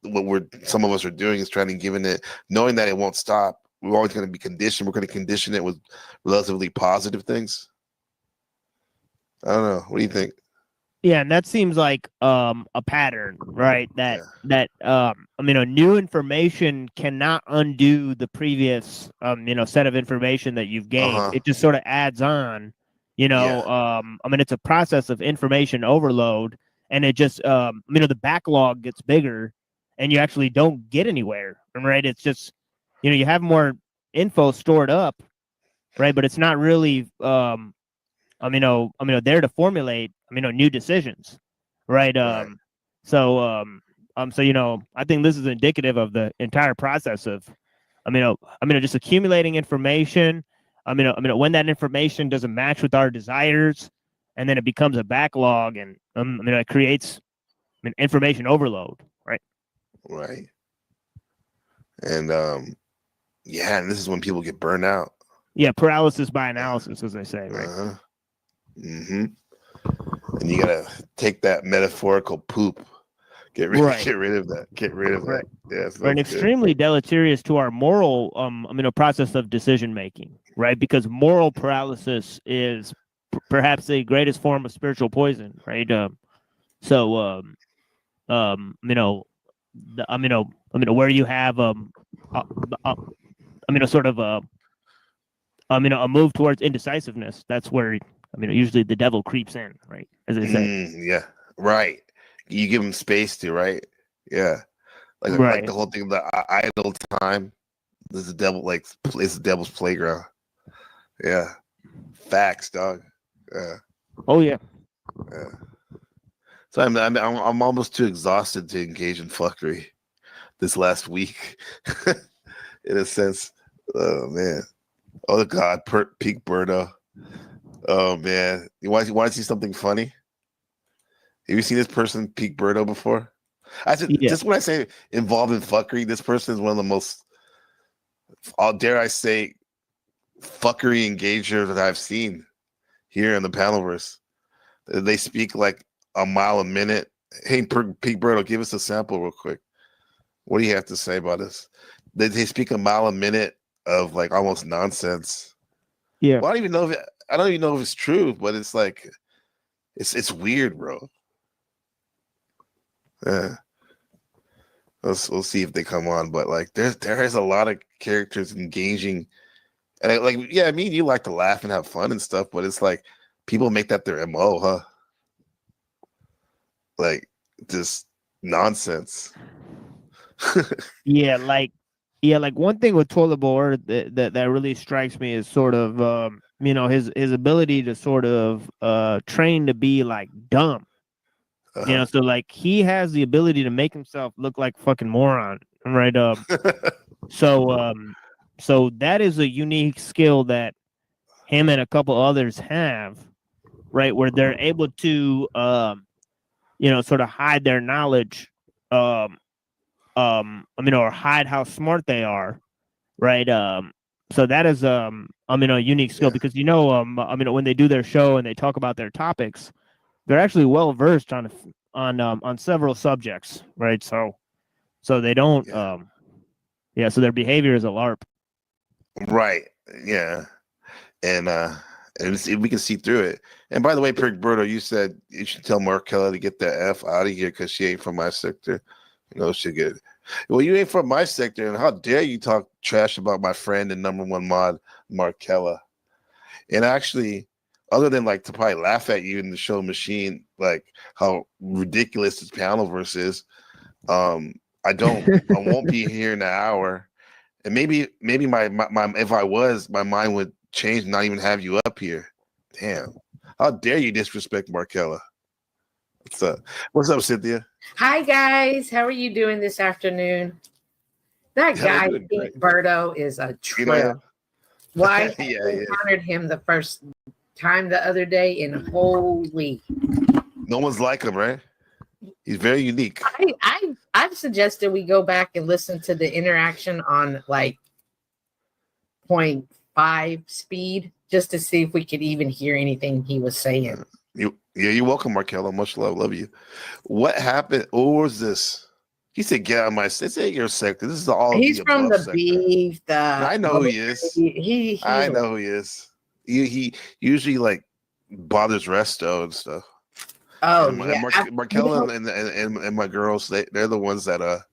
what some of us are doing is trying to give it, knowing that it won't stop. We're always going to be conditioned. We're going to condition it with relatively positive things. I don't know. What do you think? Yeah, and that seems like a pattern, right? That I mean, new information cannot undo the previous set of information that you've gained. It just sort of adds on, I mean, it's a process of information overload, and it just the backlog gets bigger, and you actually don't get anywhere, right? It's just you have more info stored up, right? But it's not really there to formulate new decisions, right? So I think this is indicative of the entire process of just accumulating information. When that information doesn't match with our desires, and then it becomes a backlog, and it creates information overload, right? Right. And and this is when people get burned out. Yeah, paralysis by analysis, as they say, right? Mm-hmm. And you gotta take that metaphorical poop. Get rid of that. Get rid of that. Yeah, right. And extremely deleterious to our moral process of decision making, right? Because moral paralysis is perhaps the greatest form of spiritual poison, right? Where you have sort of a move towards indecisiveness, that's where usually the devil creeps in, right? As they say. Yeah, right. You give him space to, right? Yeah, like the whole thing, the idle time. This is the devil, it's the devil's playground. Yeah, facts, dog. Yeah. Oh yeah. Yeah. So I'm almost too exhausted to engage in fuckery this last week, in a sense. Oh man. Oh God, peak Birdo. Oh man, you want to see something funny? Have you seen this person peak Birdo before? I said, just when I say involved in fuckery, this person is one of the most, dare I say, fuckery engagers that I've seen here in the Panelverse. They speak like a mile a minute. Hey, Peak Birdo, give us a sample real quick. What do you have to say about this? They speak a mile a minute of like almost nonsense. Yeah. Well, I don't even know if it's true, but it's like it's weird, bro. Yeah. We'll see if they come on, but like there is a lot of characters engaging, and I mean you like to laugh and have fun and stuff, but it's like people make that their MO, huh? Like just nonsense. Like one thing with Toilet Boy that really strikes me is sort of his ability to sort of train to be like dumb. So like he has the ability to make himself look like fucking moron, right? So that is a unique skill that him and a couple others have, right? Where they're able to sort of hide their knowledge or hide how smart they are, right? So that is a unique skill because when they do their show and they talk about their topics, they're actually well versed on several subjects, right? So they don't so their behavior is a LARP. Right. Yeah. And we can see through it. And by the way, Berto, you said you should tell Markella to get the F out of here because she ain't from my sector. She good. Well, you ain't from my sector, and how dare you talk trash about my friend and number one mod, Markella? And actually, other than like to probably laugh at you in the show machine, like how ridiculous this panel verse is, I won't be here in an hour. And maybe my if I was, my mind would change and not even have you up here. Damn. How dare you disrespect Markella? What's up, Cynthia? Hi guys, how are you doing this afternoon? That guy, Pete Berto, is a trip. Why? I encountered him the first time the other day, and holy, no one's like him, right? He's very unique. I've suggested we go back and listen to the interaction on like 0.5 speed just to see if we could even hear anything he was saying. You're welcome, Markella. Much love you. What happened? What was this? He said, "Get out of my." This ain't your sector. This is all. He's from the beef. I know who he is. I know who he is. He usually like bothers Resto and stuff. Oh, and Markella and my girls, they're the ones that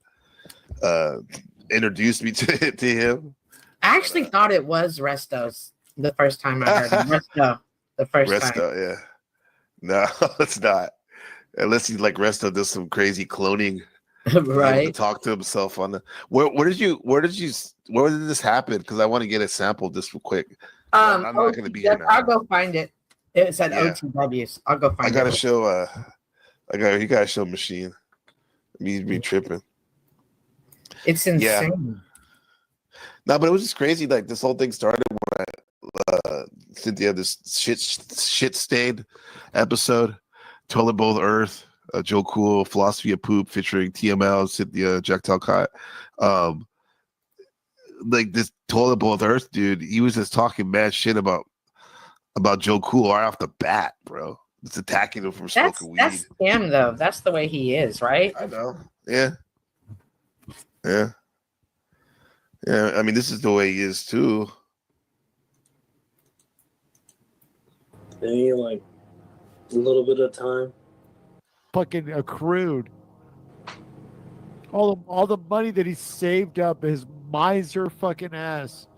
introduced me to him. I actually thought it was Resto's the first time I heard him. Resto, the first time. Resto, yeah. No, it's not. Unless he like Resto does some crazy cloning, right? To talk to himself on the. Where did this happen? Because I want to get a sample just real quick. I'm not going to be here now. I'll go find it. It said OTWs. I'll go find it. I gotta show. You gotta show machine. Me tripping. It's insane. Yeah. No, but it was just crazy. Like this whole thing started when I Cynthia this shit stained episode, Toilet Bowl Earth, Joe Cool, Philosophy of Poop featuring TML, Cynthia, Jack Talcott. Like this Toilet Bowl Earth dude, he was just talking mad shit about Joe Cool right off the bat, bro. It's attacking him from smoking weed. That's him though. That's the way he is, right? I know. Yeah. I mean, this is the way he is too. Maybe like a little bit of time. Fucking accrued. All the money that he saved up, his miser fucking ass.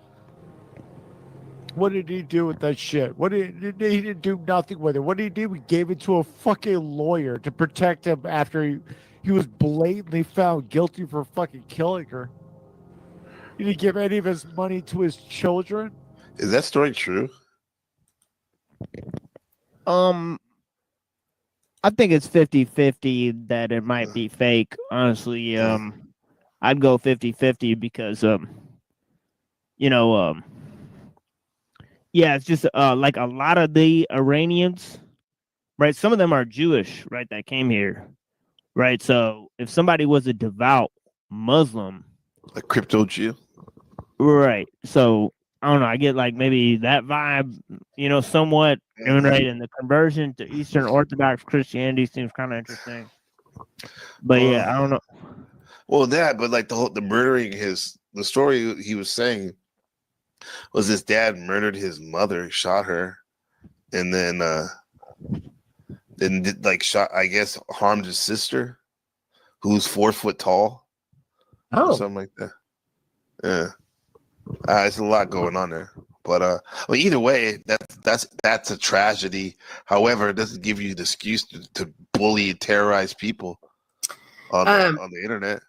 What did he do with that shit? He didn't do nothing with it. What did he do? He gave it to a fucking lawyer to protect him after he was blatantly found guilty for fucking killing her. He didn't give any of his money to his children. Is that story true? I think it's 50-50 that it might be fake. Honestly, I'd go 50-50 because it's just like a lot of the Iranians, right? Some of them are Jewish, right, that came here. Right. So if somebody was a devout Muslim, a crypto Jew. Right. So I don't know. I get like maybe that vibe, somewhat. Right. And the conversion to Eastern Orthodox Christianity seems kind of interesting. But I don't know. Well, but like the murdering the story he was saying was his dad murdered his mother, shot her, and then harmed his sister, who's 4 foot tall. Oh, something like that. Yeah, it's a lot going on there. But well, either way, that's a tragedy. However, it doesn't give you the excuse to bully and terrorize people on the internet.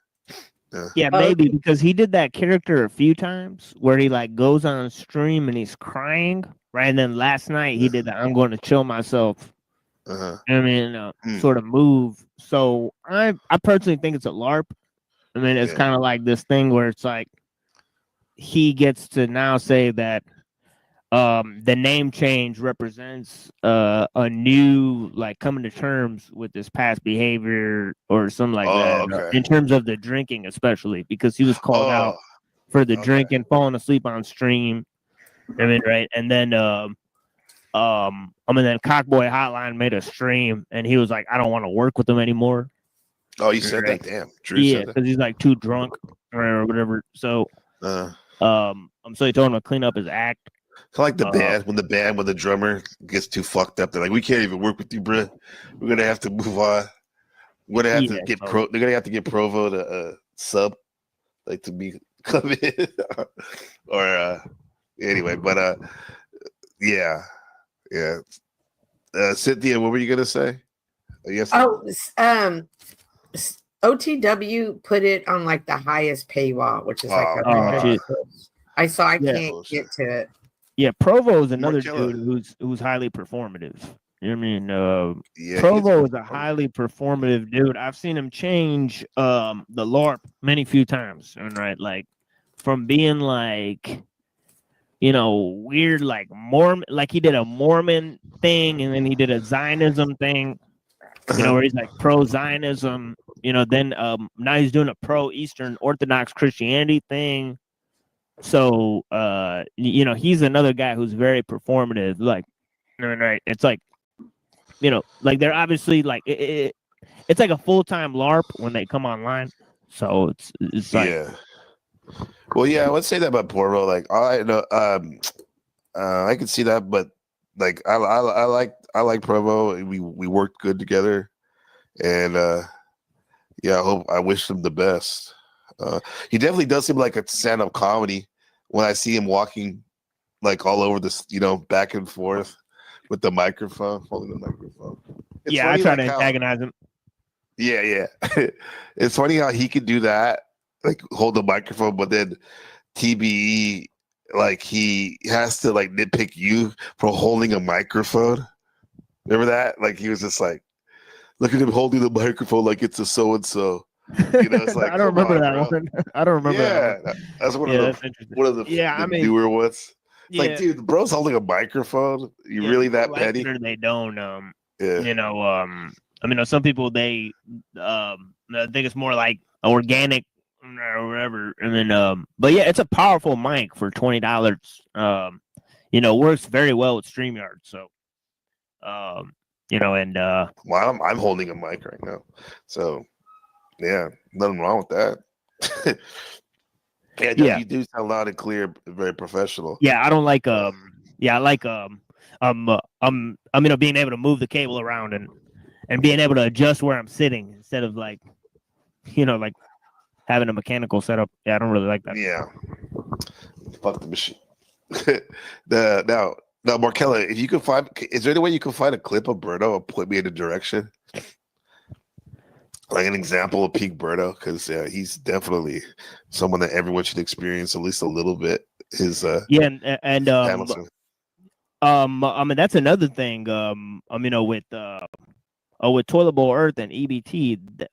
Yeah, maybe because he did that character a few times where he like goes on stream and he's crying, right? And then last night he did that "I'm going to chill myself." Sort of move. So I personally think it's a LARP. I mean, it's kind of like this thing where it's like he gets to now say that the name change represents a new like coming to terms with this past behavior or something like that. Okay. In terms of the drinking, especially because he was called out for the drinking, falling asleep on stream. I mean, right, and then then Cockboy Hotline made a stream, and he was like, "I don't want to work with them anymore." Oh, you said right? that? Damn, Drew Yeah, said that. because he's like too drunk or whatever. So, so he told him to clean up his act. It's like the band when the drummer gets too fucked up, they're like, "We can't even work with you, bro. We're gonna have to move on. We're gonna have to get They're gonna have to get Provo to sub, like to be come in, or anyway. But yeah. Cynthia, what were you gonna say? Yes. OTW put it on like the highest paywall, which is like I can't get to it. Yeah, Provo is another dude who's highly performative. You know what I mean? Provo is a highly performative dude. I've seen him change the LARP many few times, right? Like from being like, weird like Mormon, like he did a Mormon thing and then he did a Zionism thing, where he's like pro-Zionism, then now he's doing a pro-Eastern Orthodox Christianity thing. So he's another guy who's very performative, like right. It's like like they're obviously like it's like a full-time LARP when they come online. So it's like Well, yeah, I would say that about Porvo. Like, I know, I can see that, but like, I like Provo. We worked good together, and I wish him the best. He definitely does seem like a stand-up comedy when I see him walking like all over this, back and forth with the microphone, holding the microphone. It's I try to antagonize him. Yeah. It's funny how he could do that, like hold the microphone, but then TBE, like he has to like nitpick you for holding a microphone. Remember that? Like he was just like, look at him holding the microphone like it's a so-and-so. It's like I don't remember that one. I don't remember that one. That's one of the newer ones. It's like, dude, the bro's holding a microphone. You really that like petty? It or they don't. Some people they think it's more like organic or whatever. And then but yeah, it's a powerful mic for $20. Works very well with StreamYard. So well, I'm holding a mic right now. So yeah, nothing wrong with that. You do sound loud and clear, very professional. Yeah, I don't like I like being able to move the cable around and being able to adjust where I'm sitting instead of like like having a mechanical setup. Yeah, I don't really like that. Yeah. Fuck the machine. Now Markella, if you could find, is there any way you can find a clip of Berto and put me in a direction? Like an example of peak Berto, because he's definitely someone that everyone should experience at least a little bit. His Hamilton. That's another thing. With Toilet Bowl Earth and EBT,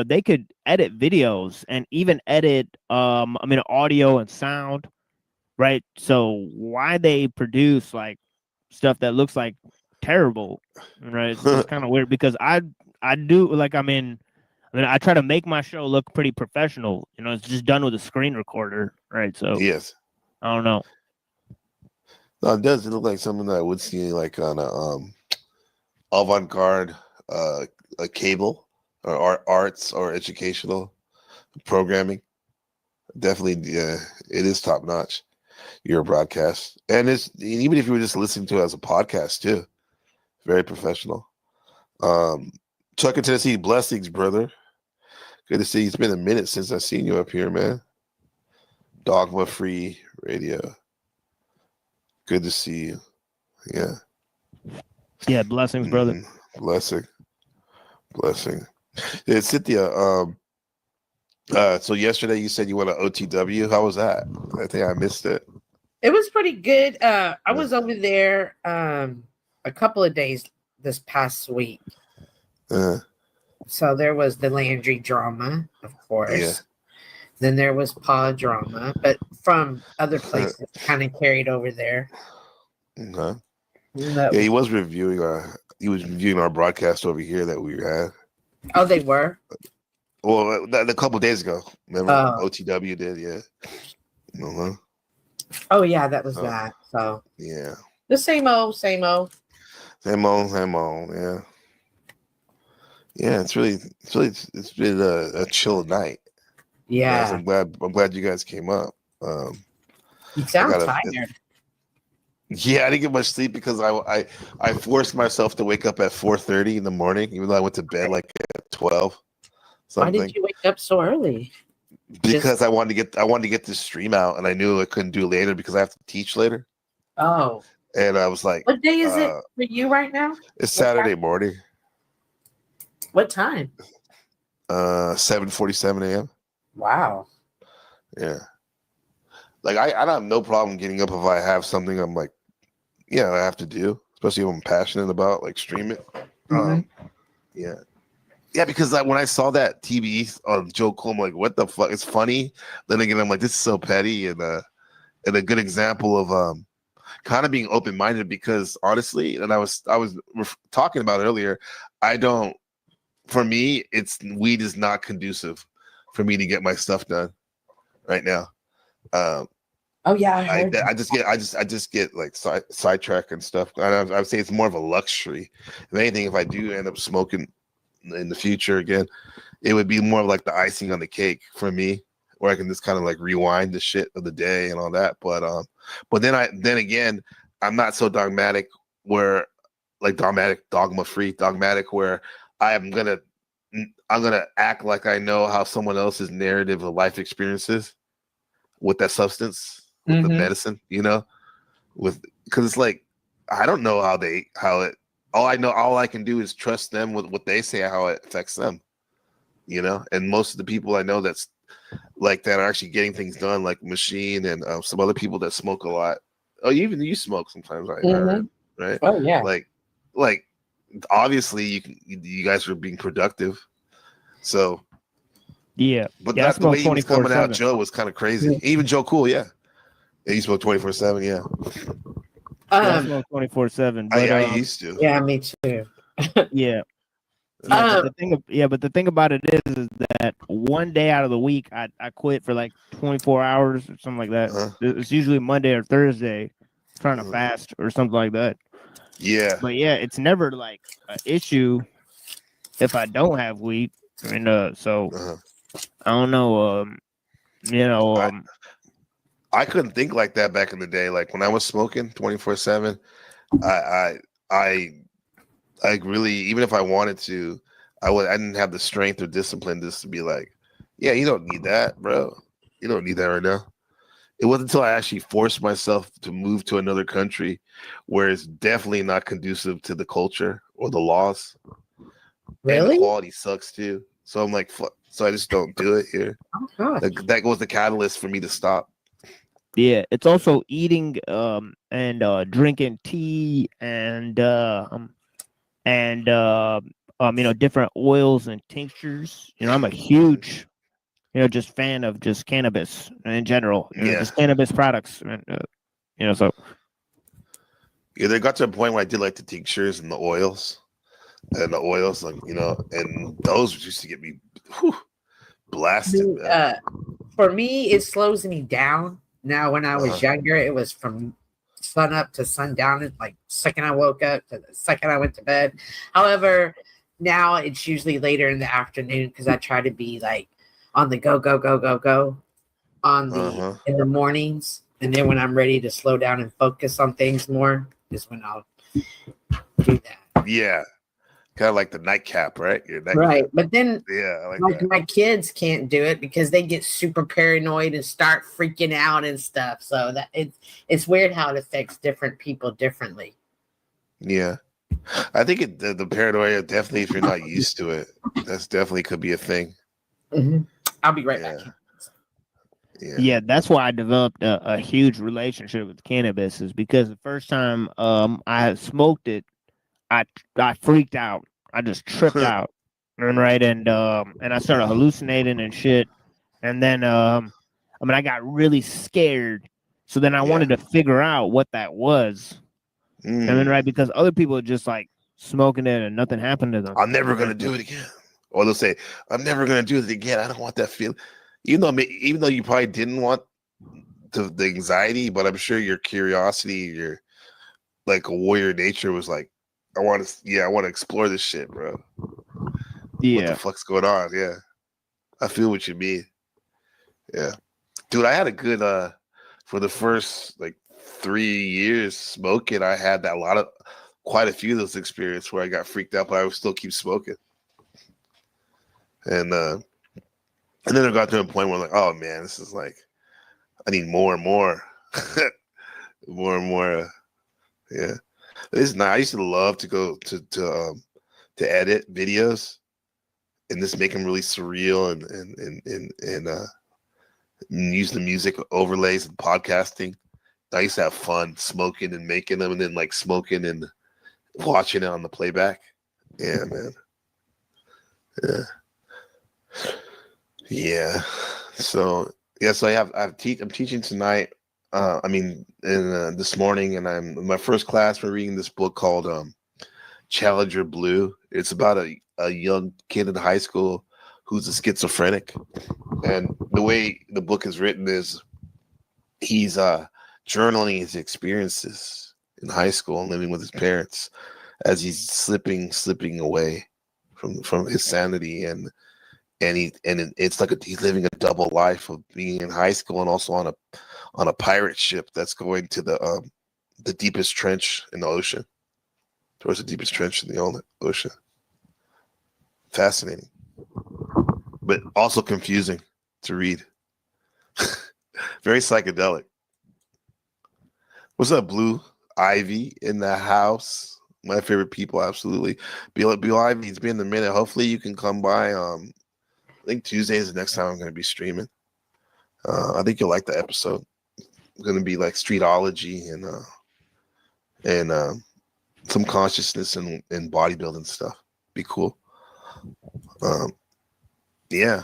they could edit videos and even edit audio and sound, right? So why they produce like stuff that looks like terrible, right? It's kind of weird because I do like I try to make my show look pretty professional. It's just done with a screen recorder, right? So yes, I don't know. No, it does. It look like something that I would see like on a avant-garde a cable or arts or educational programming. Definitely, it is top notch. Your broadcast, and even if you were just listening to it as a podcast too, very professional. Chuck in Tennessee, blessings, brother. Good to see you. It's been a minute since I've seen you up here, man. Dogma Free Radio. Good to see you. Yeah. Yeah, blessings, brother. Blessing. Yeah, Cynthia, so yesterday you said you went to OTW. How was that? I think I missed it. It was pretty good. I was over there a couple of days this past week. So there was the Landry drama, of course. Yeah. Then there was Paw drama, but from other places kind of carried over there. Okay. That Yeah, he was reviewing our broadcast over here that we had. Oh, they were. Well, a couple of days ago. Remember Oh. OTW did, yeah. Uh-huh. Oh yeah, that was that. So yeah. the same old, same old. Same old, yeah. Yeah, it's been a chill night. Yeah. Guys, I'm glad you guys came up. You sound tired. Yeah, I didn't get much sleep because I forced myself to wake up at 4:30 in the morning, even though I went to bed like at 12. Why did you wake up so early? Because I wanted to get this stream out, and I knew I couldn't do it later because I have to teach later. Oh. And I was like, What day is it for you right now? It's Saturday morning. What time? 7:47 a.m. Wow. Yeah. Like I don't have no problem getting up if I have something I'm like, I have to do, especially if I'm passionate about, like stream it. Yeah. Yeah, because when I saw that TV on Joe Cool, I'm like, what the fuck? It's funny. Then again, I'm like, this is so petty and a good example of kind of being open-minded because honestly, and I was talking about it earlier, for me, weed is not conducive for me to get my stuff done right now. Oh yeah, I heard. I just get like sidetracked and stuff. I would say it's more of a luxury. If anything, if I do end up smoking in the future again, it would be more of like the icing on the cake for me, where I can just kind of like rewind the shit of the day and all that. But then again, I'm not so dogmatic where dogmatic where I'm gonna act like I know how someone else's narrative of life experiences with that substance, with the medicine, because it's like I don't know how it. All I can do is trust them with what they say, how it affects them, And most of the people I know that's like that are actually getting things done, like Machine and some other people that smoke a lot. Oh, even you smoke sometimes, right? Right? Oh yeah. Like obviously you guys are being productive, so. Yeah, but yeah, that's the way he was coming out. 24/7. Joe was kind of crazy. Even Joe Cool, yeah, he spoke 24/7. Yeah, I smoke 24/7. But I used to. Yeah, me too. Yeah. But the thing about it is that one day out of the week I quit for like 24 hours or something like that. It's usually Monday or Thursday, trying to fast or something like that. Yeah. But yeah, it's never like an issue if I don't have weed. I mean, so I don't know. I couldn't think like that back in the day. Like when I was smoking 24/7, I really, even if I wanted to, I didn't have the strength or discipline just to be like, yeah, you don't need that, bro. You don't need that right now. It wasn't until I actually forced myself to move to another country where it's definitely not conducive to the culture or the laws. Really? And the quality sucks too. So I'm like, fuck. So I just don't do it here. Oh God. That was the catalyst for me to stop. Yeah, it's also eating and drinking tea and different oils and tinctures. I'm a huge just fan of just cannabis in general. Just cannabis products. And so yeah, they got to a point where I did like the tinctures and the oils. And the oils, like, and those used to get me blasted. For me, it slows me down. Now, when I was younger, it was from sun up to sundown. And like second I woke up to the second I went to bed. However, now it's usually later in the afternoon because I try to be like on the go on the in the mornings, and then when I'm ready to slow down and focus on things more is when I'll do that. Yeah. Kind of like the nightcap, right? Right. But then like my kids can't do it because they get super paranoid and start freaking out and stuff. So that it's weird how it affects different people differently. Yeah. I think the paranoia, definitely, if you're not used to it, that's definitely could be a thing. I'll be right back. Yeah, that's why I developed a huge relationship with cannabis, is because the first time I had smoked it, I freaked out. I just tripped out, and I started hallucinating and shit. And then I got really scared. So then I wanted to figure out what that was. I mean, right? Because other people are just like smoking it and nothing happened to them. I'm never gonna do it again. Or they'll say, I'm never gonna do it again. I don't want that feeling. Even though you probably didn't want the anxiety, but I'm sure your curiosity, your like a warrior nature was like, I want to explore this shit, bro. Yeah. What the fuck's going on? Yeah. I feel what you mean. Yeah. Dude, I had a good for the first like 3 years smoking, I had quite a few of those experiences where I got freaked out, but I would still keep smoking. And then I got to a point where I'm like, oh man, this is like, I need more and more. More and more. Yeah. It's nice. I used to love to go to edit videos and just make them really surreal and use the music overlays and podcasting. I used to have fun smoking and making them, and then like smoking and watching it on the playback. Yeah, man. Yeah. Yeah. So I'm teaching tonight. This morning, and I'm in my first class. We're reading this book called Challenger Blue. It's about a young kid in high school who's a schizophrenic, and the way the book is written is he's journaling his experiences in high school and living with his parents as he's slipping away from his sanity, and it's like he's living a double life of being in high school and also on a pirate ship that's going to the deepest trench in the ocean, towards the deepest trench in the ocean. Fascinating, but also confusing to read. Very psychedelic. What's up, Blue Ivy in the house? My favorite people, absolutely. Bill Ivy, it's been a minute. Hopefully you can come by. I think Tuesday is the next time I'm going to be streaming. I think you'll like the episode. It's going to be like streetology and some consciousness and bodybuilding stuff. Be cool. Yeah.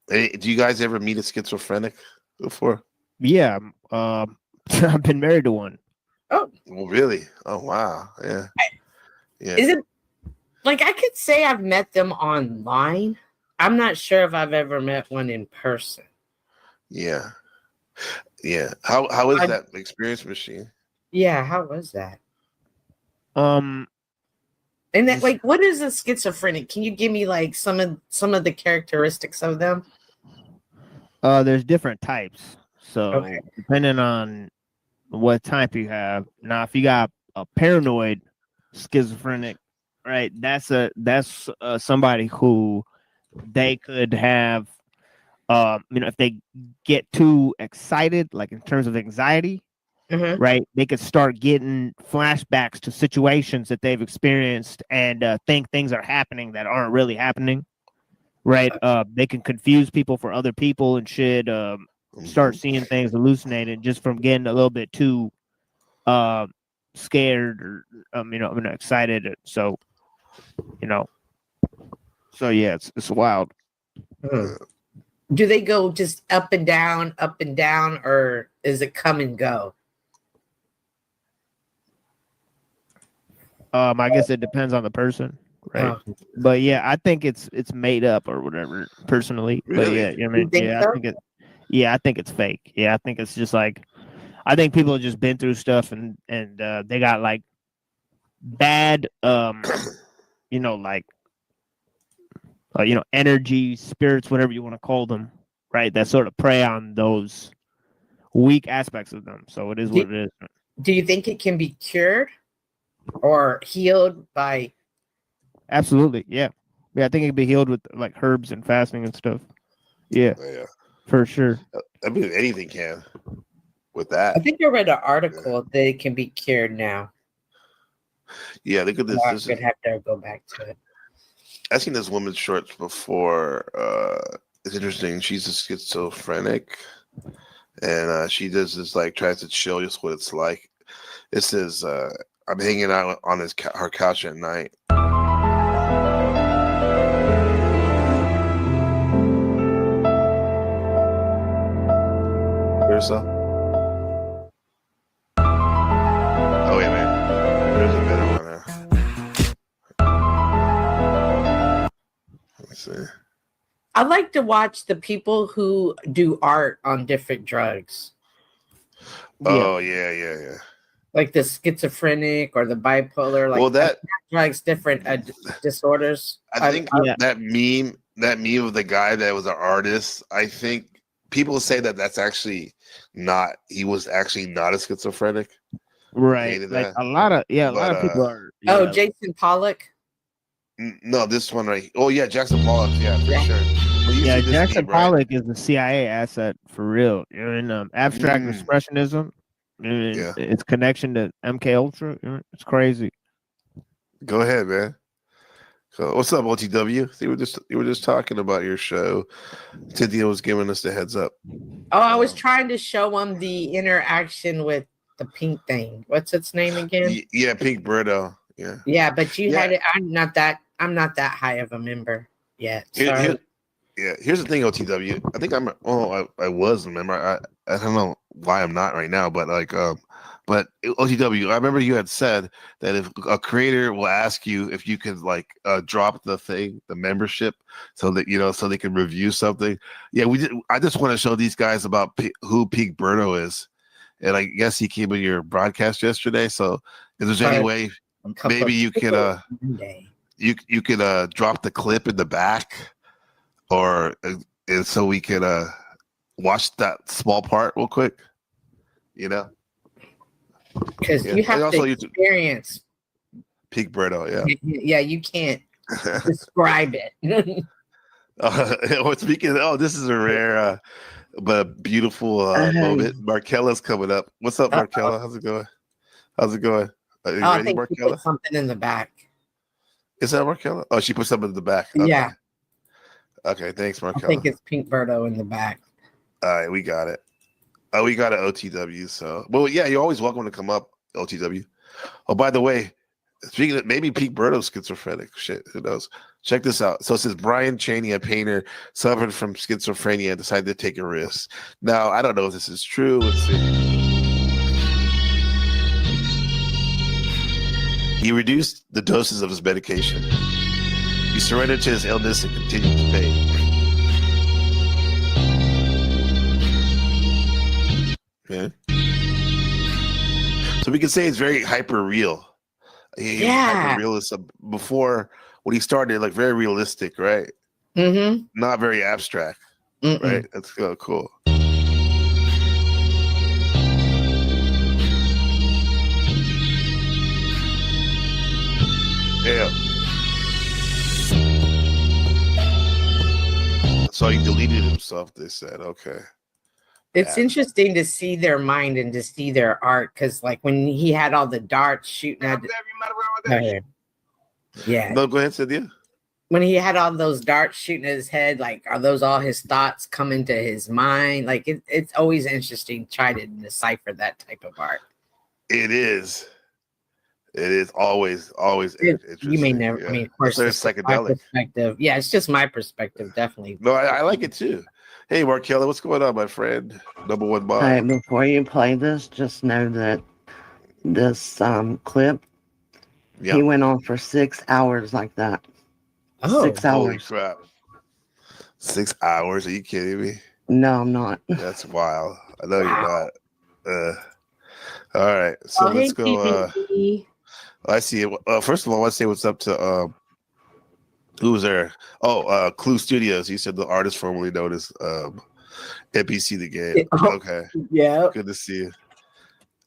Hey, do you guys ever meet a schizophrenic before? Yeah. I've been married to one. Oh. Well, really? Oh, wow. Yeah. Yeah. Is it like I could say I've met them online? I'm not sure if I've ever met one in person. Yeah. Yeah. How is that experience, Machine? Yeah, how was that? And that, like, what is a schizophrenic? Can you give me like some of the characteristics of them? There's different types. So depending on what type you have. Now, if you got a paranoid schizophrenic, right? That's somebody who they could have, if they get too excited, like in terms of anxiety, right? They could start getting flashbacks to situations that they've experienced and think things are happening that aren't really happening, right? They can confuse people for other people and shit. Start seeing things hallucinated just from getting a little bit too scared or excited. So yeah, it's wild. Do they go just up and down, or is it come and go? I guess it depends on the person, right? But yeah, I think it's made up or whatever, personally. Really? But yeah, I think it's fake. Yeah, I think it's just like, I think people have just been through stuff and they got like bad energy, spirits, whatever you want to call them, right? That sort of prey on those weak aspects of them. So it is what it is. Do you think it can be cured or healed by? Absolutely, yeah. I think it can be healed with like herbs and fasting and stuff. Yeah, for sure. I mean, anything can with that. I think I read an article that it can be cured now. Yeah, look at this. I could have to go back to it. I've seen this woman's shorts before. It's interesting. She's a schizophrenic, and she does this, like, tries to show us what it's like. It says, "I'm hanging out on her couch at night." Yourself? Oh wait a minute. I like to watch the people who do art on different drugs. Oh yeah. Like the schizophrenic or the bipolar, like Well, that drugs, different disorders. I think that meme of the guy that was an artist. I think people say that that's actually not. He was actually not a schizophrenic. Right. Hated Like that. a lot of people are. Oh, yeah. Jason Pollock. No, this one right. Oh yeah, Jackson Pollock. Yeah, for sure. Well, you Yeah, see this Jackson meme, right? Pollock is the CIA asset for real. You're in abstract expressionism. Yeah. Its connection to MK Ultra. It's crazy. Go ahead, man. So, what's up, OTW? You were just talking about your show. Cynthia was giving us the heads up. Oh, I was trying to show him the interaction with the pink thing. What's its name again? Yeah, Pink Birdo. Yeah. Yeah, but you had it. I'm not that high of a member yet. Sorry. Here's the thing, OTW. I think I was a member. I don't know why I'm not right now, but but OTW, I remember you had said that if a creator will ask you if you can drop the membership, so that so they can review something. Yeah, we did. I just want to show these guys about who Pink Birdo is, and I guess he came in your broadcast yesterday. So if there's any way, maybe you could you could drop the clip in the back, or and so we could watch that small part real quick. Because you have to experience Pink Birdo, yeah. Yeah, you can't describe it. This is a rare but beautiful moment. Markella's coming up. What's up, Markella? How's it going? Are you I ready, think she Markella? put something in the back. Is that Markella? Oh, she put something in the back. Okay. Yeah. Okay, thanks, Markella. I think it's Pink Birdo in the back. All right, we got it. Oh, we got an OTW. So, well, yeah, you're always welcome to come up, OTW. Oh, by the way, speaking of maybe Pete Birdo's schizophrenic. Shit, who knows? Check this out. So it says Brian Chaney, a painter, suffered from schizophrenia and decided to take a risk. Now, I don't know if this is true. Let's see. He reduced the doses of his medication. He surrendered to his illness and continued to paint. Yeah. So we can say it's very hyper real. Hyper realist before when he started, like very realistic, right? Mm-hmm. Not very abstract, right? That's cool. Yeah. So he deleted himself. They said, okay. It's interesting to see their mind and to see their art, because like when he had all the darts shooting at No, go ahead, Cynthia. When he had all those darts shooting at his head, like are those all his thoughts coming to his mind? Like it's always interesting to try to decipher that type of art. It is always interesting. You may never. Yeah. I mean, of course, it's psychedelic. Perspective. Yeah, it's just my perspective, definitely. No, I like it too. Hey, Markella, what's going on, my friend? Number one mom. All right, before you play this, just know that this clip, he went on for 6 hours like that. Oh, 6 hours. Holy crap. 6 hours? Are you kidding me? No, I'm not. That's wild. I know you're not. All right, so let's go. I see it. First of all, I want to say what's up to who was there? Oh, Clue Studios. He said the artist formerly known as NPC the Game. Okay. Yeah. Good to see you.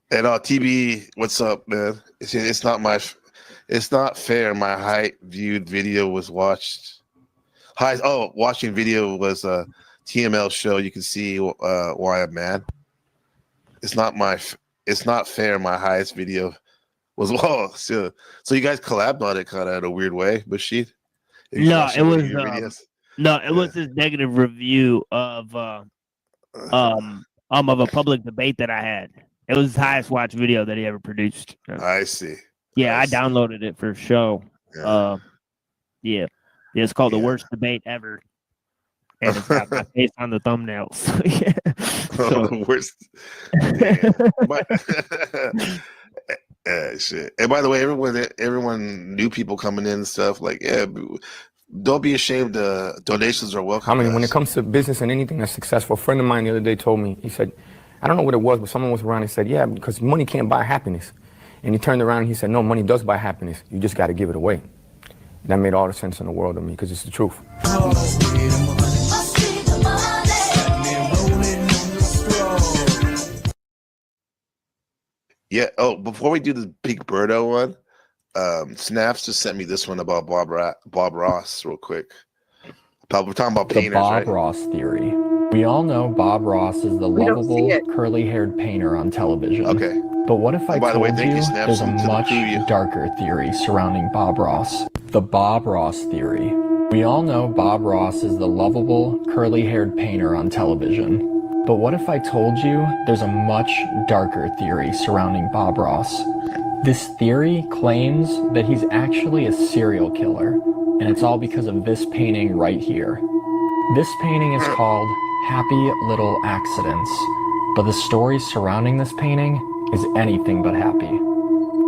And TB, what's up, man? It's not fair. My height viewed video was watched. Watching video was a TML show. You can see why I'm mad. It's not fair. My highest video was so you guys collabed on it kind of in a weird way, Bashir. No, it was his negative review of a public debate that I had. It was his highest watched video that he ever produced. I see. Yeah, I downloaded it for show. Yeah. It's called The Worst Debate Ever. And it's got my face on the thumbnail. So, yeah. The worst. Shit. And by the way, everyone, new people coming in and stuff, like, yeah, don't be ashamed. Donations are welcome. I mean, when guys. it comes to business and anything that's successful, a friend of mine the other day told me, he said, I don't know what it was, but someone was around and said, yeah, because money can't buy happiness. And he turned around and he said, no, money does buy happiness. You just got to give it away. That made all the sense in the world to me because it's the truth. Yeah. Oh, before we do the Big Birdo one, Snaps just sent me this one about Bob Ross real quick. We're talking about The painters, Bob right? Ross theory. We all know Bob Ross is the We don't see lovable, it. curly-haired painter on television. Okay. But what if I By the way, told thank you, you Snaps, there's a to the much preview. darker theory surrounding Bob Ross? The Bob Ross theory. We all know Bob Ross is the lovable, curly-haired painter on television. But what if I told you there's a much darker theory surrounding Bob Ross? This theory claims that he's actually a serial killer, and it's all because of this painting right here. This painting is called Happy Little Accidents, but the story surrounding this painting is anything but happy.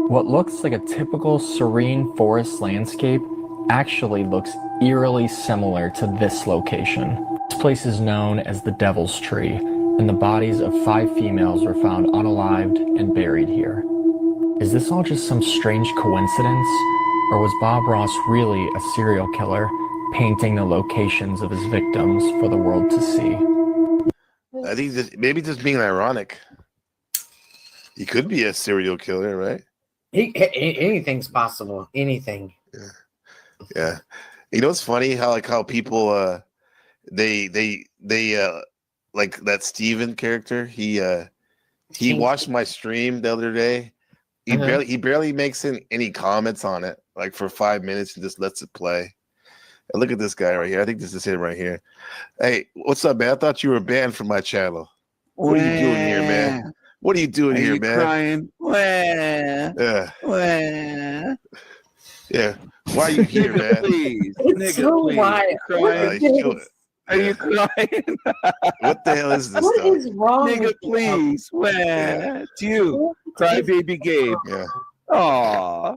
What looks like a typical serene forest landscape actually looks eerily similar to this location. This place is known as the Devil's Tree, and the bodies of 5 females were found unalived and buried here. Is this all just some strange coincidence, or was Bob Ross really a serial killer painting the locations of his victims for the world to see? I think maybe just being ironic. He could be a serial killer, right? Anything's possible. Anything. Yeah. You know, it's funny how people they like that Steven character. He watched my stream the other day. He barely makes any comments on it, like for 5 minutes, and just lets it play. And look at this guy right here. I think this is him right here. Hey, what's up, man? I thought you were banned from my channel. What are you doing here, man? What are you doing here, man? Crying? Yeah. Yeah. Why are you here, man? Please, It's so wild. Crying? Are you crying? What the hell is this? What dog? is wrong Nigga, with you? please. It's you. Crybaby Gabe. Yeah. Aw.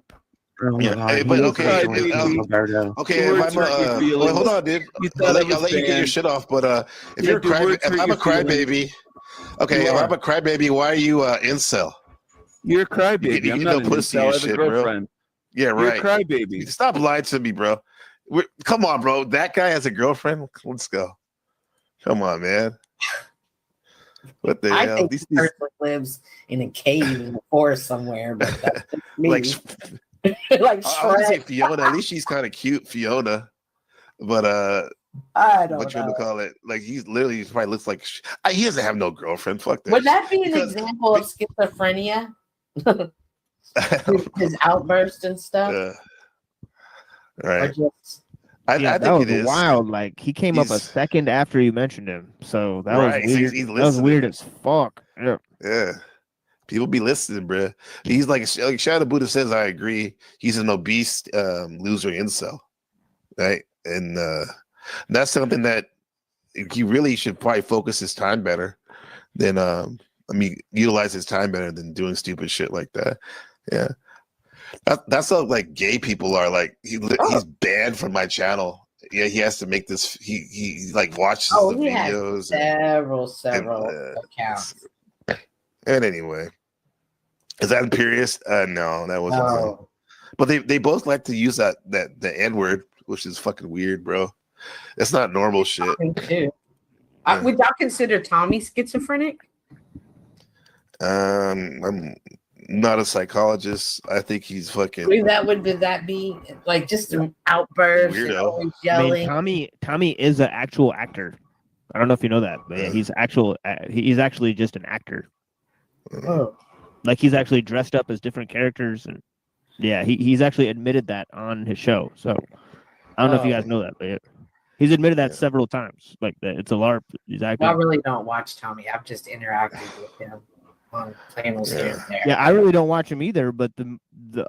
Yeah, hey, but okay, okay. If I'm wait, hold on, dude. I'll let you get your shit off. But if I'm a crybaby, okay. If I'm a crybaby, why are you incel? You're a crybaby. You I'm get not no an pussy incel. I and have a shit, bro. girlfriend. Yeah, You're a right. crybaby. Stop lying to me, bro. Come on, bro. That guy has a girlfriend. Let's go. Come on, man. What the I hell? think this person lives in a cave in the forest somewhere, but that's just me. like like I would say Shrek. Fiona. At least she's kind of cute, Fiona. But I don't what you know. would call it? Like he probably looks like he doesn't have no girlfriend. Fuck that. Would that be an Because- example of schizophrenia? His outburst and stuff? Right. I think that was it is. wild. Like he came up a He's- second after you mentioned him, so that Right, was weird. he's That was weird as listening. fuck. Yeah. Yeah. People be listening, bro. He's like Shadow Buddha says, I agree. He's an obese loser incel. Right. And that's something that he really should probably focus his time better than utilize his time better than doing stupid shit like that. Yeah. That's how like gay people are. Like he's banned from my channel. Yeah, he has to make this. He like watches the he has videos. several accounts. And anyway, is that Imperious? No, that wasn't him. No. But they both like to use the N word, which is fucking weird, bro. It's not normal shit. Me too. Would y'all consider Tommy schizophrenic? I'm not a psychologist. I think he's fucking Would that be like just an outburst and Weirdo. always I mean, yelling? Tommy is an actual actor. I don't know if you know that, but yeah, he's actually just an actor. Oh. Like he's actually dressed up as different characters, and yeah, he's actually admitted that on his show. So I don't know if you guys know that, but he's admitted that several times. Like that, it's a LARP. He's acting. I really don't watch Tommy. I've just interacted with him on panels here and there. Yeah, I really don't watch him either. But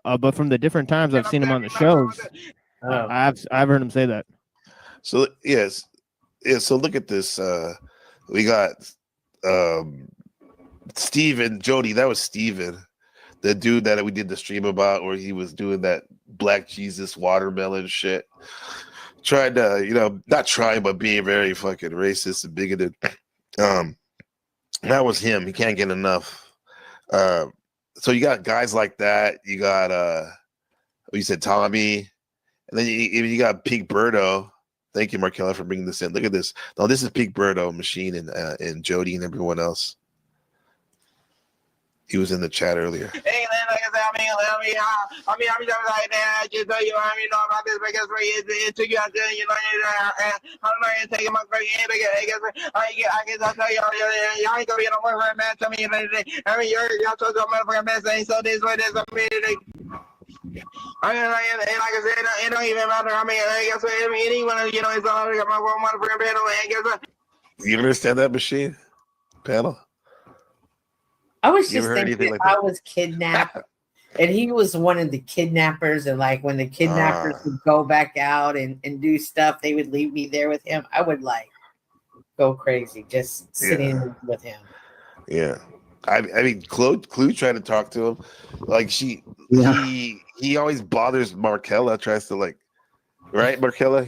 but from the different times I've seen him on the shows, I've heard him say that. So yes, yeah. So look at this. We got Steven, Jody. That was Steven, the dude that we did the stream about, where he was doing that Black Jesus watermelon shit. tried to, not trying, but being very fucking racist and bigoted. That was him. He can't get enough. So you got guys like that. You got you said Tommy, and then you got Pink Birdo. Thank you, Markella, for bringing this in. Look at this. No, this is Pink Birdo, Machine, and Jody and everyone else. He was in the chat earlier. Hey, man, like I said, I'm just like that. I just tell you, about this because it took you out there, I'm not taking my fucking hand. I guess I'll tell y'all ain't gonna be no more for a man. Tell me, y'all supposed to motherfucking mess ain't so this way, this, like I said, it don't even matter. I guess anyone, it's all like my one motherfucking panel. I guess. You understand that, Machine? Panel? I was just thinking if I was kidnapped and he was one of the kidnappers, and like when the kidnappers would go back out and do stuff, they would leave me there with him. I would like go crazy just sitting with him. Yeah. I mean, Clue tried to talk to him. Like he always bothers Markella, tries to right, Markella?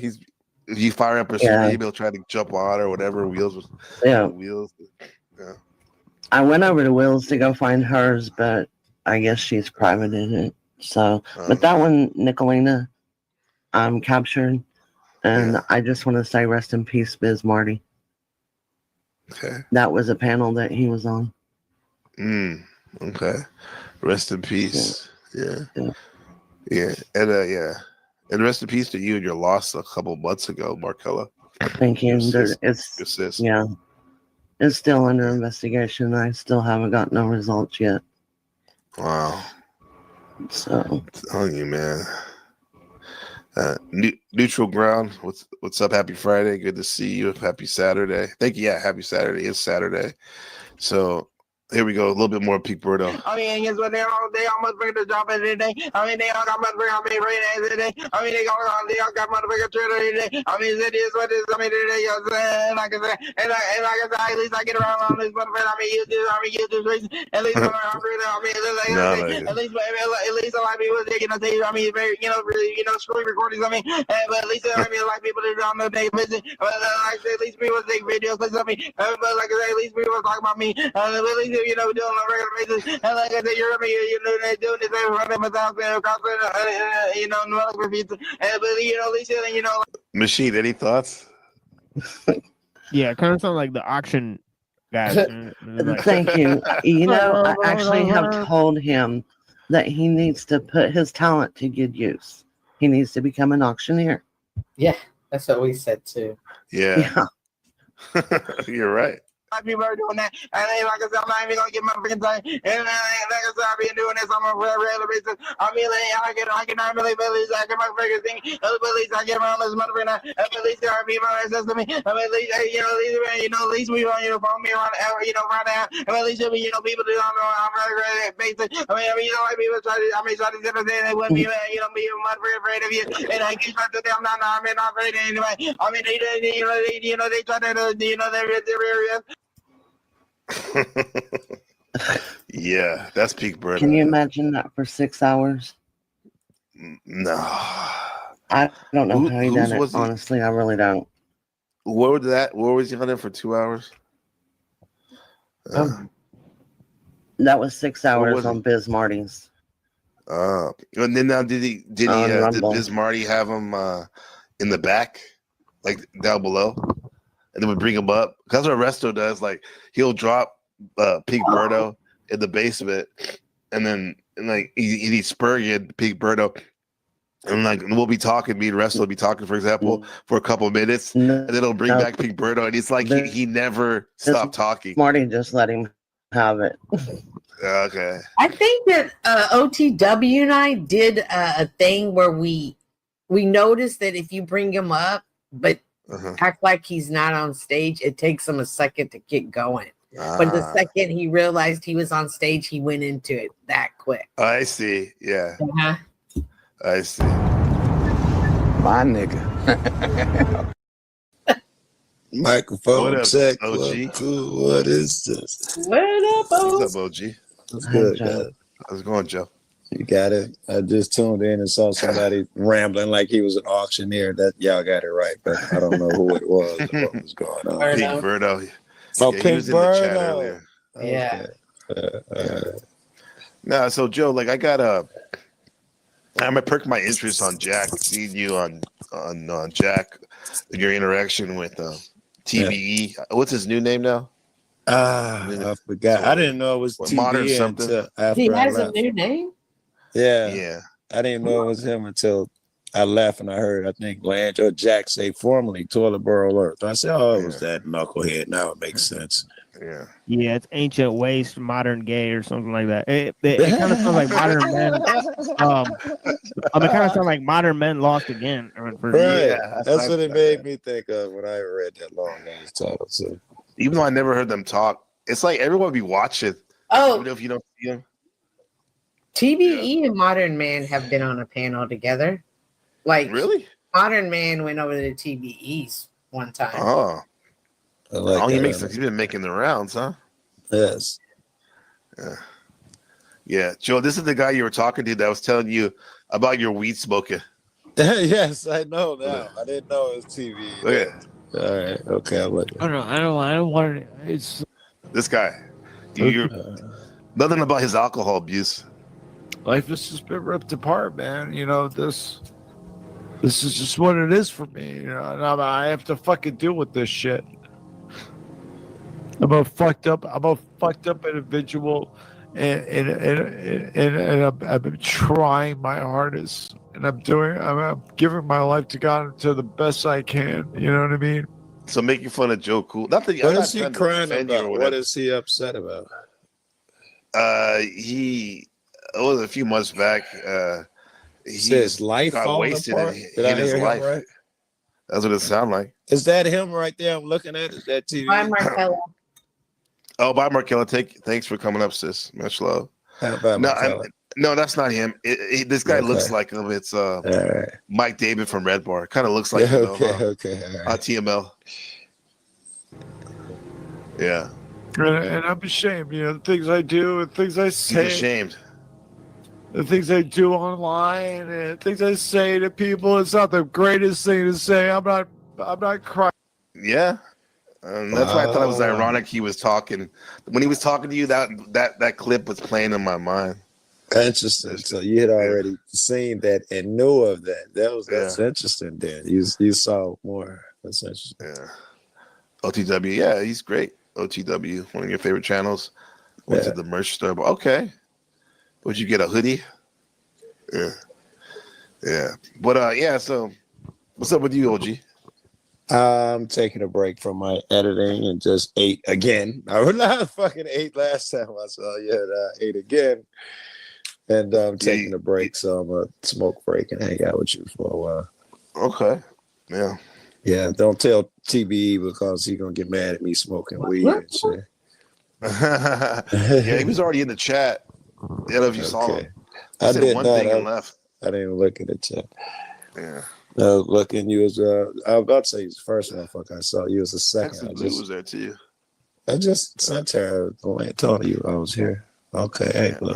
If you fire up a stream, he'll try to jump on or whatever, wheels. Yeah. Yeah. I went over to Will's to go find hers, but I guess she's private in it. So, but that one, Nicolina, captured. And I just want to say rest in peace, Biz Marty. Okay. That was a panel that he was on. Okay. Rest in peace. Yeah. And and rest in peace to you and your loss a couple months ago, Markella. Thank you. It's still under investigation. I still haven't got no results yet. Wow. So I'm telling you, man. Neutral Ground, what's up? Happy Friday. Good to see you. Happy Saturday. Thank you. Yeah, happy Saturday. It's Saturday. So here we go. A little bit more Pink Birdo. Guess what? They almost bring the job every day. They all got motherfucking rain every day. They all got motherfucking trailer every day. It is what it is. Like I said, at least I get around on this motherfucker. YouTube race. At least at least a lot of people say, very, really, screen recordings. But at least a lot of people that don't know they visit. But like I said, at least people take videos. But like I said, at least people talk about me. At least doing on a regular basis, and like I said, you're doing this every running without across but Machine, any thoughts? Yeah, kind of sound like the auction guys. Thank you. I actually have told him that he needs to put his talent to good use. He needs to become an auctioneer. Yeah, that's what we said too. Yeah. You're right. People are doing that, and like I said, I'm not even gonna get my freaking time. And like I said, I've been doing this on a regular basis. I can normally believe I get my freaking thing. At least I get around this motherfucker. At least there are people that says to me. At least at least we follow me around around there. At least people do on a regular basis. Like people try to sit there and wouldn't be be motherfucker afraid of you. And I keep trying to tell them, no, I'm not afraid anyway. They try to they're Yeah, that's Pink Birdo. Can you imagine that for 6 hours? No. I don't know how he done it. Honestly, I really don't. Where was he on there for 2 hours? That was 6 hours on Biz Marty's. And then now did Biz Marty have him in the back, like down below? And then we bring him up. That's what Resto does. Like he'll drop Pink Birdo in the basement, and then he's spurring Pink Birdo, and we'll be talking. Me and Resto will be talking, for example, for a couple of minutes, and then he'll bring back Pink Birdo, and it's like he never stopped talking. Marty just let him have it. Okay. I think that OTW and I did a thing where we noticed that if you bring him up, but act like he's not on stage, it takes him a second to get going. But the second he realized he was on stage, he went into it that quick. I see. Yeah. I see. My nigga. Microphone what check. Up, OG? What is this? What up, What's up, OG? What's good, guys? How's it going, Joe? You got it. I just tuned in and saw somebody rambling like he was an auctioneer. That y'all got it right, but I don't know who it was or what was going on. Pink Birdo. Oh, Yeah, he Pink was in the chat Birdo. earlier. Yeah. Nah, so Joe, like I'm gonna perk my interest on Jack, seeing you on Jack, your interaction with TBE. What's his new name now? I forgot. I didn't know it was Modern TBE something. until after He I has a left. new name? Yeah. I didn't know it was him until I left and I heard, I think, Blanche or Jack say formerly Toilet Borough Earth. I said, oh, it was that knucklehead. Now it makes sense. Yeah. Yeah, it's ancient waste, modern gay, or something like that. It kind of sounds like modern men. It kind of sounds like modern men lost again. Right. That's what it made me think of when I read that long ass title. So. Even though I never heard them talk, it's like everyone be watching. Oh, even if you don't see them. TBE and Modern Man have been on a panel together. Like, really? Modern Man went over to TBE's one time. Oh. I like he's been making the rounds, huh? Yes. Yeah. Yeah. Joe, this is the guy you were talking to that was telling you about your weed smoking. Yes, I know now. I didn't know it was TV. Okay. All right. Okay. I don't want it. It's this guy. You're nothing about his alcohol abuse. Life has just been ripped apart, man. You know, this is just what it is for me. You know, and I have to fucking deal with this shit. I'm a fucked up individual, and I've been trying my hardest, and I'm giving my life to God to the best I can. You know what I mean? So making fun of Joe Cool. What is he crying about? What is he upset about? It was a few months back. He says life got falling wasted apart. in Did I his hear him life. right? That's what it sounded like. Is that him right there? I'm looking at. Is that TV? Bye, Marcella. Oh, bye, Markella. Thanks for coming up, sis. Much love. No, that's not him. This guy looks like him. It's Mike David from Red Bar. Kind of looks like him. Okay. On TML. Yeah. And I'm ashamed. You know, the things I do and things I say. He's ashamed. The things I do online and things I say to people. It's not the greatest thing to say. I'm not crying. Yeah. That's why I thought it was ironic he was talking. When he was talking to you, that clip was playing in my mind. Interesting. So you had already seen that and knew of that. That's interesting. Then you saw more. That's interesting. Yeah. OTW. Yeah, he's great. OTW, one of your favorite channels. Went to the merch store. But okay. Would you get a hoodie? Yeah. But yeah. So, what's up with you, OG? I'm taking a break from my editing and just ate again. I was not fucking ate last time I saw you. I ate again. And I'm taking a break, so I'm going to smoke break and hang out with you for a while. Okay. Yeah. Yeah, don't tell TBE because he's going to get mad at me smoking weed and shit. Yeah, he was already in the chat. I don't know if you saw him. I said did one not. thing and left. I didn't look at the chat. Yeah. I was looking. You was. I was about to say you was the first motherfucker I saw. You was the second. Blue was there too. I just sent her told you I was here. Okay, hey, Blue.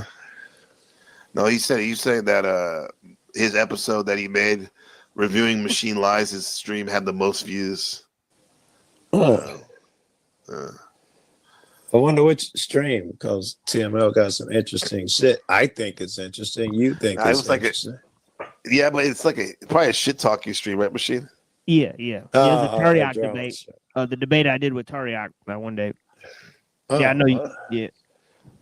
No, he said that his episode that he made reviewing Machine Lies, his stream had the most views. I wonder which stream, because TML got some interesting shit. I think it's interesting. You think it's interesting? Yeah, but it's like probably a shit talking stream, right, Machine? Yeah. The Tariaq debate. The debate I did with Tariaq that one day. Yeah, I know you. Yeah.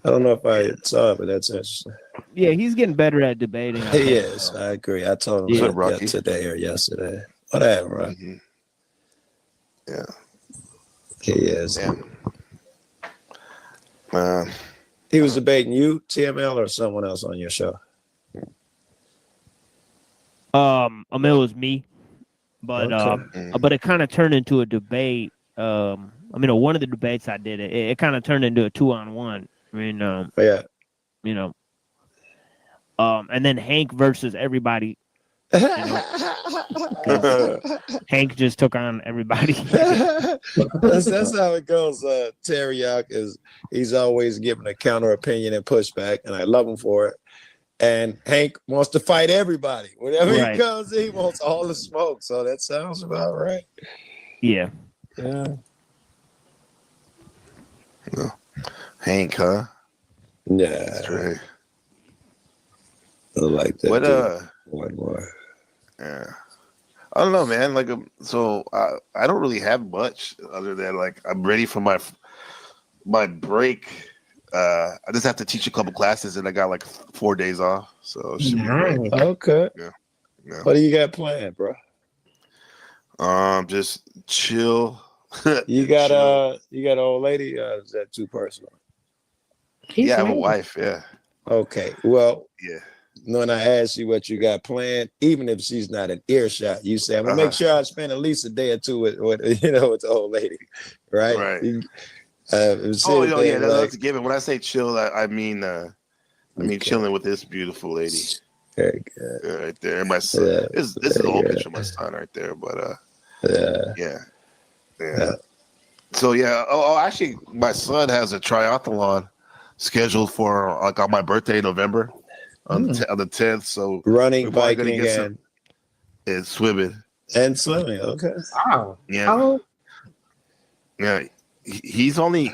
I don't know if I saw it, but that's interesting. Yeah, he's getting better at debating. He is. I agree. I told him that today or yesterday. Whatever, Rocky. Mm-hmm. Yeah. He is. Yeah. He was debating you, TML, or someone else on your show? It was me, but it kind of turned into a debate. One of the debates I did, it kind of turned into a 2-on-1. I mean, and then Hank versus everybody. Hank just took on everybody. that's how it goes. Tariaq he's always giving a counter opinion and pushback, and I love him for it. And Hank wants to fight everybody. Whenever Right. he comes, he wants all the smoke. So that sounds about right. Yeah. Yeah. Hank, huh? Yeah. That's right. I like that. What More. Yeah. I don't know, man. Like, so I don't really have much other than like I'm ready for my break. I just have to teach a couple classes, and I got like 4 days off, so it should be great. Okay. Yeah. What do you got planned, bro? Just chill. You got an old lady? Is that too personal? Yeah, I have a wife. Yeah. Okay. Well, yeah. When I ask you what you got planned, even if she's not an earshot, you say, "I'm gonna make sure I spend at least a day or two with with the old lady," right? Right. Yeah, that's a given. When I say chill, I mean chilling with this beautiful lady. Very good. Right there, my son. Yeah, This is the whole picture of my son right there. But yeah. So yeah. Oh, actually, my son has a triathlon scheduled for like on my birthday in November on the 10th. So running, we're probably biking, gonna get and swimming. And swimming. Okay. Wow. Yeah. Yeah. He's only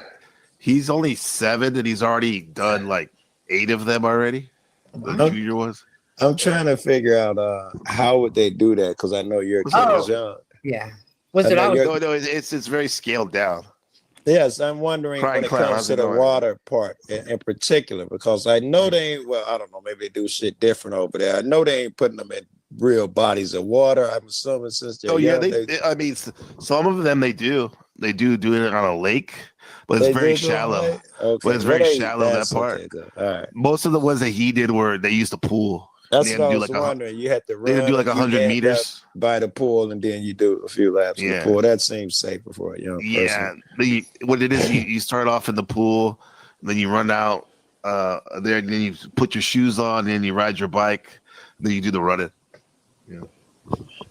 7, and he's already done like 8 of them already. The junior ones. I'm trying to figure out how would they do that, because I know your kid is young. Yeah. No, it's very scaled down. Yes, I'm wondering when it comes to the water part in particular, because I know they ain't, well, I don't know, maybe they do shit different over there. I know they ain't putting them in real bodies of water. I'm assuming since they're young, I mean, some of them they do it on a lake, but it's very shallow. Okay. But it's very shallow, that part. Okay, all right. Most of the ones that he did they used the pool. That's what I was wondering. You had to run. They do like 100 meters by the pool, and then you do a few laps in the pool. That seems safer for a young person. Yeah, what it is, you start off in the pool, then you run out there, and then you put your shoes on, and then you ride your bike, then you do the running. Yeah.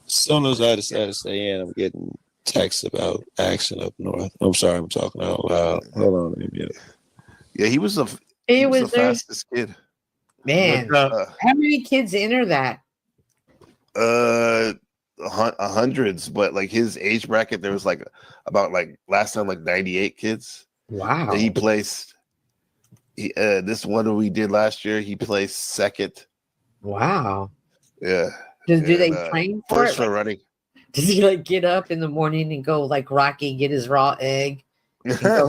As soon as I decided to stay in, I'm getting texts about action up north. I'm sorry, I'm talking out loud. Hold on a minute. Yeah, he was the fastest kid. Man, how many kids enter that? Hundreds, but like his age bracket, there was like about like last time like 98 kids. Wow. That he placed. This one we did last year, he placed second. Wow. Yeah. Do they train for first it? for running? Does he like get up in the morning and go like Rocky, get his raw egg? And go,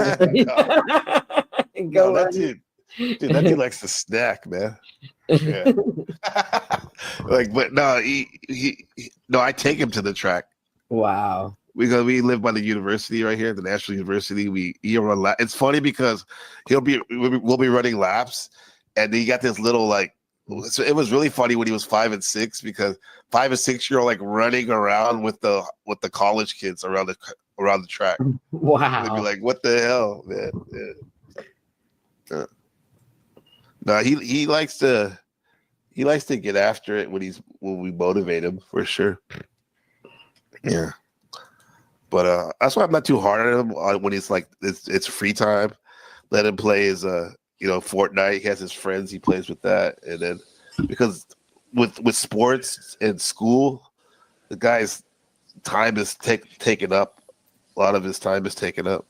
and go that dude likes to snack, man. Yeah. But no, no, I take him to the track. Wow. We live by the university right here, the National University. He'll run it's funny because we'll be running laps, and he got this little like. So it was really funny when he was 5 and 6, because 5 and 6 year old like running around with the college kids around the track. Wow. They'd be like, "What the hell, man?" Yeah. No, he likes to get after it when we motivate him, for sure. Yeah. But that's why I'm not too hard on him when he's like it's free time. Let him play his Fortnite. He has his friends. He plays with that, and then because with sports and school, the guy's time is taken up. A lot of his time is taken up.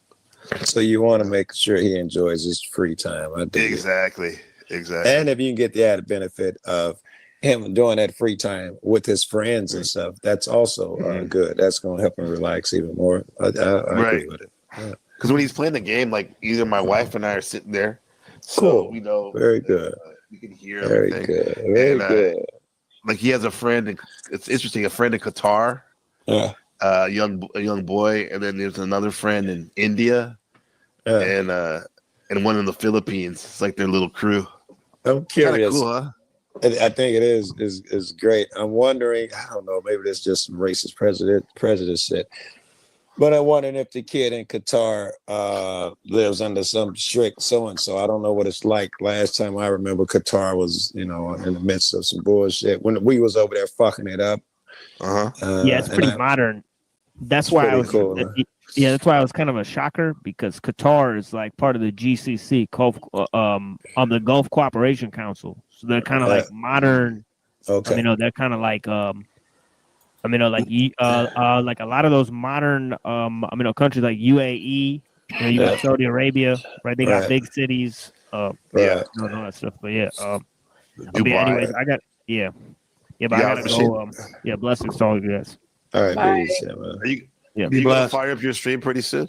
So you want to make sure he enjoys his free time. Exactly. And if you can get the added benefit of him doing that free time with his friends and stuff, that's also good. That's going to help him relax even more. I agree with it. Yeah. Because when he's playing the game, like either my wife and I are sitting there, cool. So very good. We can hear very everything. Good. Very good. Like he has a friend. It's interesting. A friend in Qatar. Yeah. A young boy, and then there's another friend in India, and one in the Philippines. It's like their little crew. I'm curious. Cool, huh? I think it is great. I'm wondering. I don't know. Maybe that's just some racist prejudice shit. But I'm wondering if the kid in Qatar lives under some strict so-and-so. I don't know what it's like. Last time I remember, Qatar was, in the midst of some bullshit when we was over there fucking it up. Yeah, it's pretty modern. That's why I was. Cool, Yeah, that's why it was kind of a shocker because Qatar is like part of the GCC, on the Gulf Cooperation Council. So they're kind of like modern. Okay. They're kind of like like a lot of those modern countries like UAE. You got Saudi Arabia, right? They got big cities. All that stuff. But yeah, anyways, I got but I gotta go. Blessings to all of you guys. All right, Bye. Are you Yeah, you gonna fire up your stream pretty soon?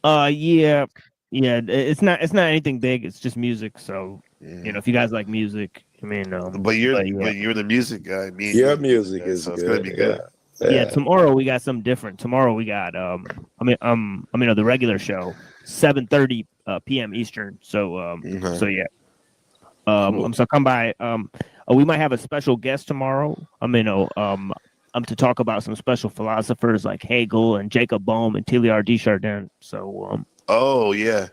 Yeah. It's not anything big. It's just music. So if you guys like music, but you're the music guy. Your music is so good. It's gonna be good. Yeah, tomorrow we got something different. Tomorrow we got the regular show, 7:30 p.m. Eastern. So so come by. We might have a special guest tomorrow. To talk about some special philosophers like Hegel and Jacob Boehm and Teilhard de Chardin. So Heemsa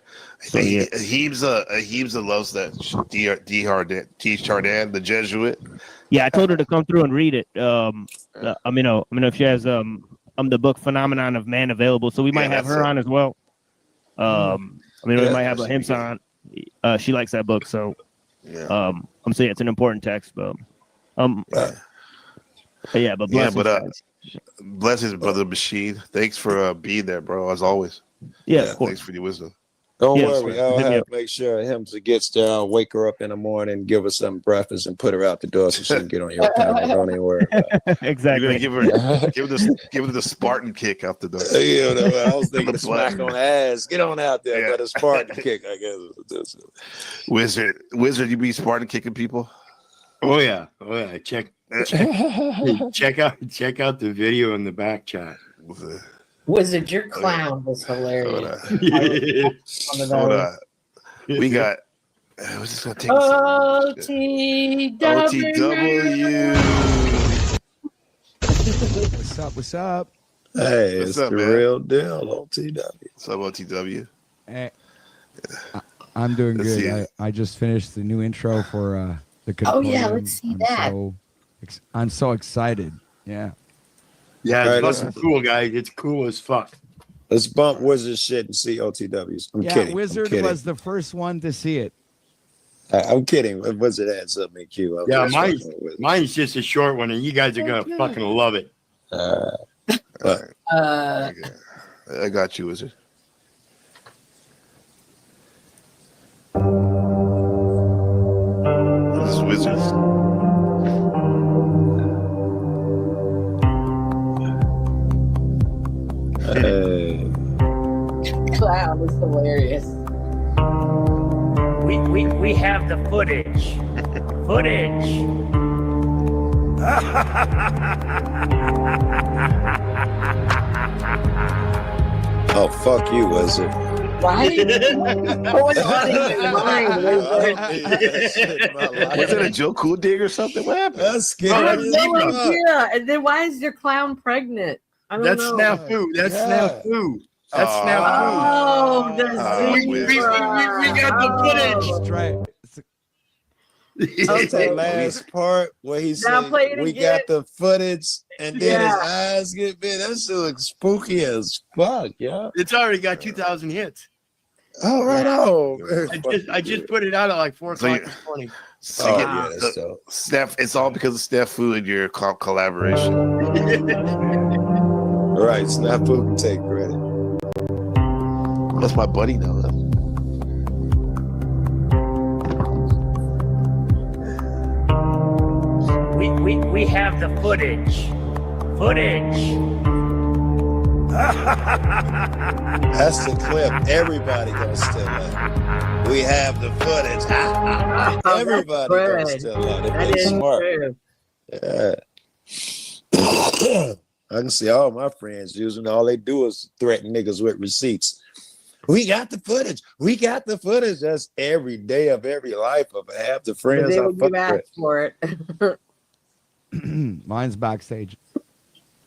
loves that de Chardin, the Jesuit. Yeah, I told her to come through and read it. If she has the book Phenomenon of Man available, so we might have her on as well. We might have Himsa on. She likes that book, so I'm saying it's an important text, but blessings, brother Machine. Thanks for being there, bro. As always. Yeah, thanks for your wisdom. Don't worry, I'll have to make sure Himsa gets there. I'll wake her up in the morning, give her some breakfast, and put her out the door so she can get on your panel. Don't even worry about it. Exactly. You're gonna give her the Spartan kick out the door. I was thinking the smack on the ass. Get on out there, but a Spartan kick, I guess. Wizard, you be Spartan kicking people? Oh yeah. Check out the video in the back chat. Wizard, your clown was hilarious. Hold on. We got. What's this gonna take? OTW. What's up? Hey, it's the real deal, OTW. What's up, OTW? Hey, I'm doing good. I just finished the new intro for the. Oh yeah, let's see that. I'm so excited. Yeah. Yeah, it's fucking cool, guys. It's cool as fuck. Let's bump Wizard shit and see OTWs. I'm kidding. Wizard was the first one to see it. I'm kidding. Wizard had something cute. Yeah, mine's just a short one, and you guys are gonna fucking love it. I got you, Wizard. This is Wizards. Clown is hilarious. We have the footage. Oh, fuck you, Wizard. Right? What's on your mind, Was it a Joe Cool dig or something? What happened? That's scary. I have no idea. And then why is your clown pregnant? I don't know. Snafu. That's snafu. That's snafu. Oh, we got the footage. That's right. That's the last part where he said, "We got the footage," and then his eyes get big. That shit looks spooky as fuck, yeah. It's already got 2,000 hits. Oh, right on. I just put it out at like 4 o'clock this morning. It's all because of Snafu and your collaboration. Right, Snafu can take credit. That's my buddy now. Huh? We have the footage. That's the clip. Everybody gonna steal that. We have the footage. Everybody gonna steal that. If they smart. Yeah. I can see all my friends using all they do is threaten niggas with receipts. We got the footage. That's every day of every life of half the friends I fuck with. For it. Mine's backstage.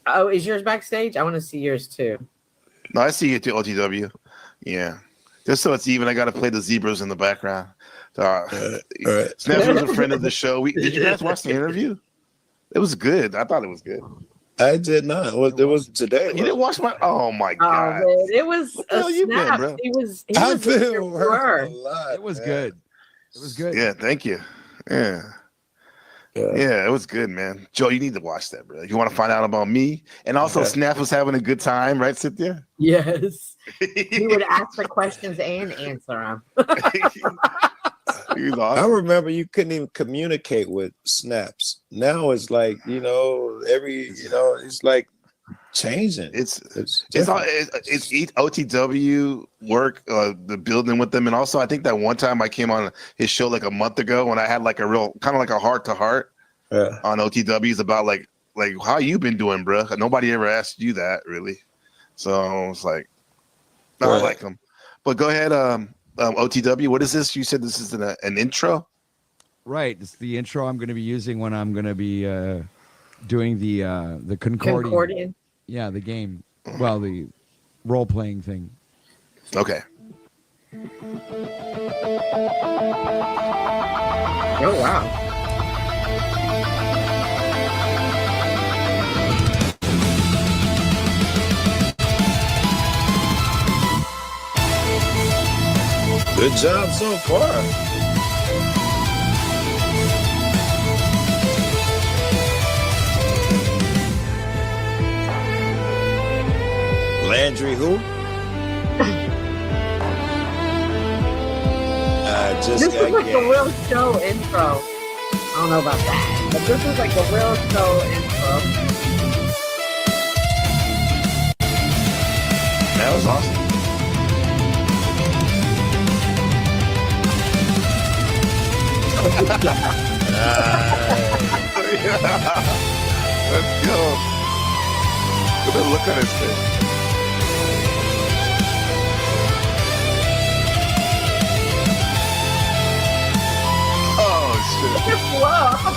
Oh, is yours backstage? I want to see yours too. No, I see it too, OTW. Yeah. Just so it's even, I got to play the zebras in the background. Snafu's a friend of the show. Did you guys watch the interview? It was good. I thought it was good. I did not. It was today. You didn't watch my? Oh my god! Man, it was What the hell a you been, snap. bro? He was. He I was in feel your working word. a lot. It was man. good. It was good. Yeah, thank you. Yeah. Yeah, it was good, man. Joe, you need to watch that, bro. You want to find out about me, and also Okay. Snap was having a good time, right, Cynthia? Yes. He would ask the questions and answer them. He's I awesome. remember you couldn't even communicate with snaps. Now it's like, it's like changing. It's different. it's OTW work, the building with them, and also I think that one time I came on his show like a month ago when I had like a real kind of like a heart to heart on OTWs about like how you been doing, bro. Nobody ever asked you that really, so I was like, no, I like them. But go ahead, OTW. What is this? You said this is an intro, right? It's the intro I'm going to be using when I'm going to be doing the Concordian. Yeah, the game. Well, the role playing thing. Okay. Oh wow. Good job so far. Landry who? This is like a real show intro. I don't know about that, but this is like a real show intro. That was awesome. Let's go. Look at his face. Oh shit!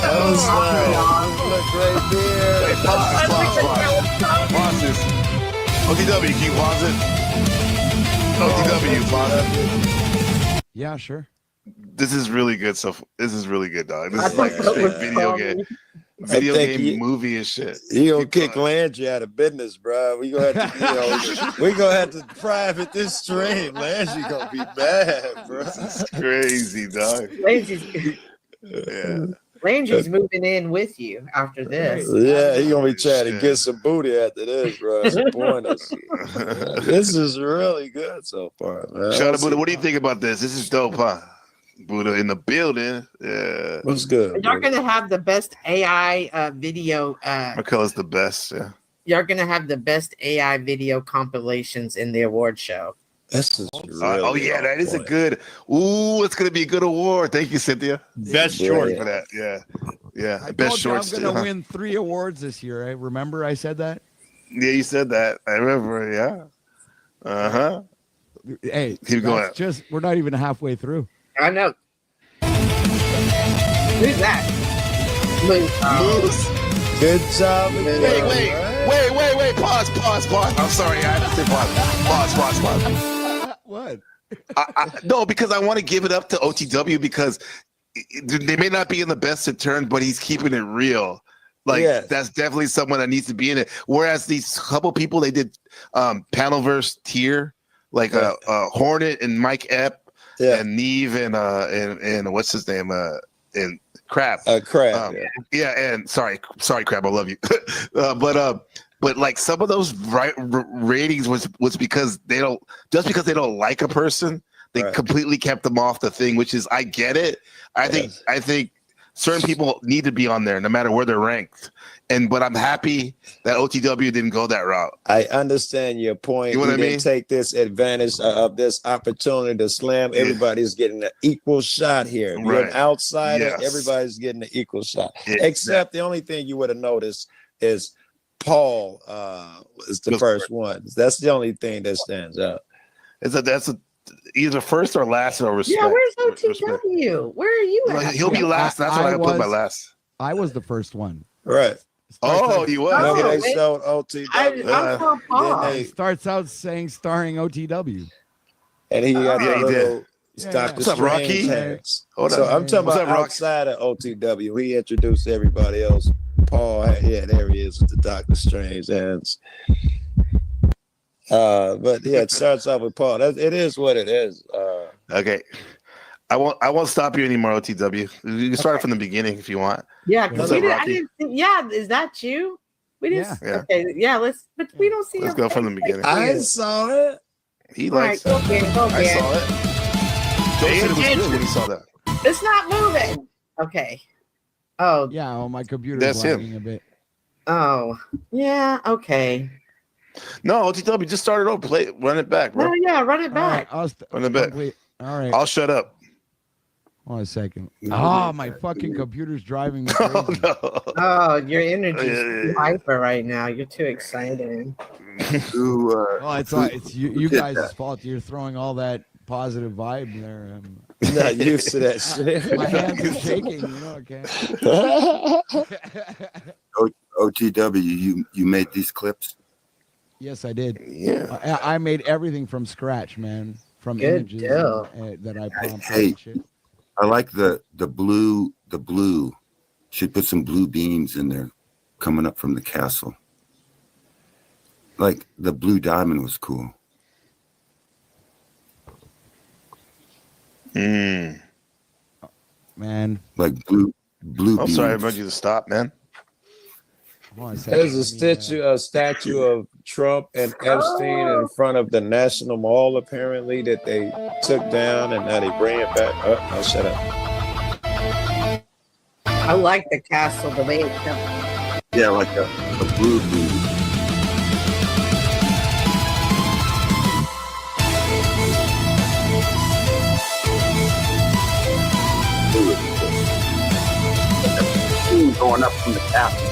That was look right there. Hey, pause this. OTW, can you pause it? OTW, pause it. Yeah, sure. This is really good. So this is really good, dog. This is like a straight video game movie and shit. You gonna kick Landry out of business, bro. We gonna have to, we gonna have to private this stream. Landry gonna be mad, bro. This is crazy, dog. Landry's moving in with you after this. Yeah, he gonna be trying to get some booty after this, bro. Support us. This is really good so far, man. Shout out, Buddha. What do you think about this? This is dope, huh? Buddha in the building. Yeah. What's good? You're gonna have the best AI video. Markella's the best. Yeah. You're gonna have the best AI video compilations in the award show. This is really oh yeah, that is a good. Ooh, it's gonna be a good award. Thank you, Cynthia. Best short for that. Yeah, yeah. I Best told you shorts. I'm going to win 3 awards this year. I remember I said that. Yeah, you said that. I remember. Yeah. Uh-huh. Hey, Keep going. that's just we're not even halfway through. I know. Who's that? Moose. Good job. Wait. Pause. I'm sorry. I have to say pause. Pause. What? No, because I want to give it up to OTW because they may not be in the best of turn, but he's keeping it real. Like that's definitely someone that needs to be in it. Whereas these couple people, they did Panelverse tier, like Hornet and Mike Epp and Neve and what's his name and Crab. Crab. And sorry, Crab, I love you. But like some of those ratings was because they don't like a person, they completely kept them off the thing, which is I get it. I think certain people need to be on there no matter where they're ranked. But I'm happy that OTW didn't go that route. I understand your point. You know what I mean? Take this advantage of this opportunity to slam. Everybody's getting an equal shot here. You're an outsider. Everybody's getting an equal shot. Except the only thing you would have noticed is Paul is the first one. That's the only thing that stands out. That's either first or last in respect. Yeah, where's OTW? Where are you at? He'll be last. That's why I put my last. I was the first one. Right. You was. Remember they showed OTW. I'm for Paul. It starts out saying starring OTW. And he got the little Dr. What's up, Rocky? So I'm talking about outside of OTW. He introduced everybody else. Paul. Yeah, there he is with the Doctor Strange hands. But yeah, it starts off with Paul. It is what it is. Okay. I won't stop you anymore, OTW. You can start from the beginning if you want. Yeah, because What's up, I Rocky? didn't see, yeah, is that you? We didn't Yeah. okay, yeah, but we don't see Let's your go from the face. beginning. I saw it. He All likes right, it. go I again. saw it. Joe said it was good when he saw that. It's not moving. Okay. Oh. Yeah, well, my computer's That's him. lagging a bit. Oh. Yeah, okay. No, OTW, just start it over. Run it back, bro. No, yeah, run it back. Run it back. All right. I'll shut up. Hold on a second. Oh, my fucking computer's driving me crazy. Oh, your energy's too hyper right now. You're too excited. Oh, it's you guys' fault. You're throwing all that positive vibe there. I'm not used to that shit. My hands are shaking. You know, okay. OTW, you made these clips? Yes, I did. Yeah. I made everything from scratch, man. From Good images deal. that I prompted. Hey, and shit. I like the blue. The blue. Should put some blue beams in there, coming up from the castle. Like the blue diamond was cool. Man. Like blue. I'm sorry, I brought you to stop, man. There's a statue of Trump and Epstein in front of the National Mall, apparently, that they took down, and now they bring it back. Oh, shut up. I like the castle, the way it's done. Yeah, like a blue beam. Going up from the castle.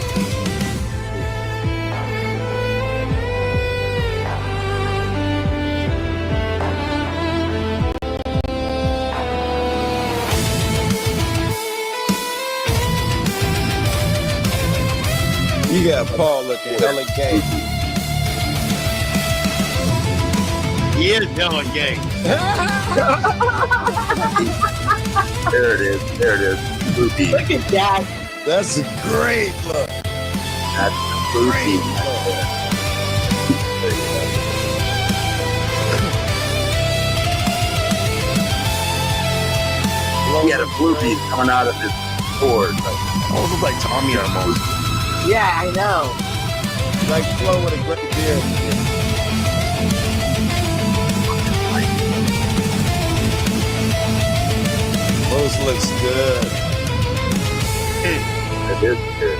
You got Paul looking hella gay. He is hella gay. There it is. There it is. Blue beam. Look at that. That's a great look. That's the blue beam. He had a blue beam coming out of his sword. Almost like Tommy almost. Yeah, I know. Like Flo with a great beard. Rose looks good. It is good.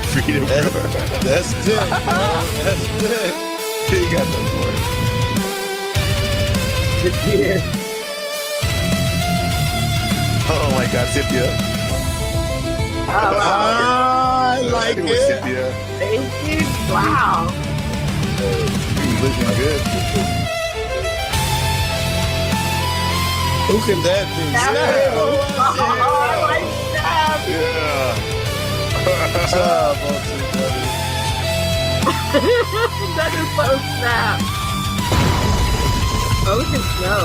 Freedom. That's good, bro. That's good. You got that for it. Oh my God, Cynthia. I like it. Cynthia. Thank you. Wow. You're looking good. Who can that be? That I like that. Yeah. That is so snap. Oh, we can snow.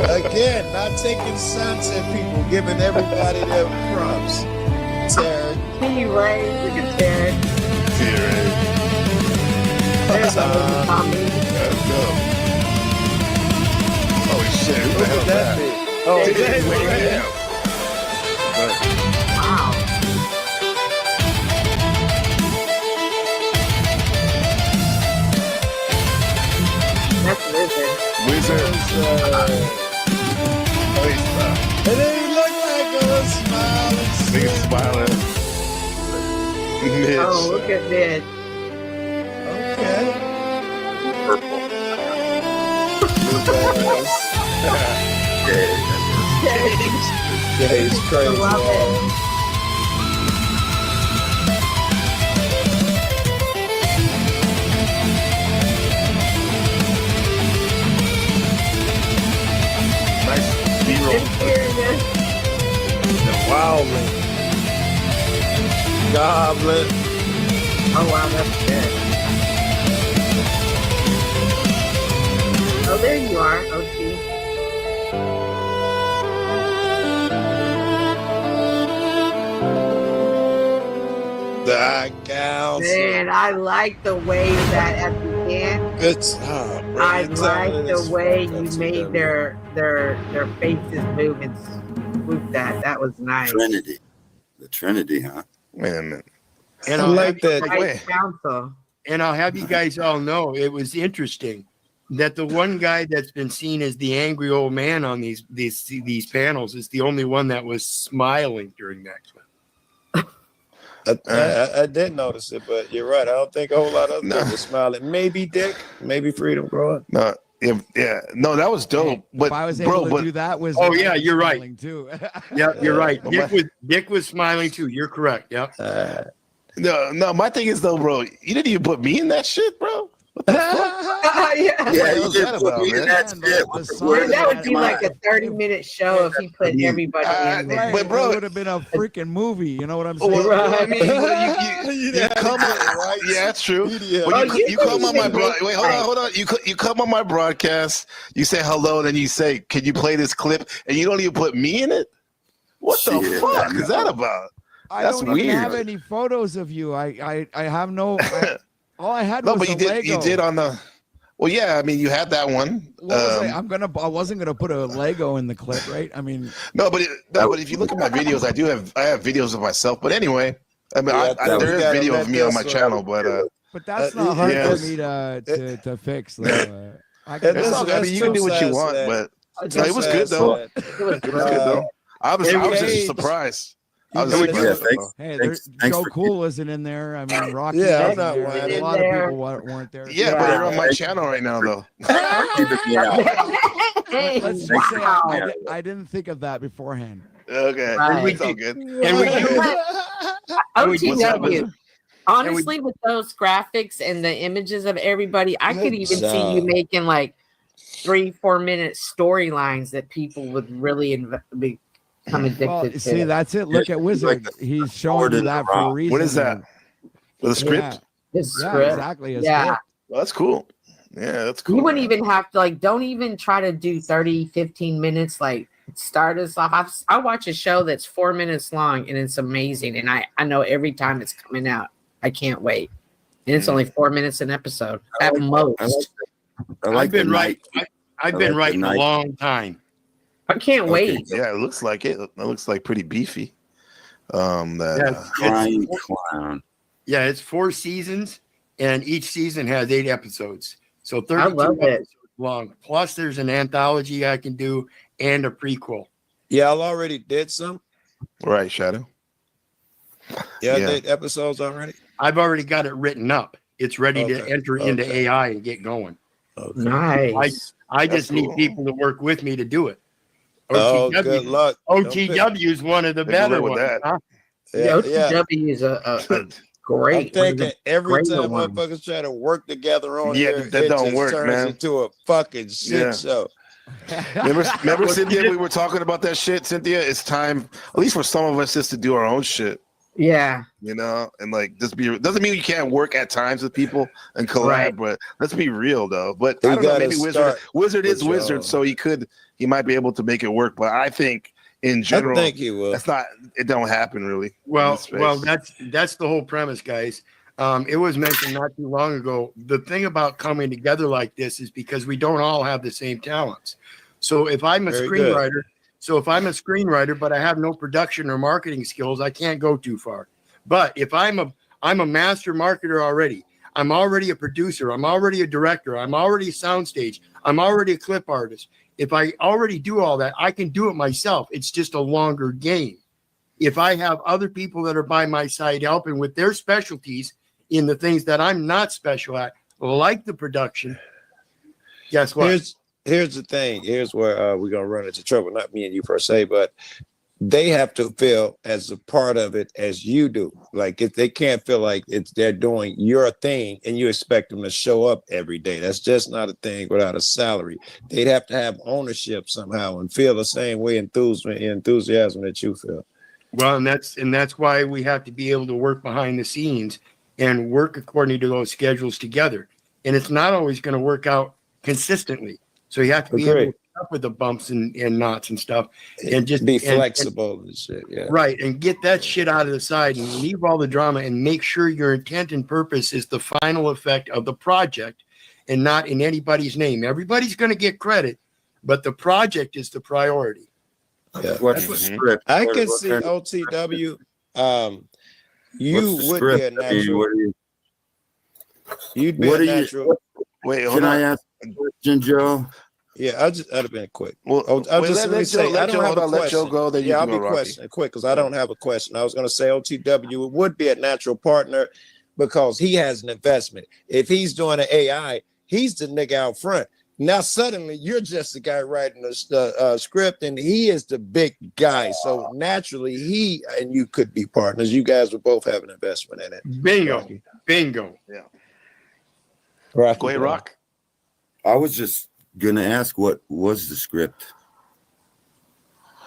Again, not taking shots at people, giving everybody their props. Terry. T-Ray. Look at Terry. There's Tommy. Let's go. Oh shit! Who the hell is that? Oh, Damn. Wow. That's Wizard. Oh, he's It didn't look like a smiling. nigga smiling. Mitch. Oh, look at this. Okay. Purple. Yeah, he's crazy. I love it. Nice B-roll. The Wildling. Goblin. Oh wow, that's good. Oh, there you are, OT. The council. Man, I like the way that at the end. Good job, bro. I You're like telling the us way from you OTW. made their faces move and swoop that. That was nice. Trinity. The Trinity, huh? Man. And I I'll like have that. Right council. And I'll have you guys all know it was interesting that the one guy that's been seen as the angry old man on these panels is the only one that was smiling during that clip. I did notice it, but you're right. I don't think a whole lot of them were smiling. Maybe Dick, maybe Freedom Growing. No, no, that was dope. But if I was able to do that, oh yeah, you're right. Too. Yeah, you're right. Dick was smiling too. You're correct. Yep. No. My thing is though, bro. You didn't even put me in that shit, bro. What the fuck? Yeah, you didn't put me in that shit. That would be like a 30-minute show if he put everybody in there. But bro, it would have been a freaking movie. You know what I'm saying? Well, I mean, you come on, yeah, that's true. But you come on my broad. Wait, hold on. You come on my broadcast. You say hello, then you say, "Can you play this clip?" And you don't even put me in it. What the fuck is that about? That's don't weird. even have any photos of you. I have no. All I had was but you a did. Lego. You did on the. Well, yeah. I mean, you had that one. I wasn't gonna put a Lego in the clip, right? I mean, no, but if you look at my videos, I have videos of myself. But anyway, I mean, there is video of me on my channel, but that's not hard for me to fix. Though. I mean, you can do what you want, but no, it was good though. It was good though. I was just surprised. Hey, Joe Cool isn't in there. I mean, Rocky. Yeah, I'm not. A lot of people weren't there. Yeah, but you're on my channel right now, though. Let's just say I didn't think of that beforehand. Okay, it's all good. OTW. Honestly, with those graphics and the images of everybody, I could even see you making like 3-4 minute storylines that people would really become addicted to. See, that's it. Look at Wizard. He's showing you that for a reason. What is that? The script? His script. Exactly. Well, that's cool. Yeah, that's cool. You wouldn't even have to don't even try to do 30-15 minutes. Like start us off. I watch a show that's 4 minutes long and it's amazing. And I know every time it's coming out, I can't wait. And it's only 4 minutes an episode at most. I've been writing a long time. I can't wait. Yeah, it looks like it. It looks like pretty beefy. Crying clown. Yeah, it's 4 seasons, and each season has 8 episodes. So 32 I love episodes long. Plus, there's an anthology I can do and a prequel. Y'all already did some? Right, Shadow. Yeah, did episodes already? I've already got it written up. It's ready to enter into AI and get going. Okay. Nice. I just need people to work with me to do it. Good luck. OTW is one of the better ones. Huh? OTW is a great. I'm thinking every time motherfuckers try to work together on here, that it don't just work, turns man. into a fucking shit show. Remember Cynthia? We were talking about that shit, Cynthia. It's time, at least for some of us, just to do our own shit. Yeah. You know, and like doesn't mean you can't work at times with people and collab, but let's be real though. But I don't know, maybe Wizard is Wizard, so he might be able to make it work. But I think in general, I think he will. It don't happen really. Well, that's the whole premise, guys. It was mentioned not too long ago. The thing about coming together like this is because we don't all have the same talents. So if I'm a screenwriter. So if I'm a screenwriter, but I have no production or marketing skills, I can't go too far. But if I'm a master marketer already, I'm already a producer, I'm already a director, I'm already a soundstage, I'm already a clip artist. If I already do all that, I can do it myself. It's just a longer game. If I have other people that are by my side helping with their specialties in the things that I'm not special at, like the production, guess what? Here's the thing. Here's where we're going to run into trouble. Not me and you per se, but they have to feel as a part of it as you do. Like if they can't feel like they're doing your thing and you expect them to show up every day. That's just not a thing without a salary. They'd have to have ownership somehow and feel the same way enthusiasm that you feel. Well, and that's why we have to be able to work behind the scenes and work according to those schedules together. And it's not always going to work out consistently. So you have to be able Agree. to put up with the bumps and knots and stuff, and just Be and- flexible and shit. Yeah. right, and get that shit out of the side and leave all the drama and make sure your intent and purpose is the final effect of the project and not in anybody's name. Everybody's going to get credit, but the project is the priority. Yeah. What's the script? I What- can what see kind of- OTW. You What's the would script? be a I mean, natural. what do you- You'd be What a do you- natural. Wait, hold Can I on. ask a question, Joe? Yeah, I'd have been quick. Well, I'll wait, just let let me Joe- say, let I don't Joe- have hold a on, let question. Joe go, then you Yeah, can I'll go, be Rocky. questioning quick because I don't have a question. I was going to say OTW would be a natural partner because he has an investment. If he's doing an AI, he's the nigga out front. Now suddenly you're just the guy writing the script, and he is the big guy. So naturally, he and you could be partners. You guys would both have an investment in it. Bingo, Rocky. bingo. Yeah. Rocky, Go ahead, Rock. I was just gonna ask what was the script.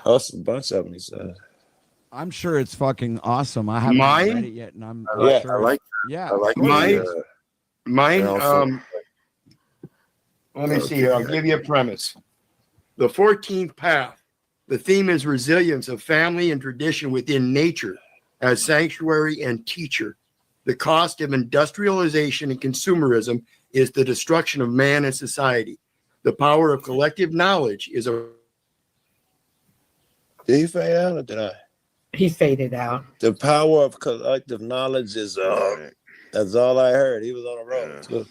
Oh, it's a bunch of them. He said. I'm sure it's fucking awesome. I haven't Mine? read it yet, and I'm I like, sure. I like, Yeah, I like Mine? the, Mine, and also- let me see here. I'll give you a premise. The 14th path. The theme is resilience of family and tradition within nature as sanctuary and teacher. The cost of industrialization and consumerism is the destruction of man and society. The power of collective knowledge is a. Did he fade out or did I? He faded out. The power of collective knowledge is that's all I heard. He was on a roll. It's good.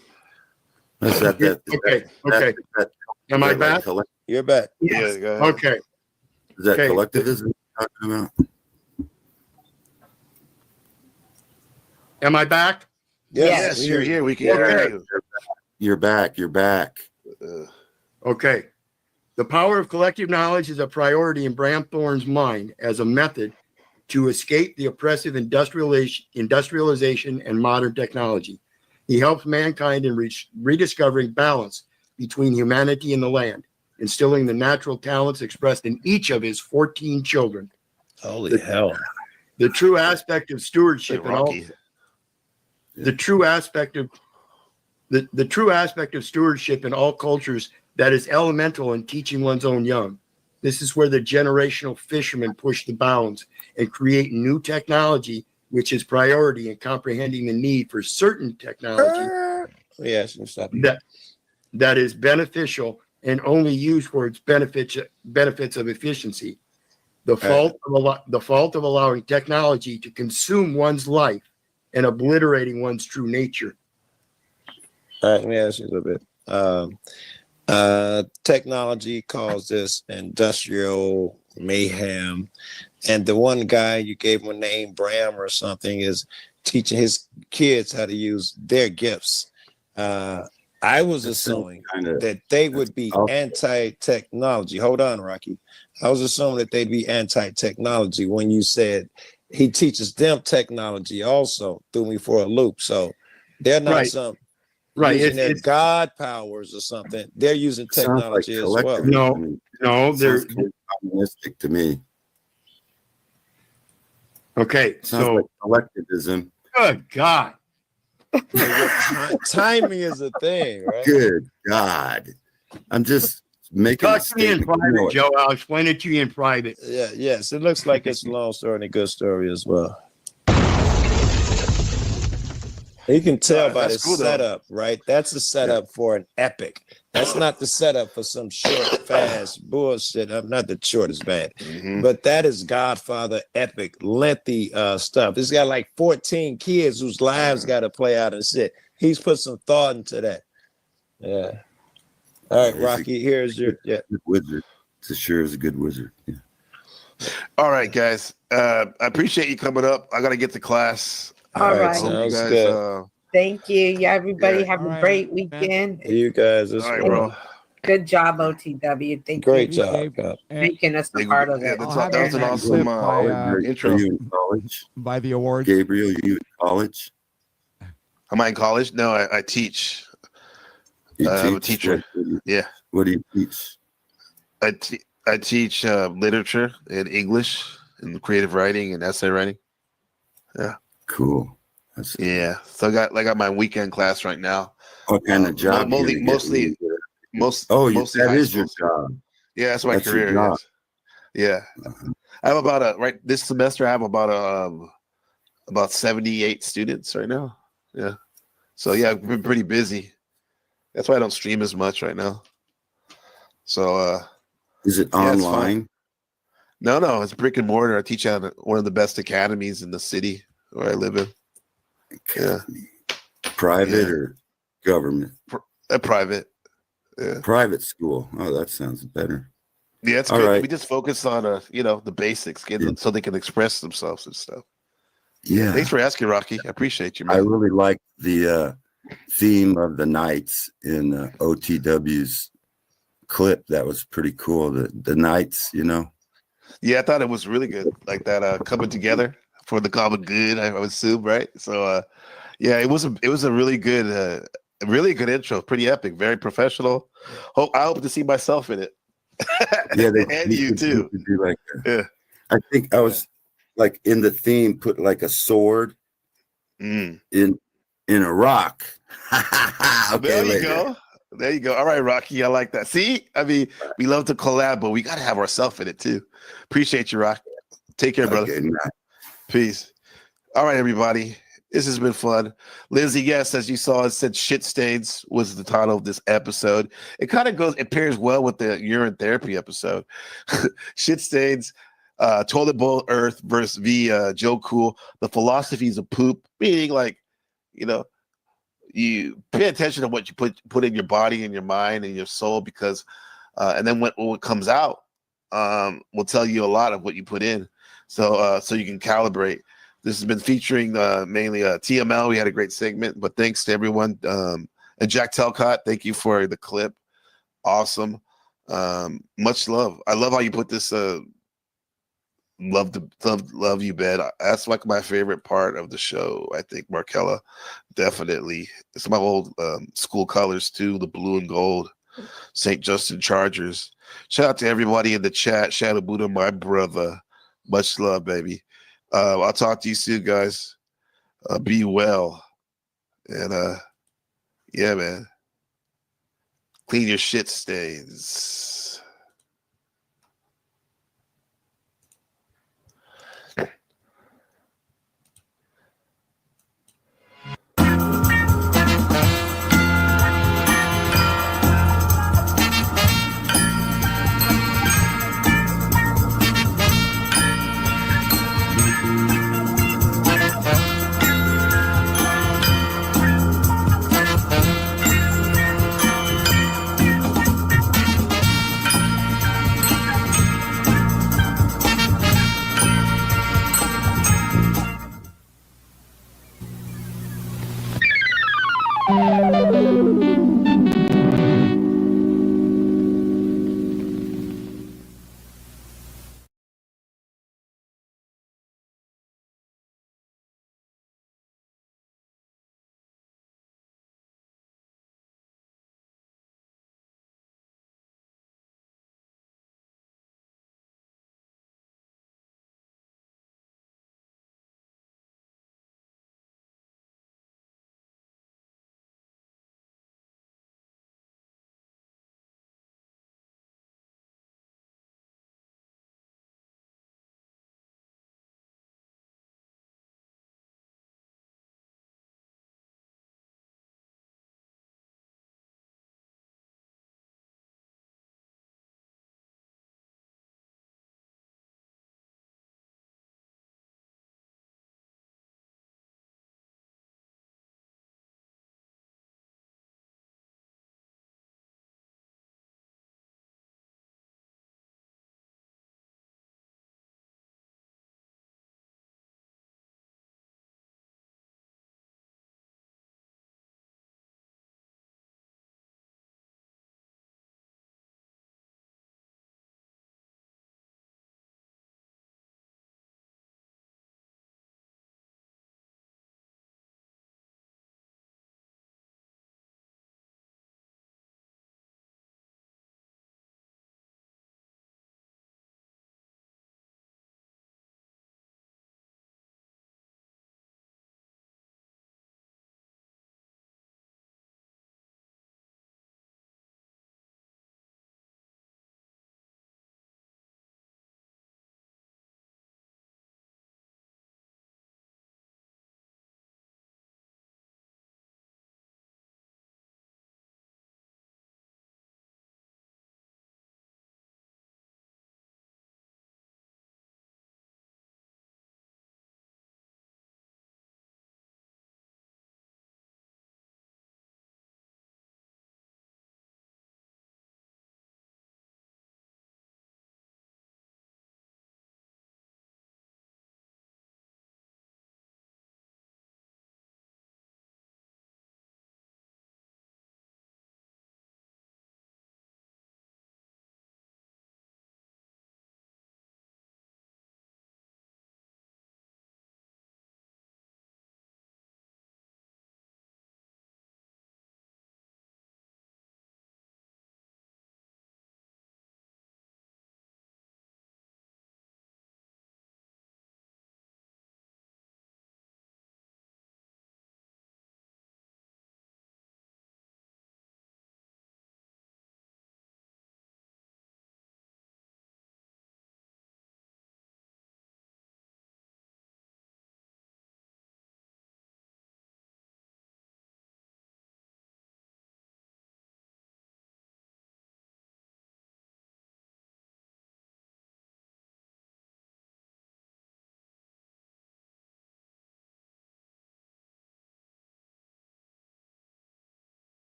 Is that Okay, okay. Am I back? You're back. Yeah, go ahead. Okay. Is that Okay. collectivism you're talking about? Am I back? Yes, you're here. We can hear you. You're back. You're back. Okay. The power of collective knowledge is a priority in Bram Thorne's mind as a method to escape the oppressive industrialization and modern technology. He helps mankind in rediscovering balance between humanity and the land, instilling the natural talents expressed in each of his 14 children. Holy hell. The true aspect of stewardship Like and all Rocky. the true aspect of the true aspect of stewardship in all cultures that is elemental in teaching one's own young. This is where the generational fishermen push the bounds and create new technology, which is priority in comprehending the need for certain technology Yes, stop. that is beneficial and only used for its benefits of efficiency. The fault of allowing technology to consume one's life and obliterating one's true nature. All right, let me ask you a little bit. Technology caused this industrial mayhem, and the one guy you gave him a name, Bram or something, is teaching his kids how to use their gifts. I was assuming that they would be anti-technology. Hold on, Rocky. I was assuming that they'd be anti-technology when you said he teaches them technology also. Threw me for a loop. So they're not using their God powers or something. They're using technology as well. No, they're communistic to me. Okay, Sounds so like collectivism. Good God. Timing is a thing, right? Good God. I'm just making a talk to me in statement. You know private, it. Joe. I'll explain it to you in private. Yeah, yes. It looks like it's a long story and a good story as well. You can tell by the that's cool, though. setup, right? That's the setup for an epic. That's not the setup for some short, fast bullshit. I'm not the shortest bad, but that is Godfather epic, lengthy stuff. It's got like 14 kids whose lives got to play out and shit. He's put some thought into that. Yeah. All right, Rocky. Here's your Good wizard. It's sure is a good wizard. Yeah. All right, guys. I appreciate you coming up. I got to get to class. All right. Sounds you guys, good. Thank you. Yeah, everybody Yeah. have a great weekend. You guys, All right, bro. Good job, OTW. Thank Great you job, for making us a part of it. That was an awesome intro. Are you in college? By the awards. Gabriel, you in college? Am I in college? No, I teach. You I'm a teach? teacher. Yeah. What do you teach? I teach literature and English and creative writing and essay writing. Yeah. Cool. Yeah. So I got my weekend class right now. What kind of job? Mostly most. Oh, Mostly that high is your schools. job. Yeah, that's my That's your career. job. Yes. Yeah, I have about this semester. I have about 78 students right now. Yeah. So yeah, I've been pretty busy. That's why I don't stream as much right now. So is it yeah, online? No, it's brick and mortar. I teach at one of the best academies in the city where I live in. Academy. Private or government? Private. Yeah. Private school. Oh, that sounds better. Yeah, it's All good. right. We just focus on the basics, so they can express themselves and stuff. Yeah. Thanks for asking, Rocky. I appreciate you, man. I really like the theme of the Knights in OTW's clip. That was pretty cool. The Knights, Yeah, I thought it was really good. Like that coming together for the common good, I would assume, right? So yeah, it was a really good intro, pretty epic, very professional. I hope to see myself in it. Yeah, and you too. Do like yeah. I think I was like in the theme, put like a sword in a rock. Okay, there you go. All right, Rocky, I like that. See, I mean, we love to collab, but we got to have ourselves in it too. Appreciate you, Rock. Take care, brother. Okay, peace. All right, everybody. This has been fun. Lizzie, yes, as you saw, it said Shit Stains was the title of this episode. It kind of pairs well with the urine therapy episode. Shit Stains, Toilet Bowl Earth versus Joe Cool. The philosophies of poop, meaning like, you pay attention to what you put in your body and your mind and your soul, because and then when it comes out will tell you a lot of what you put in. So you can calibrate. This has been featuring mainly TML. We had a great segment, but thanks to everyone. And Jack Telcott, thank you for the clip. Awesome. Much love. I love how you put this love you, bed. That's like my favorite part of the show. I think Markella, definitely. It's my old school colors too, the blue and gold. St. Justin Chargers. Shout out to everybody in the chat. Shadow Buddha, my brother. Much love, baby. I'll talk to you soon, guys. Be well. And yeah, man. Clean your shit stains.